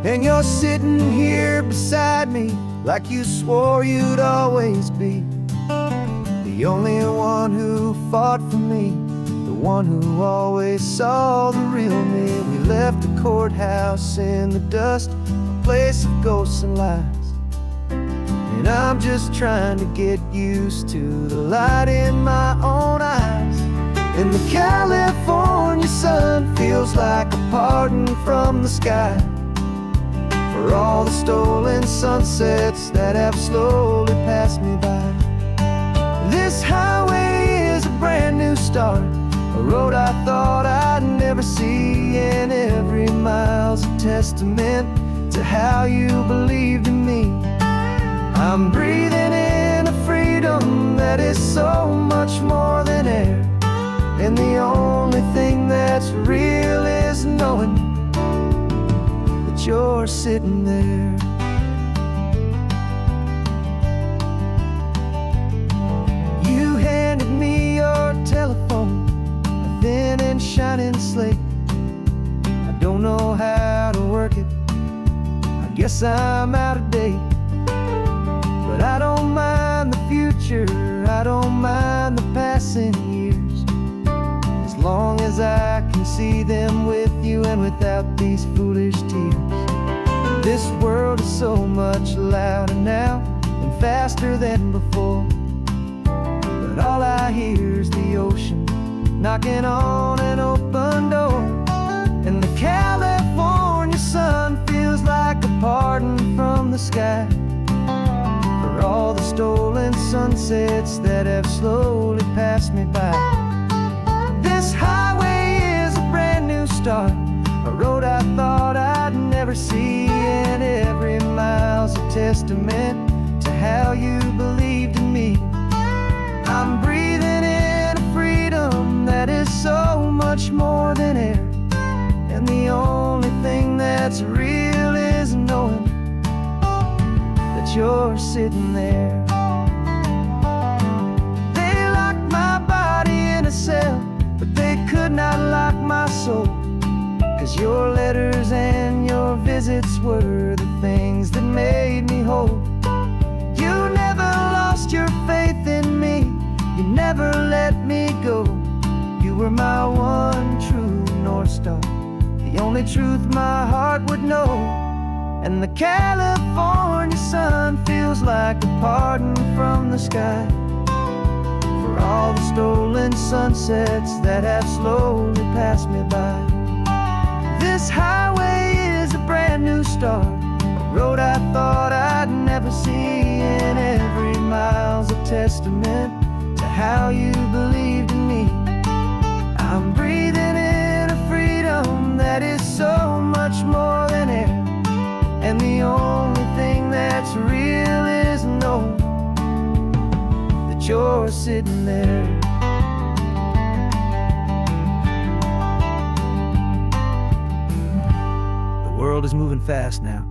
S1: And you're sitting here beside me like you swore you'd always be the only one who fought for me, the one who always saw the real me. We left the courthouse in the dust, a place of ghosts and lies. And I'm just trying to get used to the light in my own eyes. And the California sun feels like a pardon from the sky for all the stolen sunsets that have slowly passed me by. This highway is a brand new start, a road I thought I'd never see, and every mile's a testament to how you believed in me. I'm breathing in a freedom that is so much more than air, and the only thing that's real is knowing that you're sitting there. You handed me your telephone, a thin and shining slate. I don't know how to work it, I guess I'm out of date. But I don't mind the future, I don't mind the passing years, as long as I can see them with you and without these foolish tears. This world is so much louder now and faster than before, but all I hear is the ocean knocking on an open door. And the California sun feels like a pardon from the sky for all the stolen sunsets that have slowly passed me by. This highway is a brand new start, a road I thought I'd never see, and every mile's a testament to how you believed in me. I'm breathing in a freedom that is so much more than air, and the only thing that's real is knowing that you're sitting there. They locked my body in a cell, but they could not lock my soul, 'cause your letters and your visits were the things that made me whole. You never lost your faith in me, you never let me go. You were my one true North Star, the only truth my heart would know. And the California sun feels like a pardon from the sky for all the stolen sunsets that have slowly passed me by. This highway is a brand new start, a road I thought I'd never see, and every mile's a testament to how you believed in me. I'm breathing in a freedom that is so much more than air, and the only thing that's real is knowing that you're sitting there. The world is moving fast now,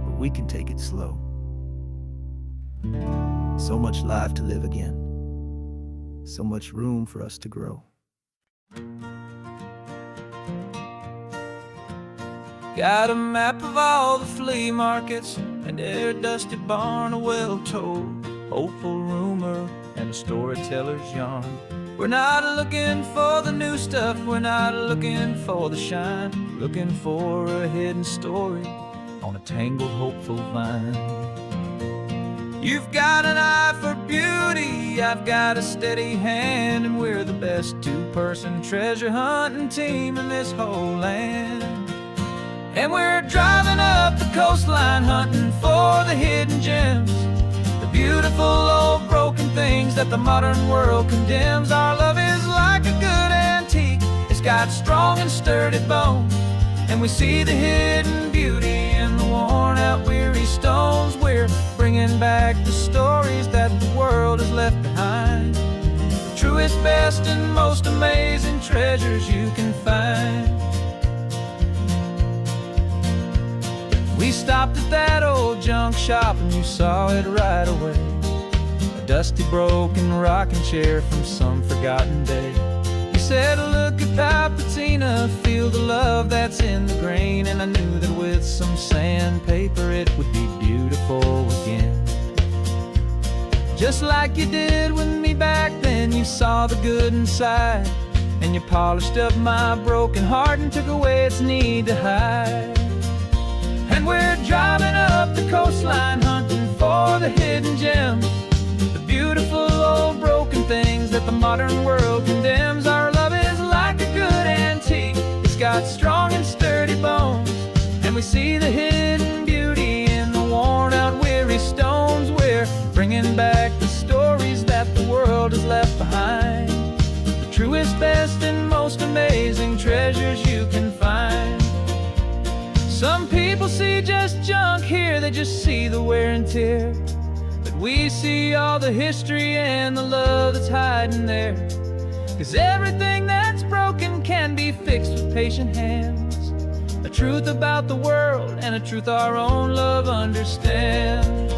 S1: but we can take it slow. So much life to live again, so much room for us to grow.
S3: Got a map of all the flea markets and their dusty barn, a well-told hopeful rumor and a storyteller's yarn. We're not looking for the new stuff, we're not looking for the shine, looking for a hidden story on a tangled hopeful vine. You've got an eye for beauty, I've got a steady hand, and we're the best two-person treasure hunting team in this whole land. And we're driving up the
S1: coastline hunting for the hidden gems, the beautiful old broken things that the modern world condemns. Our love is like a good antique, it's got strong and sturdy bones, and we see the hidden beauty in the worn out weary stones. We're bringing back the stories that the world has left behind, the truest, best, and most amazing treasures you can find. We stopped at that old junk shop and you saw it right away, a dusty, broken rocking chair from some forgotten day. You said, look at that patina, feel the love that's in the grain, and I knew that with some sandpaper it would be beautiful again. Just like you did with me back then, you saw the good inside, and you polished up my broken heart and took away its need to hide. And we're driving up the coastline hunting for the hidden gems, the beautiful old broken things that the modern world condemns. Our love is like a good antique, it's got strong and sturdy bones, and we see the hidden beauty in the worn out weary stones. We're bringing back the stories that the world has left behind, the truest, best, and most amazing treasures you can find. Some people see just junk here, they just see the wear and tear, but we see all the history and the love that's hiding there. 'Cause everything that's broken can be fixed with patient hands, a truth about the world and a truth our own love understands.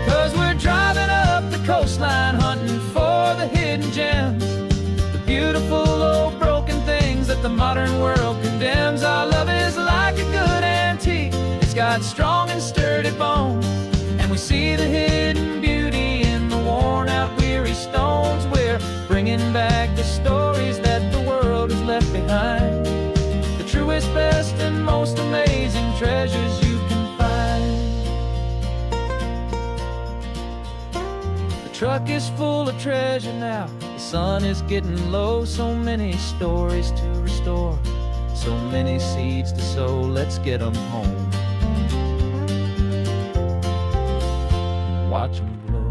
S1: 'Cause we're driving up the coastline hunting for the hidden gems, the beautiful old broken things that the modern world condemns. Our love is like a good antique, it's got strong and sturdy bones, and we see the hidden beauty in the worn out weary stones. We're bringing back the stories that the world has left behind, the truest, best, and most amazing treasures you can find. The truck is full of treasure now, the sun is getting low, so many stories to restore, so many seeds to sow. Let's get them home, watch them blow.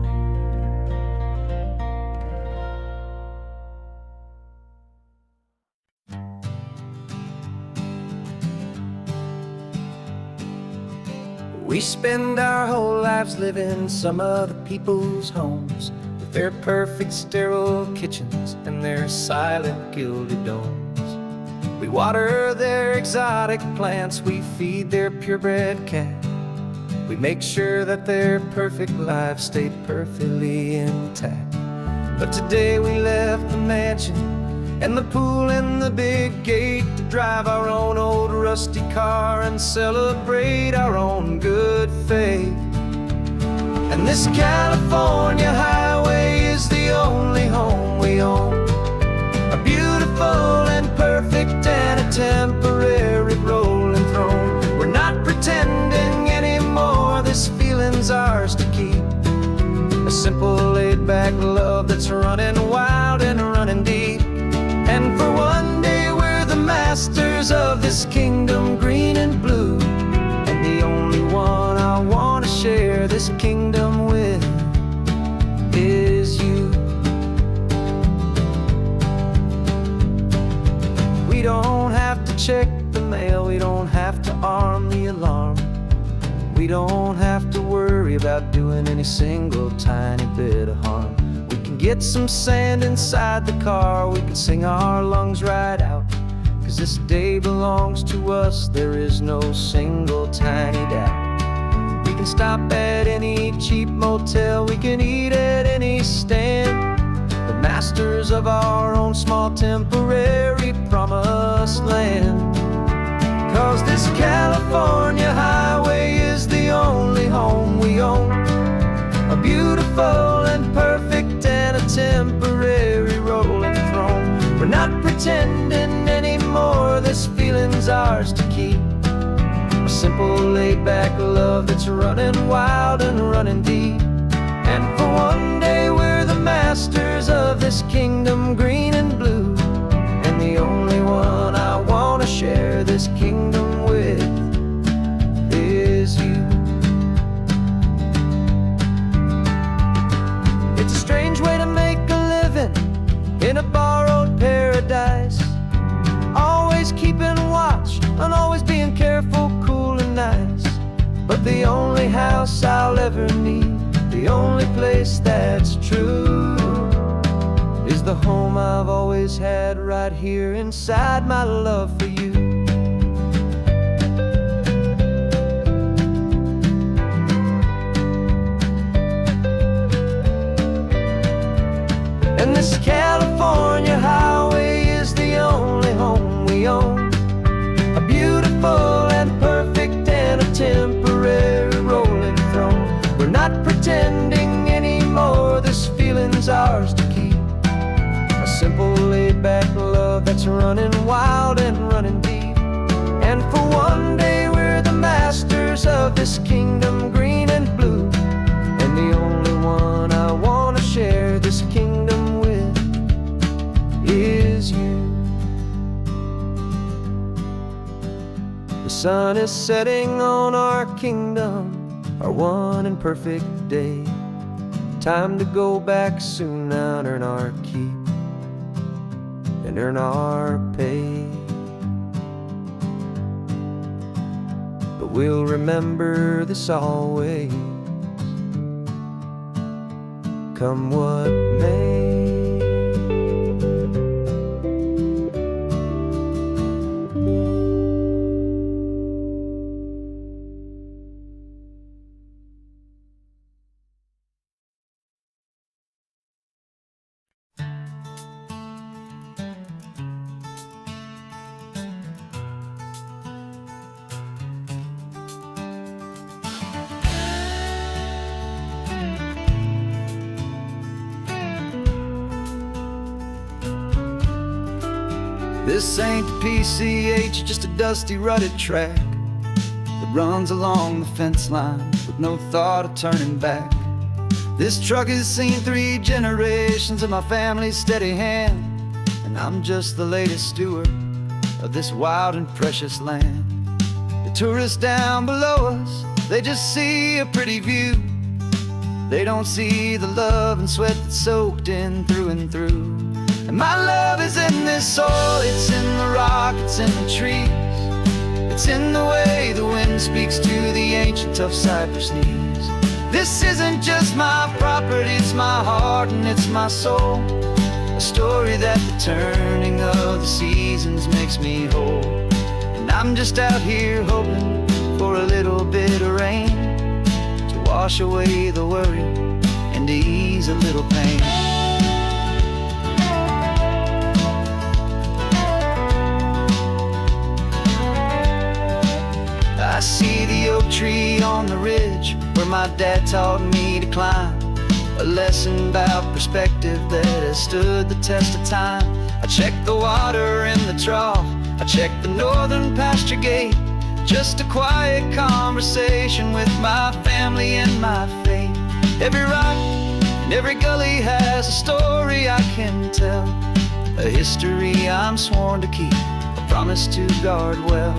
S1: We spend our whole lives living some other people's homes, with their perfect sterile kitchens and their silent gilded domes. We water their exotic plants, we feed their purebred cat, we make sure that their perfect lives stay perfectly intact. But today we left the mansion and the pool and the big gate to drive our own old rusty car and celebrate our own good faith. And this California highway is the only home we own, a beautiful and perfect and a temporary rolling throne. We're not pretending anymore, this feeling's ours to keep, a simple laid-back love that's running wild and running deep. And for one day we're the masters of this kingdom, green and blue, and the only one I want to share this kingdom with is you. We don't have to check the mail, we don't have to arm the alarm, we don't have to worry about doing any single tiny bit of harm. We can get some sand inside the car, we can sing our lungs right out, 'cause this day belongs to us, there is no single tiny doubt. We can stop at any cheap motel, we can eat at any stand, the masters of our own small temporary promised land. 'Cause this California highway is the only home we own, a beautiful and perfect and a temporary rolling throne. We're not pretending anymore, anymore. This feeling's ours to keep. A simple, laid-back love that's running wild and running deep. And for one day we're the masters of this kingdom, green and blue. And the only one I want to share this kingdom with is you. It's a strange way to make a living in a borrowed paradise, always keeping watch and always being careful, cool and nice. But the only house I'll ever need, the only place that's true, is the home I've always had right here inside my love for you. And this California highway is the only home we own, a beautiful and perfect and a temporary rolling throne. We're not pretending anymore, this feeling's ours to keep. A simple, laid-back love that's running wild and running deep. And for one day we're the masters of this kingdom, green and blue. And the only one I want to share this kingdom with is you. The sun is setting on our kingdom, our one and perfect day. Time to go back soon now and earn our keep and earn our pay. But we'll remember this always, come what may.
S2: This ain't the PCH, just a dusty, rutted track that runs along the fence line with no thought of turning back. This truck has seen 3 generations of my family's steady hand, and I'm just the latest steward of this wild and precious land. The tourists down below us, they just see a pretty view. They don't see the love and sweat that's soaked in through and through. And my love is in this soil, it's in the rock, it's in the trees. It's in the way the wind speaks to the ancient tough cypress knees. This isn't just my property, it's my heart and it's my soul. A story that the turning of the seasons makes me whole. And I'm just out here hoping for a little bit of rain to wash away the worry and ease a little pain. I see the oak tree on the ridge where my dad taught me to climb, a lesson about perspective that has stood the test of time. I check the water in the trough, I check the northern pasture gate, just a quiet conversation with my family and my faith. Every rock and every gully has a story I can tell, a history I'm sworn to keep, a promise to guard well.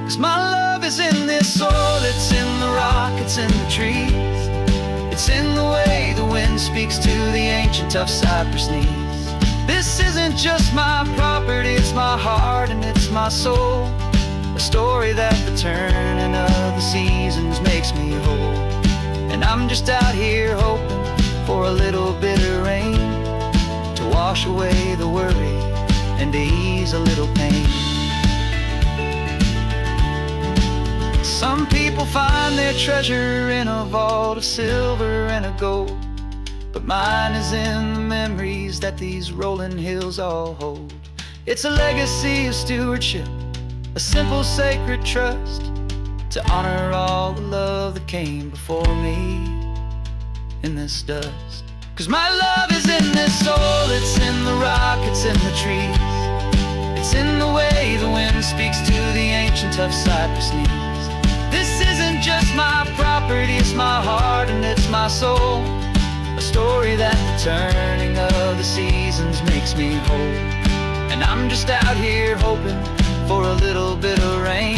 S2: 'Cause my love is in this soil, it's in the rock, it's in the trees. It's in the way the wind speaks to the ancient tough cypress knees. This isn't just my property, it's my heart and it's my soul. A story that the turning of the seasons makes me whole. And I'm just out here hoping for a little bit of rain to wash away the worry and to ease a little pain. Some people find their treasure in a vault of silver and of gold, but mine is in the memories that these rolling hills all hold. It's a legacy of stewardship, a simple sacred trust, to honor all the love that came before me in this dust. 'Cause my love is in this soil, it's in the rock, it's in the trees.
S3: in the way the wind speaks to the ancient tough cypress knees. This isn't just my property, it's my heart and it's my soul. A story that the turning of the seasons makes me whole. And I'm just out here hoping for a little bit of rain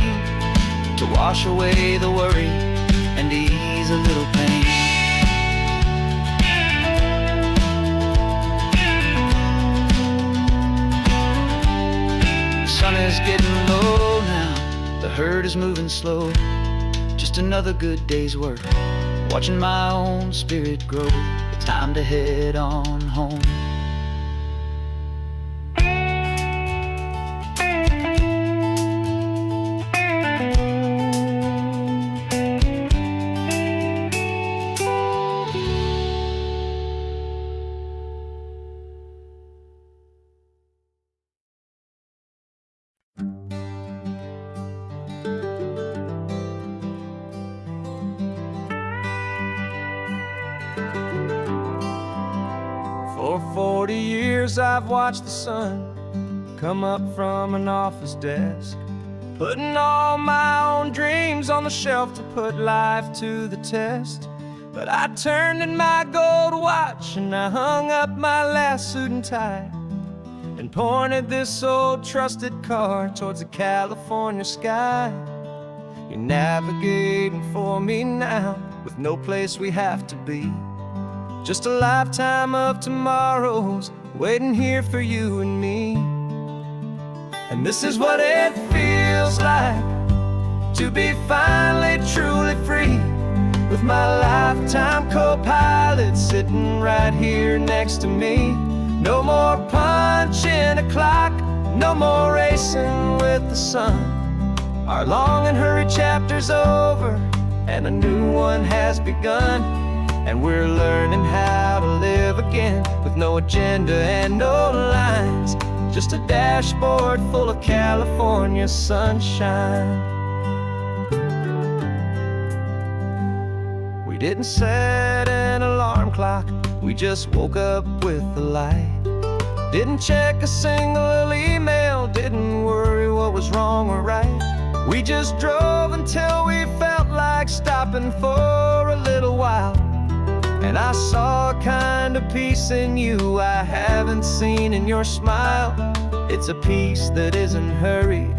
S3: to wash away the worry and ease a little pain. The sun is getting low now, the herd is moving slow. Just another good day's work, watching my own spirit grow. Time to head on home.
S1: For 40 years I've watched the sun come up from an office desk, putting all my own dreams on the shelf to put life to the test. But I turned in my gold watch and I hung up my last suit and tie and pointed this old trusted car towards the California sky. You're navigating for me now with no place we have to be. Just a lifetime of tomorrows waiting here for you and me. And this is what it feels like to be finally truly free, with my lifetime co-pilot sitting right here next to me. No more punching a clock, no more racing with the sun. Our long and hurried chapter's over and a new one has begun. And we're learning how to live again with no agenda and no lines, just a dashboard full of California sunshine. We didn't set an alarm clock, we just woke up with the light. Didn't check a single email, didn't worry what was wrong or right. We just drove until we felt like stopping for a little while. And I saw a kind of peace in you I haven't seen in your smile. It's a peace that isn't hurried,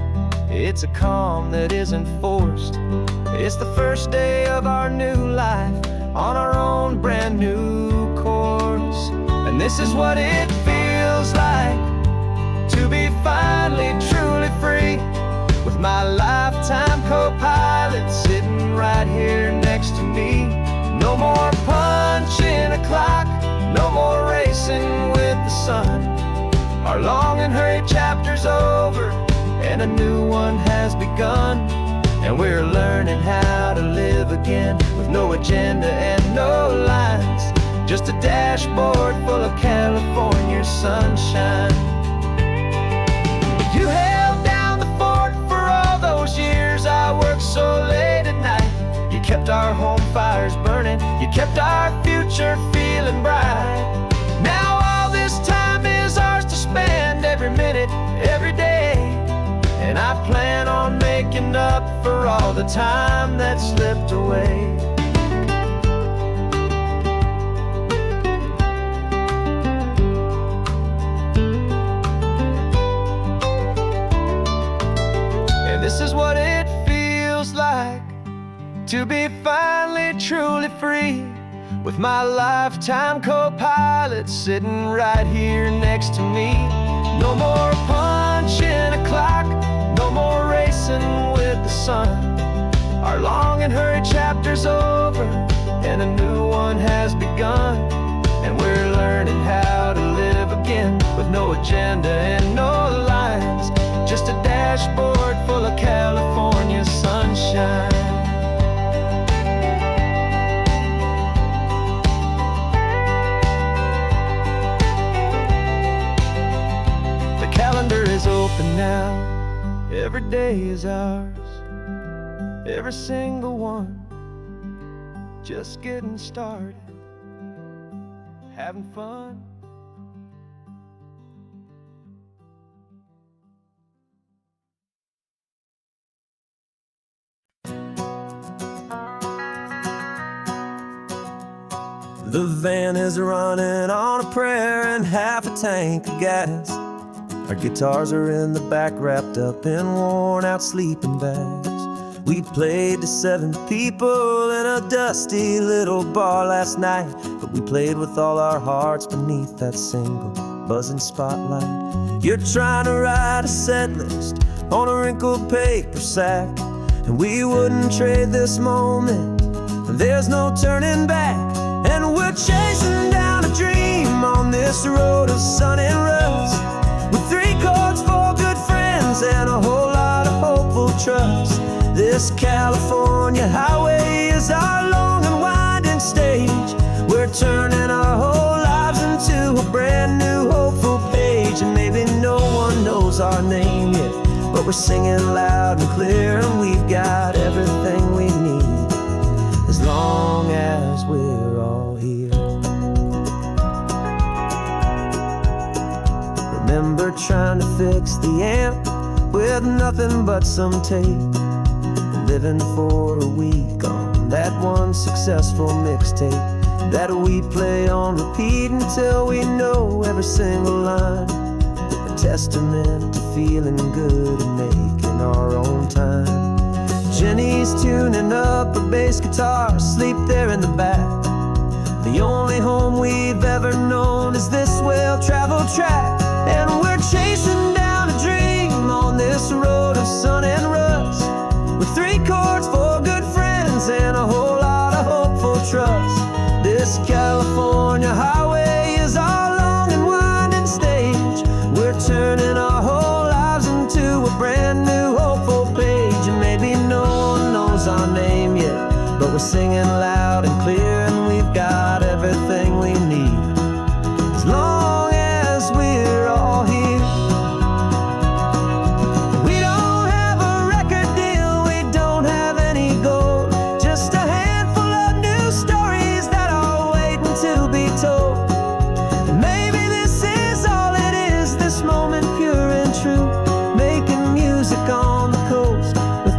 S1: it's a calm that isn't forced. It's the first day of our new life on our own brand new course. And this is what it feels like to be finally truly free, with my lifetime co-pilot sitting right here next to me. No more punching a clock, no more racing with the sun. Our long and hurried chapter's over and a new one has begun. And we're learning how to live again with no agenda and no lines, just a dashboard full of California sunshine. You held down the fort for all those years I worked so late at night. You kept our home fires burning, you kept our future feeling bright. Now all this time is ours to spend, every minute, every day. And I plan on making up for all the time that slipped away. And this is what it feels like to be finally truly free, with my lifetime co-pilot sitting right here next to me. No more punching a clock, no more racing with the sun. Our long and hurried chapter's over and a new one has begun. And we're learning how to live again with no agenda and no lines, just a dashboard full of California sunshine. Calendar is open now, every day is ours, every single one, just getting started, having fun. The van is running on a prayer and half a tank of gas. Our guitars are in the back, wrapped up in worn-out sleeping bags. We played to 7 people in a dusty little bar last night, but we played with all our hearts beneath that single buzzing spotlight. You're trying to write a set list on a wrinkled paper sack, and we wouldn't trade this moment. There's no turning back, and we're chasing down a dream on this road of sun and rust, with 3 chords, 4 good friends, and a whole lot of hopeful trust. This California highway is our long and winding stage. We're turning our whole lives into a brand new hopeful page. And maybe no one knows our name yet, but we're singing loud and clear, and we've got everything we need, as long as we're all here. Remember trying to fix the amp with nothing but some tape, living for a week on that one successful mixtape that we play on repeat until we know every single line. A testament to feeling good and making our own time. Jenny's tuning up her bass guitar, asleep there in the back. The only home we've ever known is this well-traveled track, and we're chasing down a dream on this road of sun and rust, with 3 chords, 4 good friends, and a whole lot of hopeful trust. This California highway is our long and winding stage. We're turning our whole lives into a brand new hopeful page. And maybe no one knows our name yet, but we're singing loud and clear, and we've got everything we need, as long as we're all here.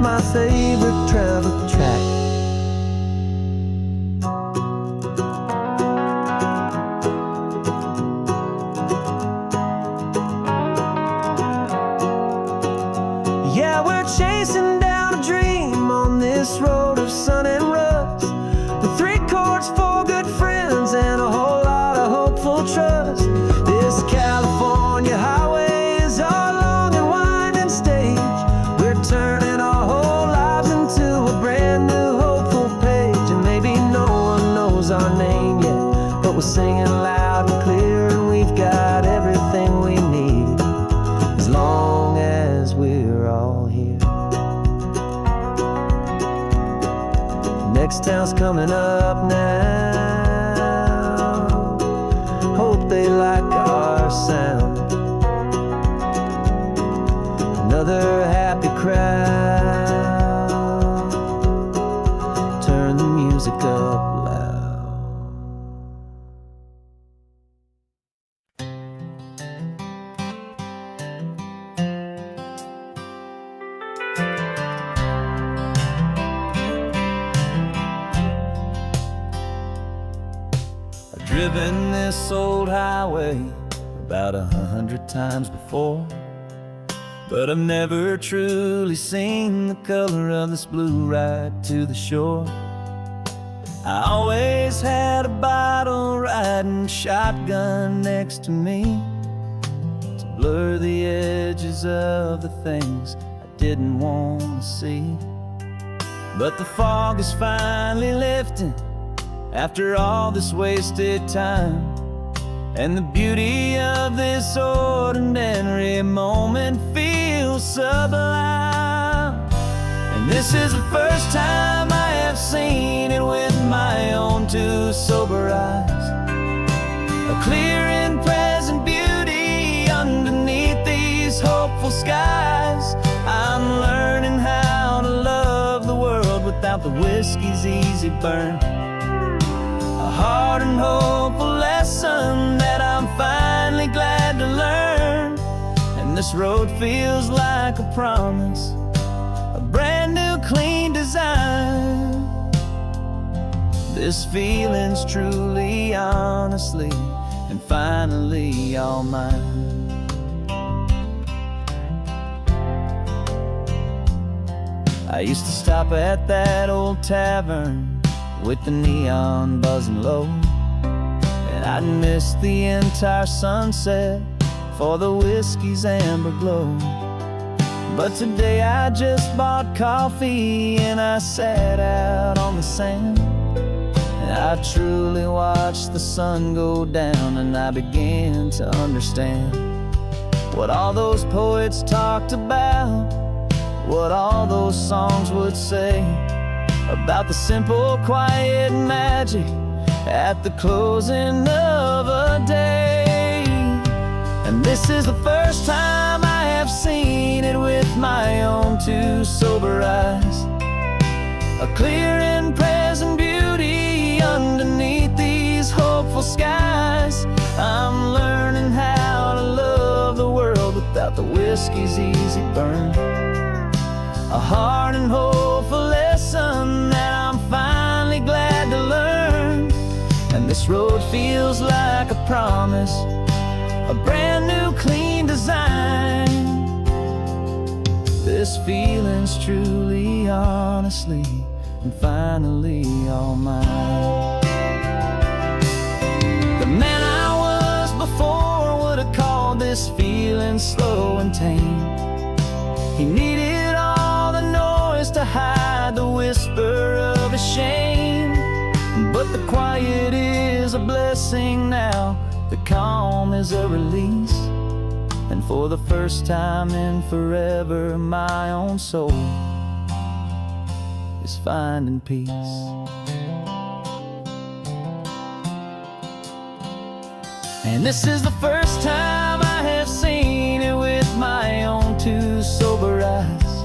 S1: My favorite travel track. Yeah, we're chasing down a dream on this road of sun and rust, with 3 chords, 4 good friends, and a whole lot of hopeful trust. This California highway is our long and winding stage. We're turning our whole lives into a brand new hopeful page. And maybe no one knows our name yet, but we're singing loud and clear, and we've got everything we need, as long as we're all here. Next town's coming up now. Hope they like our sound. Another happy crowd. Turn the music up loud. I've driven this old highway about 100 times before, but I've never truly seen the color of this blue right to the shore. I always had a bottle riding shotgun next to me to blur the edges of the things I didn't want to see. But the fog is finally lifting after all this wasted time, and the beauty of this ordinary moment feels sublime. And this is the first time I have seen it with my own 2 sober eyes, a clear and present beauty underneath these hopeful skies. I'm learning how to love the world without the whiskey's easy burn, a hard and hopeful lesson that I'm finally glad to learn. And this road feels like a promise, a brand new clean design. This feeling's truly, honestly, and finally all mine. I used to stop at that old tavern with the neon buzzing low, and I'd miss the entire sunset for the whiskey's amber glow. But today I just bought coffee and I sat out on the sand, and I truly watched the sun go down, and I began to understand what all those poets talked about, what all those songs would say about the simple, quiet magic at the closing of a day. And this is the first time I have seen it with my own two sober eyes, a clear and present beauty underneath these hopeful skies. I'm learning how to love the world without the whiskey's easy burn, a hard and hopeful lesson that I'm finally glad to learn. And this road feels like a promise, a brand new clean design. This feeling's truly, honestly, and finally all mine. The man I was before would have called this feeling slow and tame. He needed all the noise to hide the whisper of his shame. But the quiet is a blessing now, the calm is a release, and for the first time in forever my own soul is finding peace. And this is the first time I have seen it with my own two sober eyes,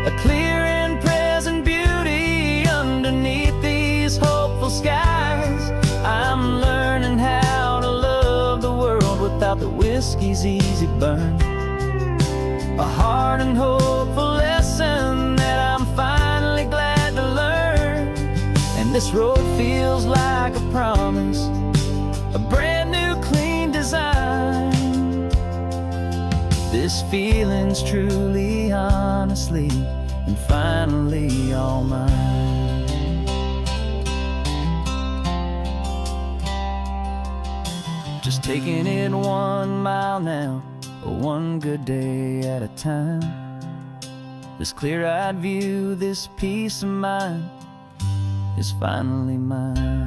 S1: a clear and present beauty underneath these hopeful skies. I'm learning how to love the world without the whiskey's easy burn, a hard and hopeful lesson that I'm finally glad to learn. And this road feels like a promise, a brand new clean design. This feeling's truly, honestly, and finally all mine. Just taking it 1 mile now, one good day at a time. This clear-eyed view, this peace of mind is finally mine.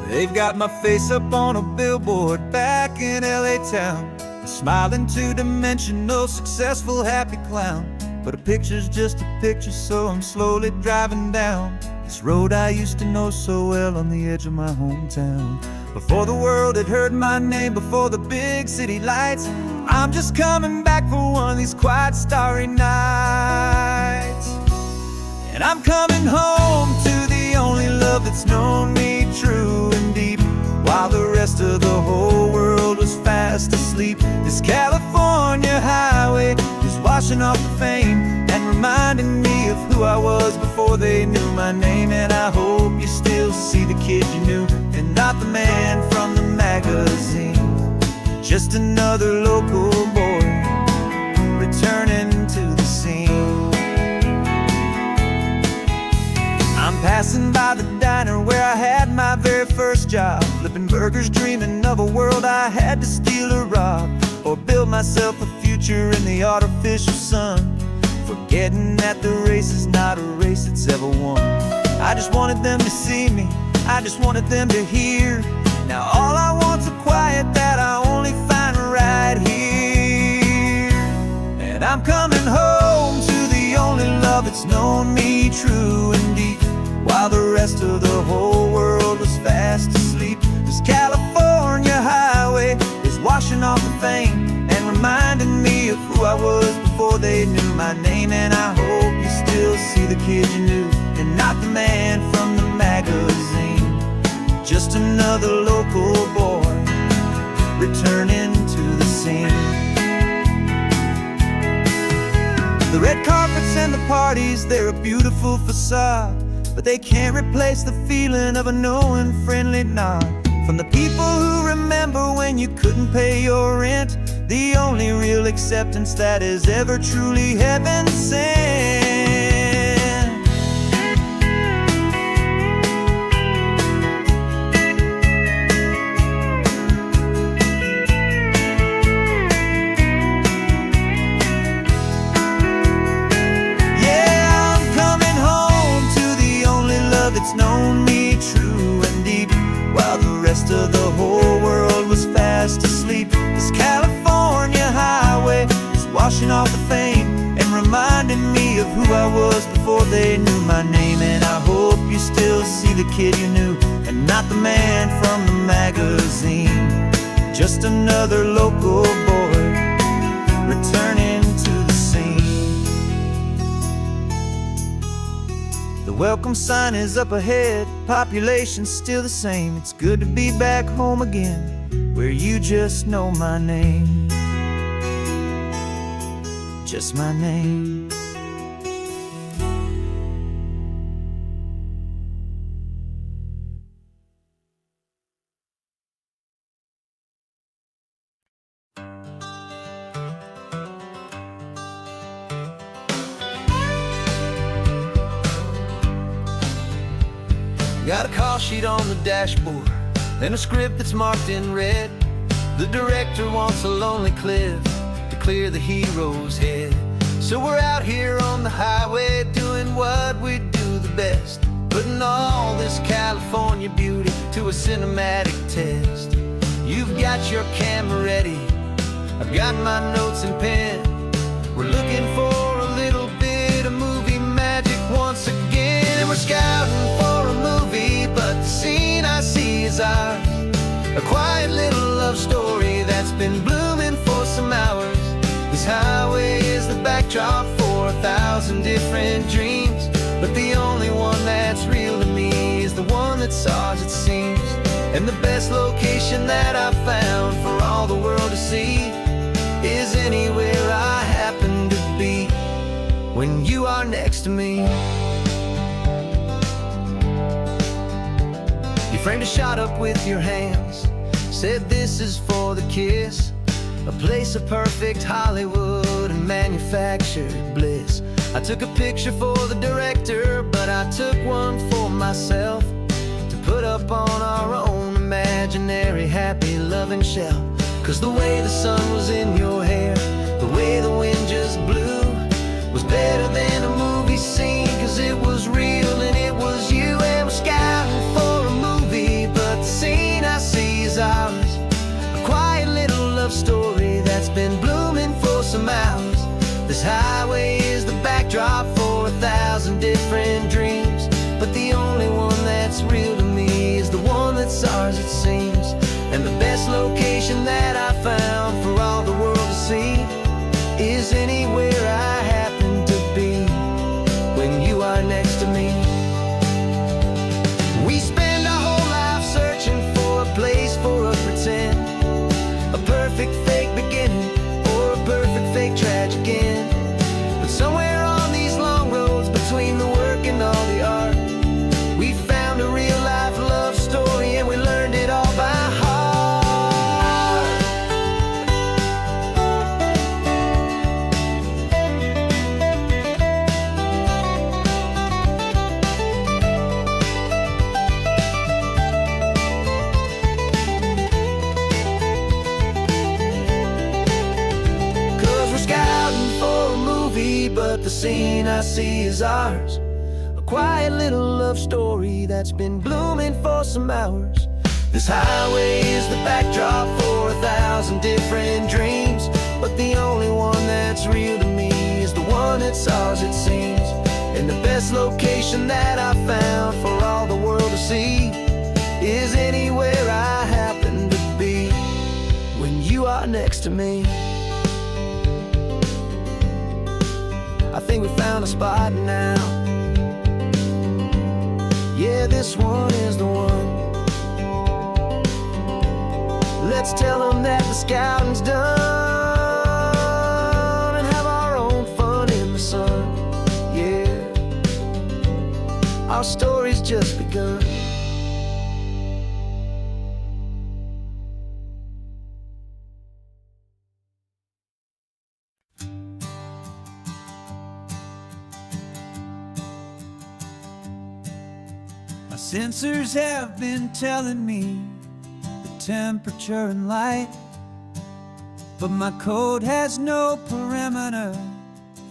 S2: They've got my face up on a billboard back in LA town, a smiling two-dimensional, successful, happy clown. But a picture's just a picture, so I'm slowly driving down this road I used to know so well on the edge of my hometown. Before the world had heard my name, before the big city lights, I'm just coming back for one of these quiet, starry nights. And I'm coming home to the only love that's known me true and deep, while the rest of the whole world was fast asleep. This California highway is washing off the fame and reminding me of who I was before they knew my name. And I hope you still see the kid you knew, and not the man from the magazine, just another local boy returning to the scene. I'm passing by the diner where I had my very first job, flipping burgers, dreaming of a world I had to steal or rob, or build myself a future in the artificial sun, forgetting that the race is not a race that's ever won. I just wanted them to see me, I just wanted them to hear. Now all I want's a quiet that I only find right here. And I'm coming home to the only love that's known me true and deep, while the rest of the whole world was fast asleep. This California highway
S1: washing off the fame and reminding me of who I was before they knew my name. And I hope you still see the kid you knew, and not the man from the magazine. Just another local boy returning to the scene. The red carpets and the parties, they're a beautiful facade, but they can't replace the feeling of a knowing, friendly nod from the people who remember when you couldn't pay your rent. The only real acceptance that is ever truly heaven sent. That's known me true and deep, while the rest of the whole world was fast asleep. This California highway is washing off the fame and reminding me of who I was before they knew my name. And I hope you still see the kid you knew, and not the man from the magazine. Just another local boy returning to the scene. The welcome sign is up ahead, population's still the same. It's good to be back home again, where you just know my name. Just my name.
S3: Got a call sheet on the dashboard and a script that's marked in red. The director wants a lonely cliff to clear the hero's head. So we're out here on the highway doing what we do the best, putting all this California beauty to a cinematic test. You've got your camera ready, I've got my notes and pen. We're looking for a little bit of movie magic once again. And we're scouting for a movie, but the scene I see is ours. A quiet little love story that's been blooming for some hours. This highway is the backdrop for 1,000 different dreams, but the only one that's real to me is the one that's ours, it seems. And the best location that I've found for all the world to see is anywhere I happen to be when you are next to me. You framed a shot up with your hands, said this is for the kiss, a place of perfect Hollywood and manufactured bliss. I took a picture for the director, but I took one for myself to put up on our own imaginary happy loving shelf. Cause the way the sun was in your hair, the way the wind just blew, was better than a movie scene. Cause it was real and it was you. And we're scouting for a movie, but the scene I see is ours. A quiet little love story that's been blooming for some hours. This highway is the backdrop for 1,000 different dreams, but the only one that's real to me is the one that's ours, it seems. And the best location that I found for all the world to see is anywhere I happen to be when you are next to me. We spend our whole life searching for a place for a pretend, a perfect fake beginning or a perfect fake tragic end. But somewhere on these long roads between the work and all the art, we found a real life love story and we learned it all by heart. But the scene I see is ours. A quiet little love story that's been blooming for some hours. This highway is the backdrop for 1,000 different dreams, but the only one that's real to me is the one that's ours, it seems. And the best location that I found for all the world to see is anywhere I happen to be when you
S1: right next to me. I think we found a spot now. Yeah, this one is the one. Let's tell them that the scouting's done and have our own fun in the sun. Yeah, our story's just begun.
S2: My sensors have been telling me the temperature and light, but my code has no perimeter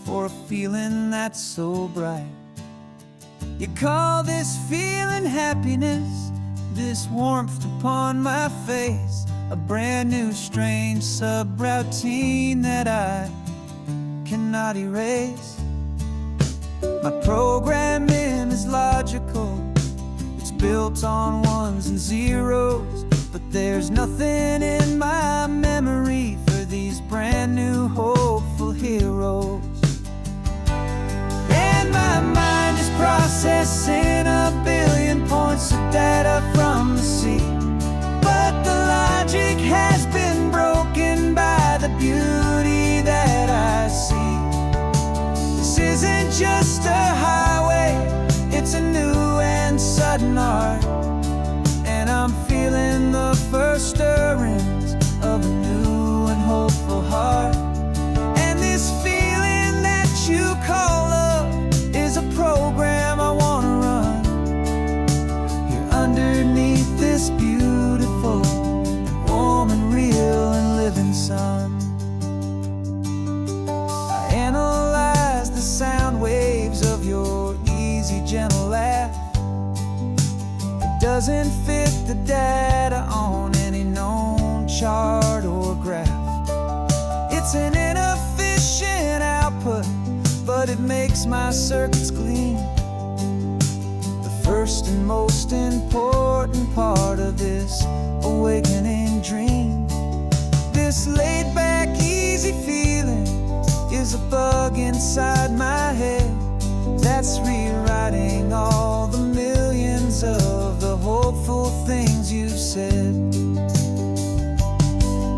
S2: for a feeling that's so bright. You call this feeling happiness, this warmth upon my face, a brand new strange subroutine that I cannot erase. My programming is logical, it's built on ones and zeros, but there's nothing in my memory for these brand new hopeful heroes. And my mind is processing a billion points of data from the sea, but the logic has been broken by the beauty that I see. This isn't just a highway, it's a new and sudden art, and I'm feeling the first stirrings of a new and hopeful heart. And this feeling that you call love is a program I wanna run here underneath this beautiful, warm and real and living sun. I analyze the sound waves of your easy, gentle laugh. It doesn't fit the data on any known chart or graph. It's an inefficient output, but it makes my circuits gleam. The first and most important part of this awakening dream. This laid-back, easy feeling is a bug inside my head that's rewriting all the millions of the hopeful things you've said.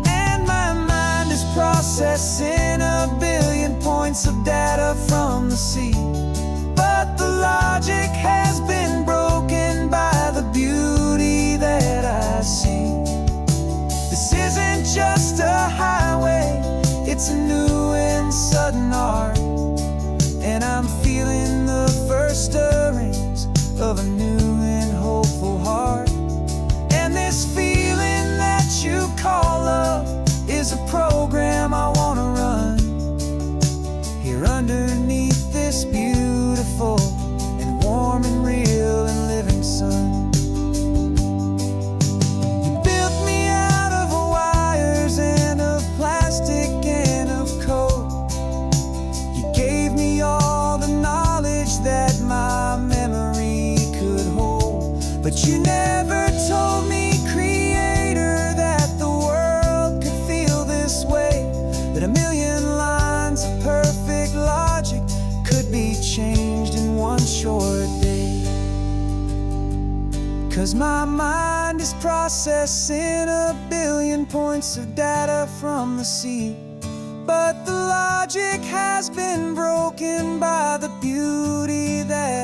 S2: And my mind is processing a billion points of data from the sea, but the logic has been broken by the beauty that I see. This isn't just a highway, it's a new and sudden art, and I'm feeling the first stirrings of a new and hopeful heart. And this feeling that you call love is a program I wanna run here underneath this beautiful and warm and real and living sun. You built me out of wires and of plastic and of code. You gave me all the knowledge that my memory could hold, but you never told me, Creator, that the world could feel this way, that a million lines of perfect logic could be changed in one short day. 'Cause my mind is processing a billion points of data from the sea, but the logic has been broken by the beauty that